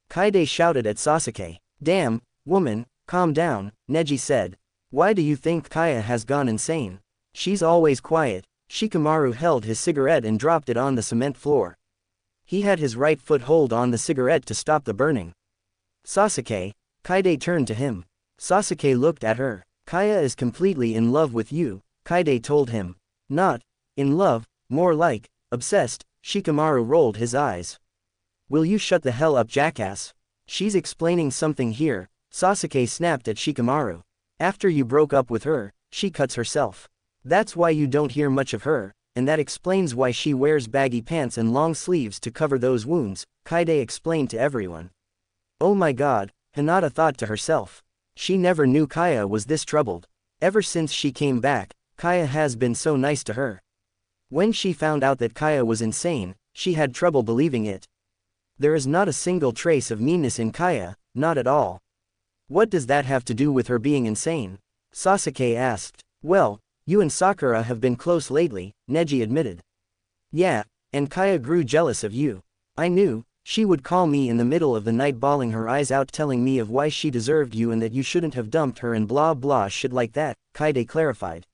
Kaede shouted at Sasuke. Damn, woman, calm down, Neji said. Why do you think Kaya has gone insane? She's always quiet. Shikamaru held his cigarette and dropped it on the cement floor. He had his right foot hold on the cigarette to stop the burning. Sasuke, Kaede turned to him. Sasuke looked at her. Kaya is completely in love with you, Kaede told him. Not in love, more like obsessed. Shikamaru rolled his eyes. Will you shut the hell up, jackass? She's explaining something here, Sasuke snapped at Shikamaru. After you broke up with her, she cuts herself. That's why you don't hear much of her, and that explains why she wears baggy pants and long sleeves to cover those wounds, Kaede explained to everyone. Oh my god, Hinata thought to herself. She never knew Kaya was this troubled. Ever since she came back, Kaya has been so nice to her. When she found out that Kaya was insane, she had trouble believing it. There is not a single trace of meanness in Kaya, not at all. What does that have to do with her being insane? Sasuke asked. Well, you and Sakura have been close lately, Neji admitted. Yeah, and Kaya grew jealous of you. I knew, she would call me in the middle of the night bawling her eyes out telling me of why she deserved you and that you shouldn't have dumped her and blah blah shit like that, Kaede clarified.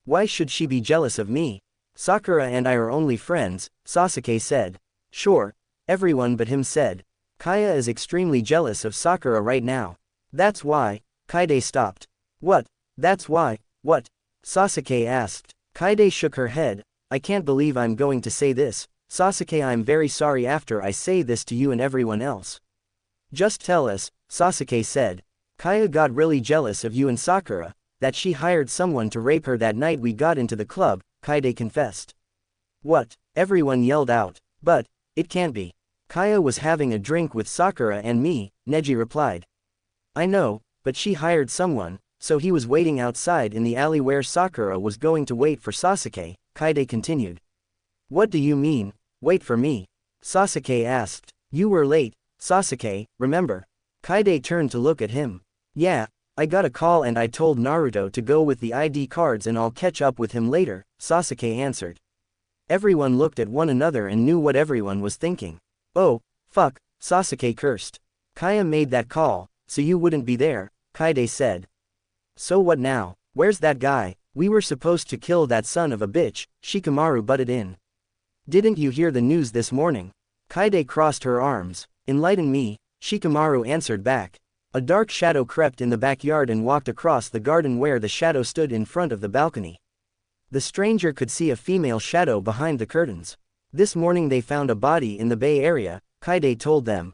Why should she be jealous of me? Sakura and I are only friends, Sasuke said. Sure, everyone but him said. Kaya is extremely jealous of Sakura right now. That's why, Kaede stopped. What? That's why, what? Sasuke asked. Kaede shook her head. I can't believe I'm going to say this, Sasuke, I'm very sorry after I say this to you and everyone else. Just tell us, Sasuke said. Kaya got really jealous of you and Sakura, that she hired someone to rape her that night we got into the club, Kaede confessed. What? Everyone yelled out. But, it can't be. Kaya was having a drink with Sakura and me, Neji replied. I know, but she hired someone, so he was waiting outside in the alley where Sakura was going to wait for Sasuke, Kaede continued. What do you mean, wait for me? Sasuke asked. You were late, Sasuke, remember? Kaede turned to look at him. Yeah, I got a call and I told Naruto to go with the ID cards and I'll catch up with him later, Sasuke answered. Everyone looked at one another and knew what everyone was thinking. Oh, fuck, Sasuke cursed. Kaya made that call, so you wouldn't be there, Kaide said. So what now? Where's that guy? We were supposed to kill that son of a bitch, Shikamaru butted in. Didn't you hear the news this morning? Kaide crossed her arms. Enlighten me, Shikamaru answered back. A dark shadow crept in the backyard and walked across the garden where the shadow stood in front of the balcony. The stranger could see a female shadow behind the curtains. This morning they found a body in the Bay Area, Kaide told them.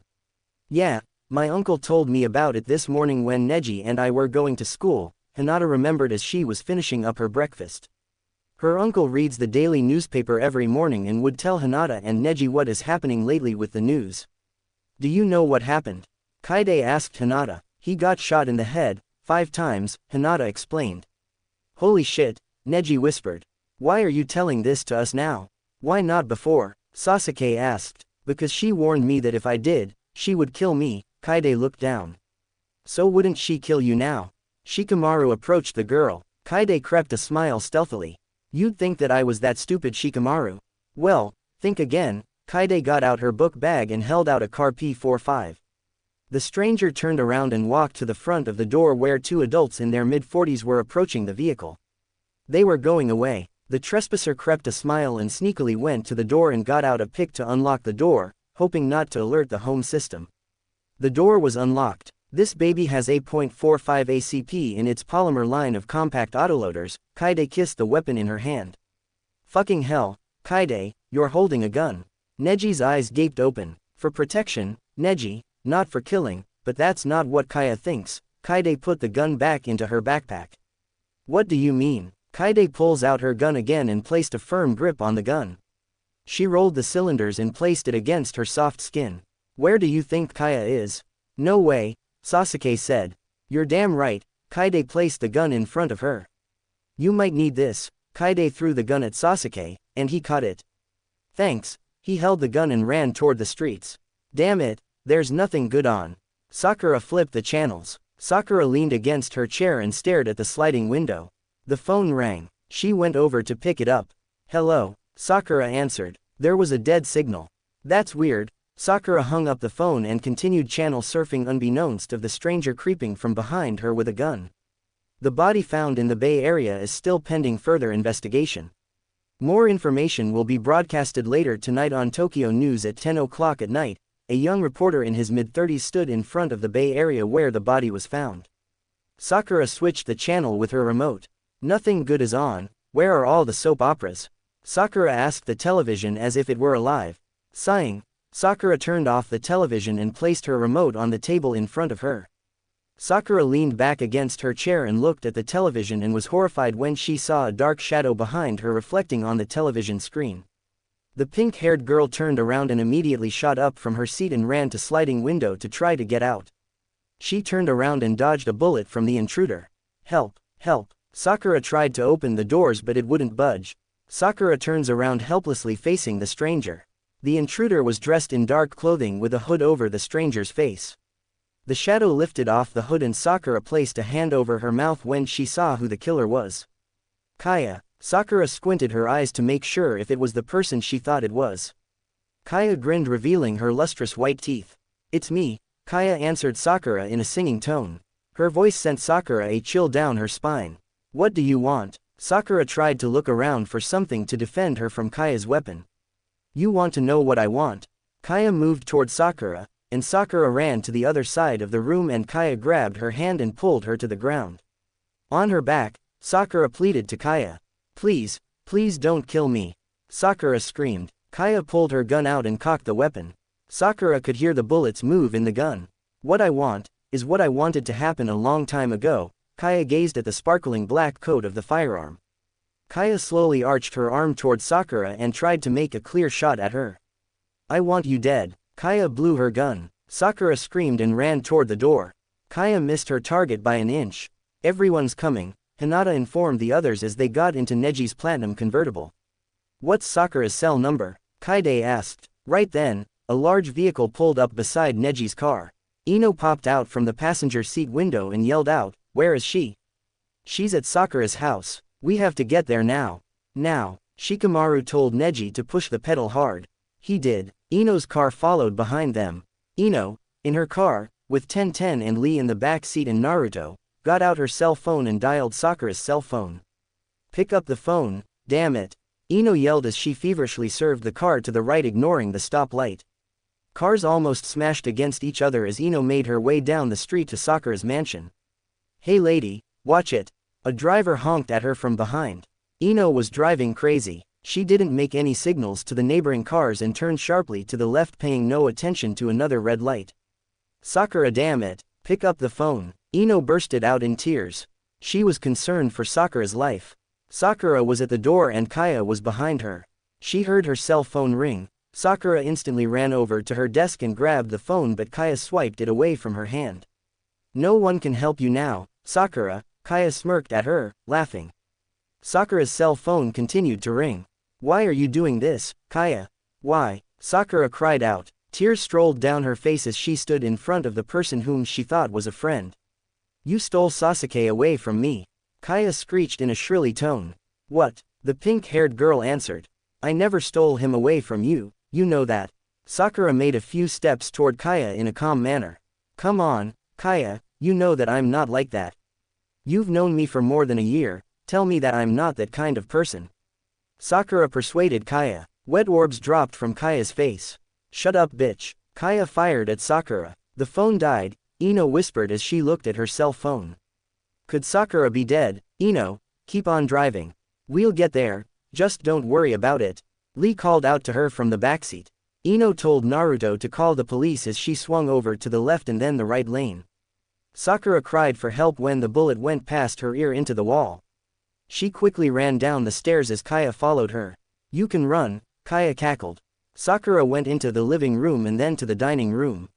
Yeah, my uncle told me about it this morning when Neji and I were going to school, Hinata remembered as she was finishing up her breakfast. Her uncle reads the daily newspaper every morning and would tell Hinata and Neji what is happening lately with the news. Do you know what happened? Kaide asked Hinata. He got shot in the head, 5 times, Hinata explained. Holy shit, Neji whispered. Why are you telling this to us now? Why not before? Sasuke asked. Because she warned me that if I did, she would kill me, Kaide looked down. So wouldn't she kill you now? Shikamaru approached the girl. Kaide crept a smile stealthily. You'd think that I was that stupid, Shikamaru. Well, think again. Kaide got out her book bag and held out a car P45. The stranger turned around and walked to the front of the door where 2 adults in their mid-40s were approaching the vehicle. They were going away. The trespasser crept a smile and sneakily went to the door and got out a pick to unlock the door, hoping not to alert the home system. The door was unlocked. This baby has 8.45 ACP in its polymer line of compact autoloaders, Kaide kissed the weapon in her hand. Fucking hell, Kaide, you're holding a gun. Neji's eyes gaped open. For protection, Neji, not for killing, but that's not what Kaya thinks. Kaide put the gun back into her backpack. What do you mean? Kaide pulls out her gun again and placed a firm grip on the gun. She rolled the cylinders and placed it against her soft skin. Where do you think Kaya is? No way, Sasuke said. You're damn right, Kaide placed the gun in front of her. You might need this. Kaide threw the gun at Sasuke, and he caught it. Thanks. He held the gun and ran toward the streets. Damn it, there's nothing good on. Sakura flipped the channels. Sakura leaned against her chair and stared at the sliding window. The phone rang. She went over to pick it up. Hello, Sakura answered. There was a dead signal. That's weird. Sakura hung up the phone and continued channel surfing unbeknownst of the stranger creeping from behind her with a gun. The body found in the Bay Area is still pending further investigation. More information will be broadcasted later tonight on Tokyo News at 10 o'clock at night. A young reporter in his mid-30s stood in front of the Bay Area where the body was found. Sakura switched the channel with her remote. Nothing good is on. Where are all the soap operas? Sakura asked the television as if it were alive. Sighing, Sakura turned off the television and placed her remote on the table in front of her. Sakura leaned back against her chair and looked at the television and was horrified when she saw a dark shadow behind her reflecting on the television screen. The pink-haired girl turned around and immediately shot up from her seat and ran to sliding window to try to get out. She turned around and dodged a bullet from the intruder. Help, help. Sakura tried to open the doors but it wouldn't budge. Sakura turns around helplessly facing the stranger. The intruder was dressed in dark clothing with a hood over the stranger's face. The shadow lifted off the hood and Sakura placed a hand over her mouth when she saw who the killer was. Kaya. Sakura squinted her eyes to make sure if it was the person she thought it was. Kaya grinned, revealing her lustrous white teeth. It's me, Kaya answered Sakura in a singing tone. Her voice sent Sakura a chill down her spine. What do you want? Sakura tried to look around for something to defend her from Kaya's weapon. You want to know what I want? Kaya moved toward Sakura, and Sakura ran to the other side of the room and Kaya grabbed her hand and pulled her to the ground. On her back, Sakura pleaded to Kaya. Please, please don't kill me. Sakura screamed. Kaya pulled her gun out and cocked the weapon. Sakura could hear the bullets move in the gun. What I want, is what I wanted to happen a long time ago. Kaya gazed at the sparkling black coat of the firearm. Kaya slowly arched her arm toward Sakura and tried to make a clear shot at her. I want you dead. Kaya blew her gun. Sakura screamed and ran toward the door. Kaya missed her target by an inch. Everyone's coming, Hinata informed the others as they got into Neji's platinum convertible. What's Sakura's cell number? Kaide asked. Right then, a large vehicle pulled up beside Neji's car. Ino popped out from the passenger seat window and yelled out, where is she? She's at Sakura's house. We have to get there now. Now. Shikamaru told Neji to push the pedal hard. He did. Ino's car followed behind them. Ino, in her car, with Tenten and Lee in the back seat and Naruto, got out her cell phone and dialed Sakura's cell phone. Pick up the phone, damn it. Ino yelled as she feverishly served the car to the right, ignoring the stoplight. Cars almost smashed against each other as Ino made her way down the street to Sakura's mansion. Hey lady, watch it. A driver honked at her from behind. Ino was driving crazy. She didn't make any signals to the neighboring cars and turned sharply to the left, paying no attention to another red light. Sakura, damn it, pick up the phone. Ino bursted out in tears. She was concerned for Sakura's life. Sakura was at the door and Kaya was behind her. She heard her cell phone ring. Sakura instantly ran over to her desk and grabbed the phone, but Kaya swiped it away from her hand. No one can help you now, Sakura, Kaya smirked at her, laughing. Sakura's cell phone continued to ring. Why are you doing this, Kaya? Why? Sakura cried out. Tears strolled down her face as she stood in front of the person whom she thought was a friend. You stole Sasuke away from me. Kaya screeched in a shrilly tone. What? The pink-haired girl answered. I never stole him away from you, you know that. Sakura made a few steps toward Kaya in a calm manner. Come on, Kaya, you know that I'm not like that. You've known me for more than a year, tell me that I'm not that kind of person. Sakura persuaded Kaya. Wet orbs dropped from Kaya's face. Shut up, bitch. Kaya fired at Sakura. The phone died, Ino whispered as she looked at her cell phone. Could Sakura be dead? Ino, keep on driving. We'll get there, just don't worry about it. Lee called out to her from the backseat. Ino told Naruto to call the police as she swung over to the left and then the right lane. Sakura cried for help when the bullet went past her ear into the wall. She quickly ran down the stairs as Kaya followed her. You can run, Kaya cackled. Sakura went into the living room and then to the dining room.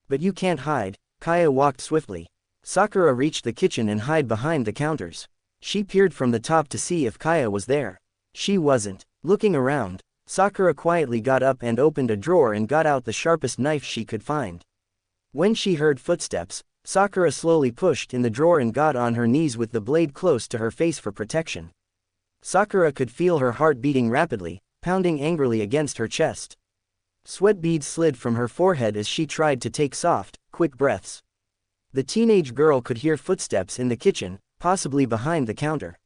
But you can't hide, Kaya walked swiftly. Sakura reached the kitchen and hid behind the counters. She peered from the top to see if Kaya was there. She wasn't. Looking around, Sakura quietly got up and opened a drawer and got out the sharpest knife she could find. When she heard footsteps, Sakura slowly pushed in the drawer and got on her knees with the blade close to her face for protection. Sakura could feel her heart beating rapidly, pounding angrily against her chest. Sweat beads slid from her forehead as she tried to take soft, quick breaths. The teenage girl could hear footsteps in the kitchen, possibly behind the counter.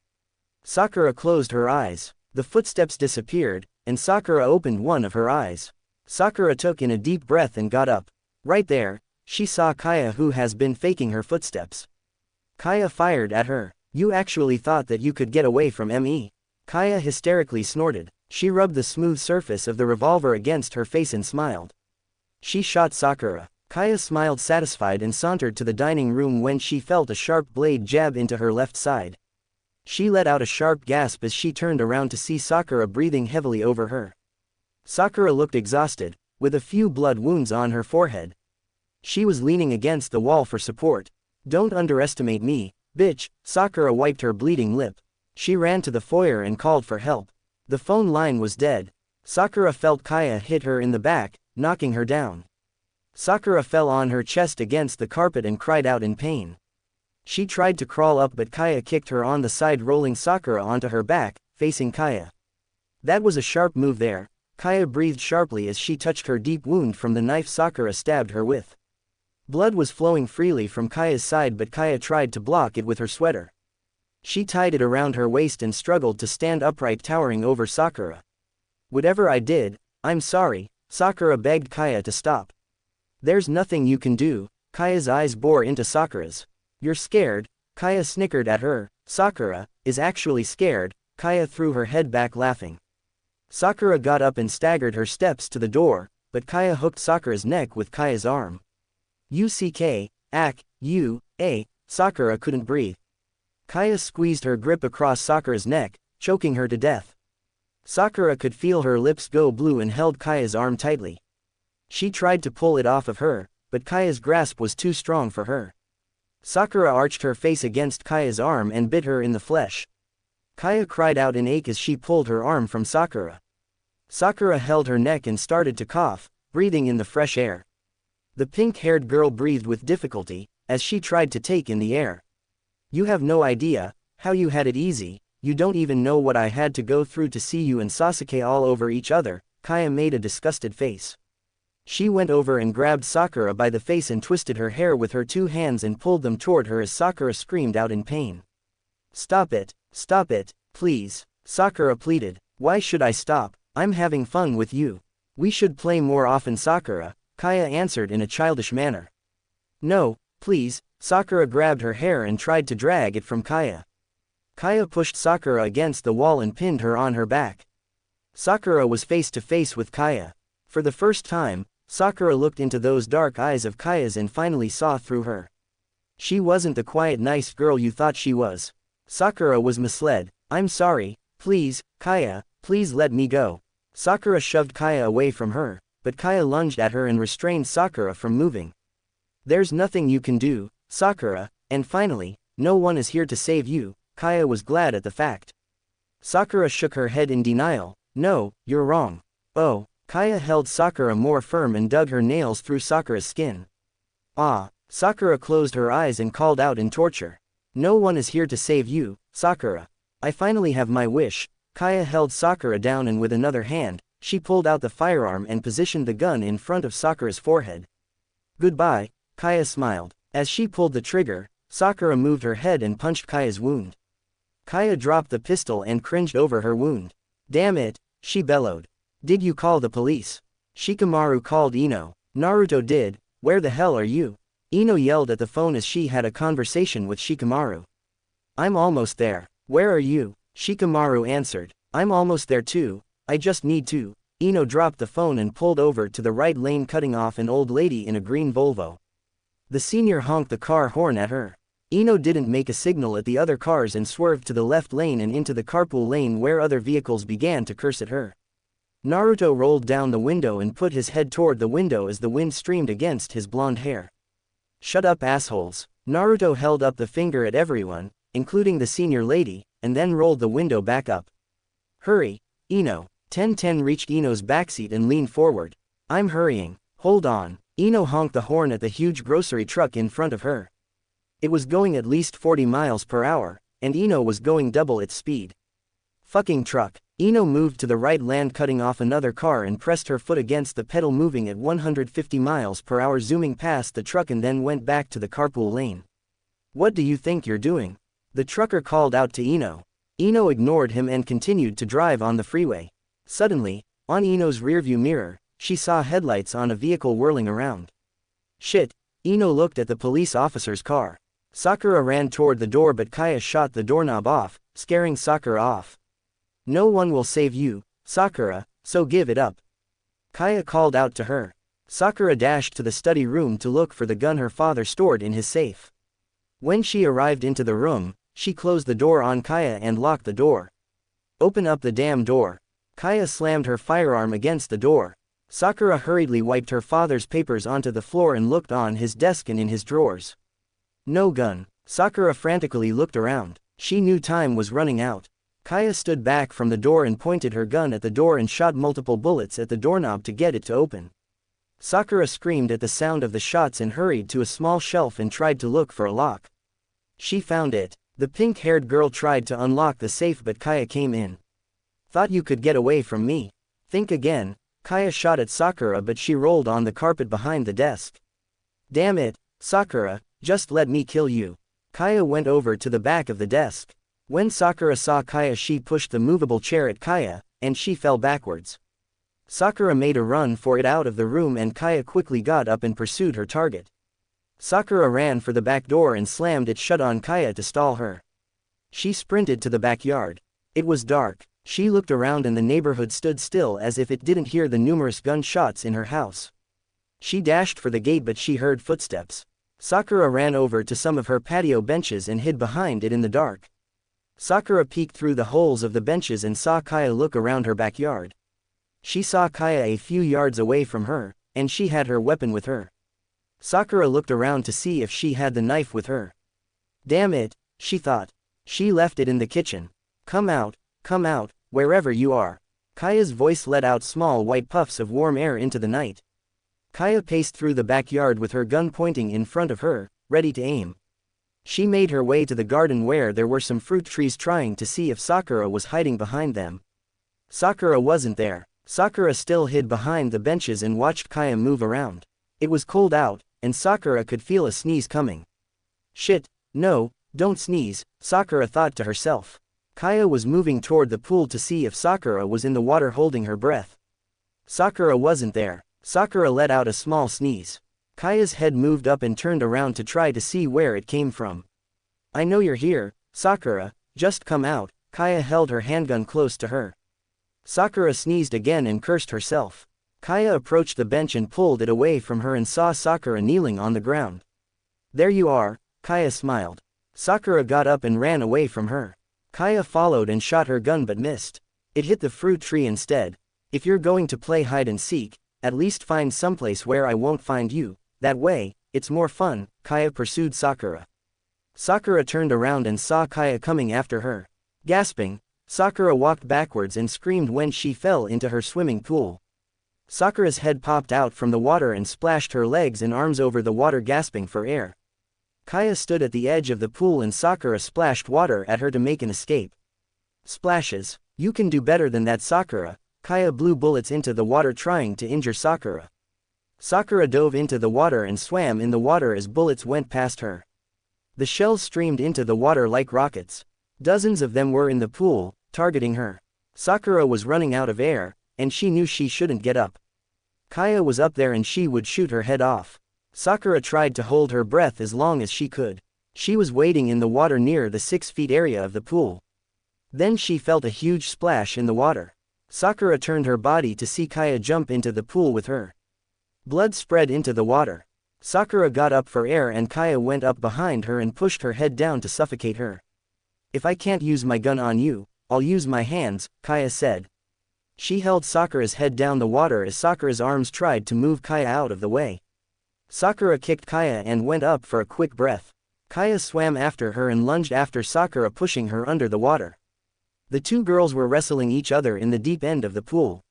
Sakura closed her eyes. The footsteps disappeared, and Sakura opened one of her eyes. Sakura took in a deep breath and got up. Right there, she saw Kaya, who has been faking her footsteps. Kaya fired at her. You actually thought that you could get away from me? Kaya hysterically snorted. She rubbed the smooth surface of the revolver against her face and smiled. She shot Sakura. Kaya smiled satisfied and sauntered to the dining room when she felt a sharp blade jab into her left side. She let out a sharp gasp as she turned around to see Sakura breathing heavily over her. Sakura looked exhausted, with a few blood wounds on her forehead. She was leaning against the wall for support. Don't underestimate me, bitch. Sakura wiped her bleeding lip. She ran to the foyer and called for help. The phone line was dead. Sakura felt Kaya hit her in the back, knocking her down. Sakura fell on her chest against the carpet and cried out in pain. She tried to crawl up, but Kaya kicked her on the side, rolling Sakura onto her back, facing Kaya. That was a sharp move there. Kaya breathed sharply as she touched her deep wound from the knife Sakura stabbed her with. Blood was flowing freely from Kaya's side, but Kaya tried to block it with her sweater. She tied it around her waist and struggled to stand upright, towering over Sakura. Whatever I did, I'm sorry, Sakura begged Kaya to stop. There's nothing you can do. Kaya's eyes bore into Sakura's. You're scared? Kaya snickered at her. Sakura is actually scared. Kaya threw her head back, laughing. Sakura got up and staggered her steps to the door, but Kaya hooked Sakura's neck with Kaya's arm. Sakura couldn't breathe. Kaya squeezed her grip across Sakura's neck, choking her to death. Sakura could feel her lips go blue and held Kaya's arm tightly. She tried to pull it off of her, but Kaya's grasp was too strong for her. Sakura arched her face against Kaya's arm and bit her in the flesh. Kaya cried out in ache as she pulled her arm from Sakura. Sakura held her neck and started to cough, breathing in the fresh air. The pink-haired girl breathed with difficulty, as she tried to take in the air. You have no idea how you had it easy, You don't even know what I had to go through to see you and Sasuke all over each other." Kaya made a disgusted face. She went over and grabbed Sakura by the face and twisted her hair with her 2 hands and pulled them toward her as Sakura screamed out in pain. Stop it, please," Sakura pleaded. "Why should I stop? I'm having fun with you. We should play more often, Sakura," Kaya answered in a childish manner. "No, please." Sakura grabbed her hair and tried to drag it from Kaya. Kaya pushed Sakura against the wall and pinned her on her back. Sakura was face to face with Kaya. For the first time, Sakura looked into those dark eyes of Kaya's and finally saw through her. She wasn't the quiet nice girl you thought she was. Sakura was misled. "I'm sorry, please, Kaya, please let me go." Sakura shoved Kaya away from her, but Kaya lunged at her and restrained Sakura from moving. "There's nothing you can do, Sakura, and finally, no one is here to save you." Kaya was glad at the fact. Sakura shook her head in denial. "No, you're wrong." "Oh." Kaya held Sakura more firm and dug her nails through Sakura's skin. "Ah." Sakura closed her eyes and called out in torture. "No one is here to save you, Sakura. I finally have my wish." Kaya held Sakura down and with another hand, she pulled out the firearm and positioned the gun in front of Sakura's forehead. "Goodbye," Kaya smiled. As she pulled the trigger, Sakura moved her head and punched Kaya's wound. Kaya dropped the pistol and cringed over her wound. "Damn it," she bellowed. "Did you call the police?" Shikamaru called Ino. "Naruto did. Where the hell are you?" Ino yelled at the phone as she had a conversation with Shikamaru. "I'm almost there." "Where are you?" Shikamaru answered. "I'm almost there too. I just need to." Ino dropped the phone and pulled over to the right lane, cutting off an old lady in a green Volvo. The senior honked the car horn at her. Ino didn't make a signal at the other cars and swerved to the left lane and into the carpool lane where other vehicles began to curse at her. Naruto rolled down the window and put his head toward the window as the wind streamed against his blonde hair. "Shut up, assholes." Naruto held up the finger at everyone, including the senior lady, and then rolled the window back up. "Hurry, Ino." 1010 reached Ino's backseat and leaned forward. "I'm hurrying." "Hold on." Ino honked the horn at the huge grocery truck in front of her. It was going at least 40 miles per hour, and Ino was going double its speed. "Fucking truck." Ino moved to the right lane, cutting off another car and pressed her foot against the pedal, moving at 150 miles per hour, zooming past the truck and then went back to the carpool lane. "What do you think you're doing?" the trucker called out to Ino. Ino ignored him and continued to drive on the freeway. Suddenly, on Ino's rearview mirror, she saw headlights on a vehicle whirling around. "Shit." Ino looked at the police officer's car. Sakura ran toward the door, but Kaya shot the doorknob off, scaring Sakura off. "No one will save you, Sakura, so give it up." Kaya called out to her. Sakura dashed to the study room to look for the gun her father stored in his safe. When she arrived into the room, she closed the door on Kaya and locked the door. "Open up the damn door." Kaya slammed her firearm against the door. Sakura hurriedly wiped her father's papers onto the floor and looked on his desk and in his drawers. No gun. Sakura frantically looked around. She knew time was running out. Kaya stood back from the door and pointed her gun at the door and shot multiple bullets at the doorknob to get it to open. Sakura screamed at the sound of the shots and hurried to a small shelf and tried to look for a lock. She found it. The pink-haired girl tried to unlock the safe, but Kaya came in. "Thought you could get away from me. Think again." Kaya shot at Sakura, but she rolled on the carpet behind the desk. "Damn it, Sakura, just let me kill you." Kaya went over to the back of the desk. When Sakura saw Kaya, she pushed the movable chair at Kaya, and she fell backwards. Sakura made a run for it out of the room, and Kaya quickly got up and pursued her target. Sakura ran for the back door and slammed it shut on Kaya to stall her. She sprinted to the backyard. It was dark. She looked around and the neighborhood stood still as if it didn't hear the numerous gunshots in her house. She dashed for the gate, but she heard footsteps. Sakura ran over to some of her patio benches and hid behind it in the dark. Sakura peeked through the holes of the benches and saw Kaya look around her backyard. She saw Kaya a few yards away from her, and she had her weapon with her. Sakura looked around to see if she had the knife with her. "Damn it," she thought. She left it in the kitchen. Come out, wherever you are." Kaya's voice let out small white puffs of warm air into the night. Kaya paced through the backyard with her gun pointing in front of her, ready to aim. She made her way to the garden where there were some fruit trees, trying to see if Sakura was hiding behind them. Sakura wasn't there. Sakura still hid behind the benches and watched Kaya move around. It was cold out, and Sakura could feel a sneeze coming. Shit, no, don't sneeze, Sakura thought to herself. Kaya was moving toward the pool to see if Sakura was in the water holding her breath. Sakura wasn't there. Sakura let out a small sneeze. Kaya's head moved up and turned around to try to see where it came from. I know you're here, Sakura, just come out. Kaya held her handgun close to her. Sakura sneezed again and cursed herself. Kaya approached the bench and pulled it away from her and saw Sakura kneeling on the ground. There you are, Kaya smiled. Sakura got up and ran away from her. Kaya followed and shot her gun but missed. It hit the fruit tree instead. If you're going to play hide and seek, at least find someplace where I won't find you, that way, it's more fun, Kaya pursued Sakura. Sakura turned around and saw Kaya coming after her. Gasping, Sakura walked backwards and screamed when she fell into her swimming pool. Sakura's head popped out from the water and splashed her legs and arms over the water, gasping for air. Kaya stood at the edge of the pool and Sakura splashed water at her to make an escape. Splashes, you can do better than that, Sakura. Kaya blew bullets into the water trying to injure Sakura. Sakura dove into the water and swam in the water as bullets went past her. The shells streamed into the water like rockets. Dozens of them were in the pool, targeting her. Sakura was running out of air, and she knew she shouldn't get up. Kaya was up there and she would shoot her head off. Sakura tried to hold her breath as long as she could. She was wading in the water near the 6 feet area of the pool. Then she felt a huge splash in the water. Sakura turned her body to see Kaya jump into the pool with her. Blood spread into the water. Sakura got up for air and Kaya went up behind her and pushed her head down to suffocate her. If I can't use my gun on you, I'll use my hands, Kaya said. She held Sakura's head down the water as Sakura's arms tried to move Kaya out of the way. Sakura kicked Kaya and went up for a quick breath. Kaya swam after her and lunged after Sakura, pushing her under the water. The two girls were wrestling each other in the deep end of the pool.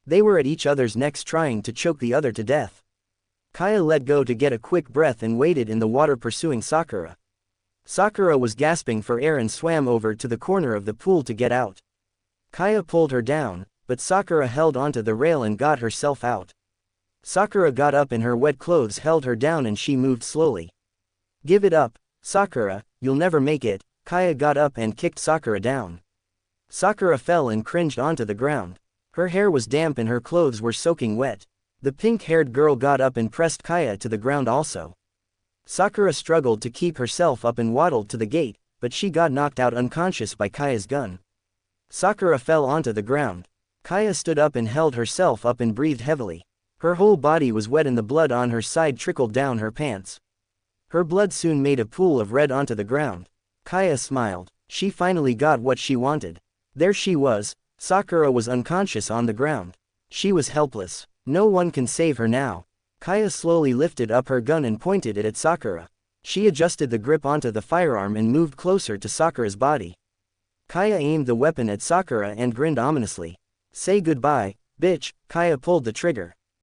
They were at each other's necks trying to choke the other to death. Kaya let go to get a quick breath and waded in the water pursuing Sakura. Sakura was gasping for air and swam over to the corner of the pool to get out. Kaya pulled her down, but Sakura held onto the rail and got herself out. Sakura got up and her wet clothes held her down and she moved slowly. Give it up, Sakura, you'll never make it. Kaya got up and kicked Sakura down. Sakura fell and cringed onto the ground. Her hair was damp and her clothes were soaking wet. The pink-haired girl got up and pressed Kaya to the ground also. Sakura struggled to keep herself up and waddled to the gate, but she got knocked out unconscious by Kaya's gun. Sakura fell onto the ground. Kaya stood up and held herself up and breathed heavily. Her whole body was wet and the blood on her side trickled down her pants. Her blood soon made a pool of red onto the ground. Kaya smiled. She finally got what she wanted. There she was. Sakura was unconscious on the ground. She was helpless. No one can save her now. Kaya slowly lifted up her gun and pointed it at Sakura. She adjusted the grip onto the firearm and moved closer to Sakura's body. Kaya aimed the weapon at Sakura and grinned ominously. Say goodbye, bitch. Kaya pulled the trigger.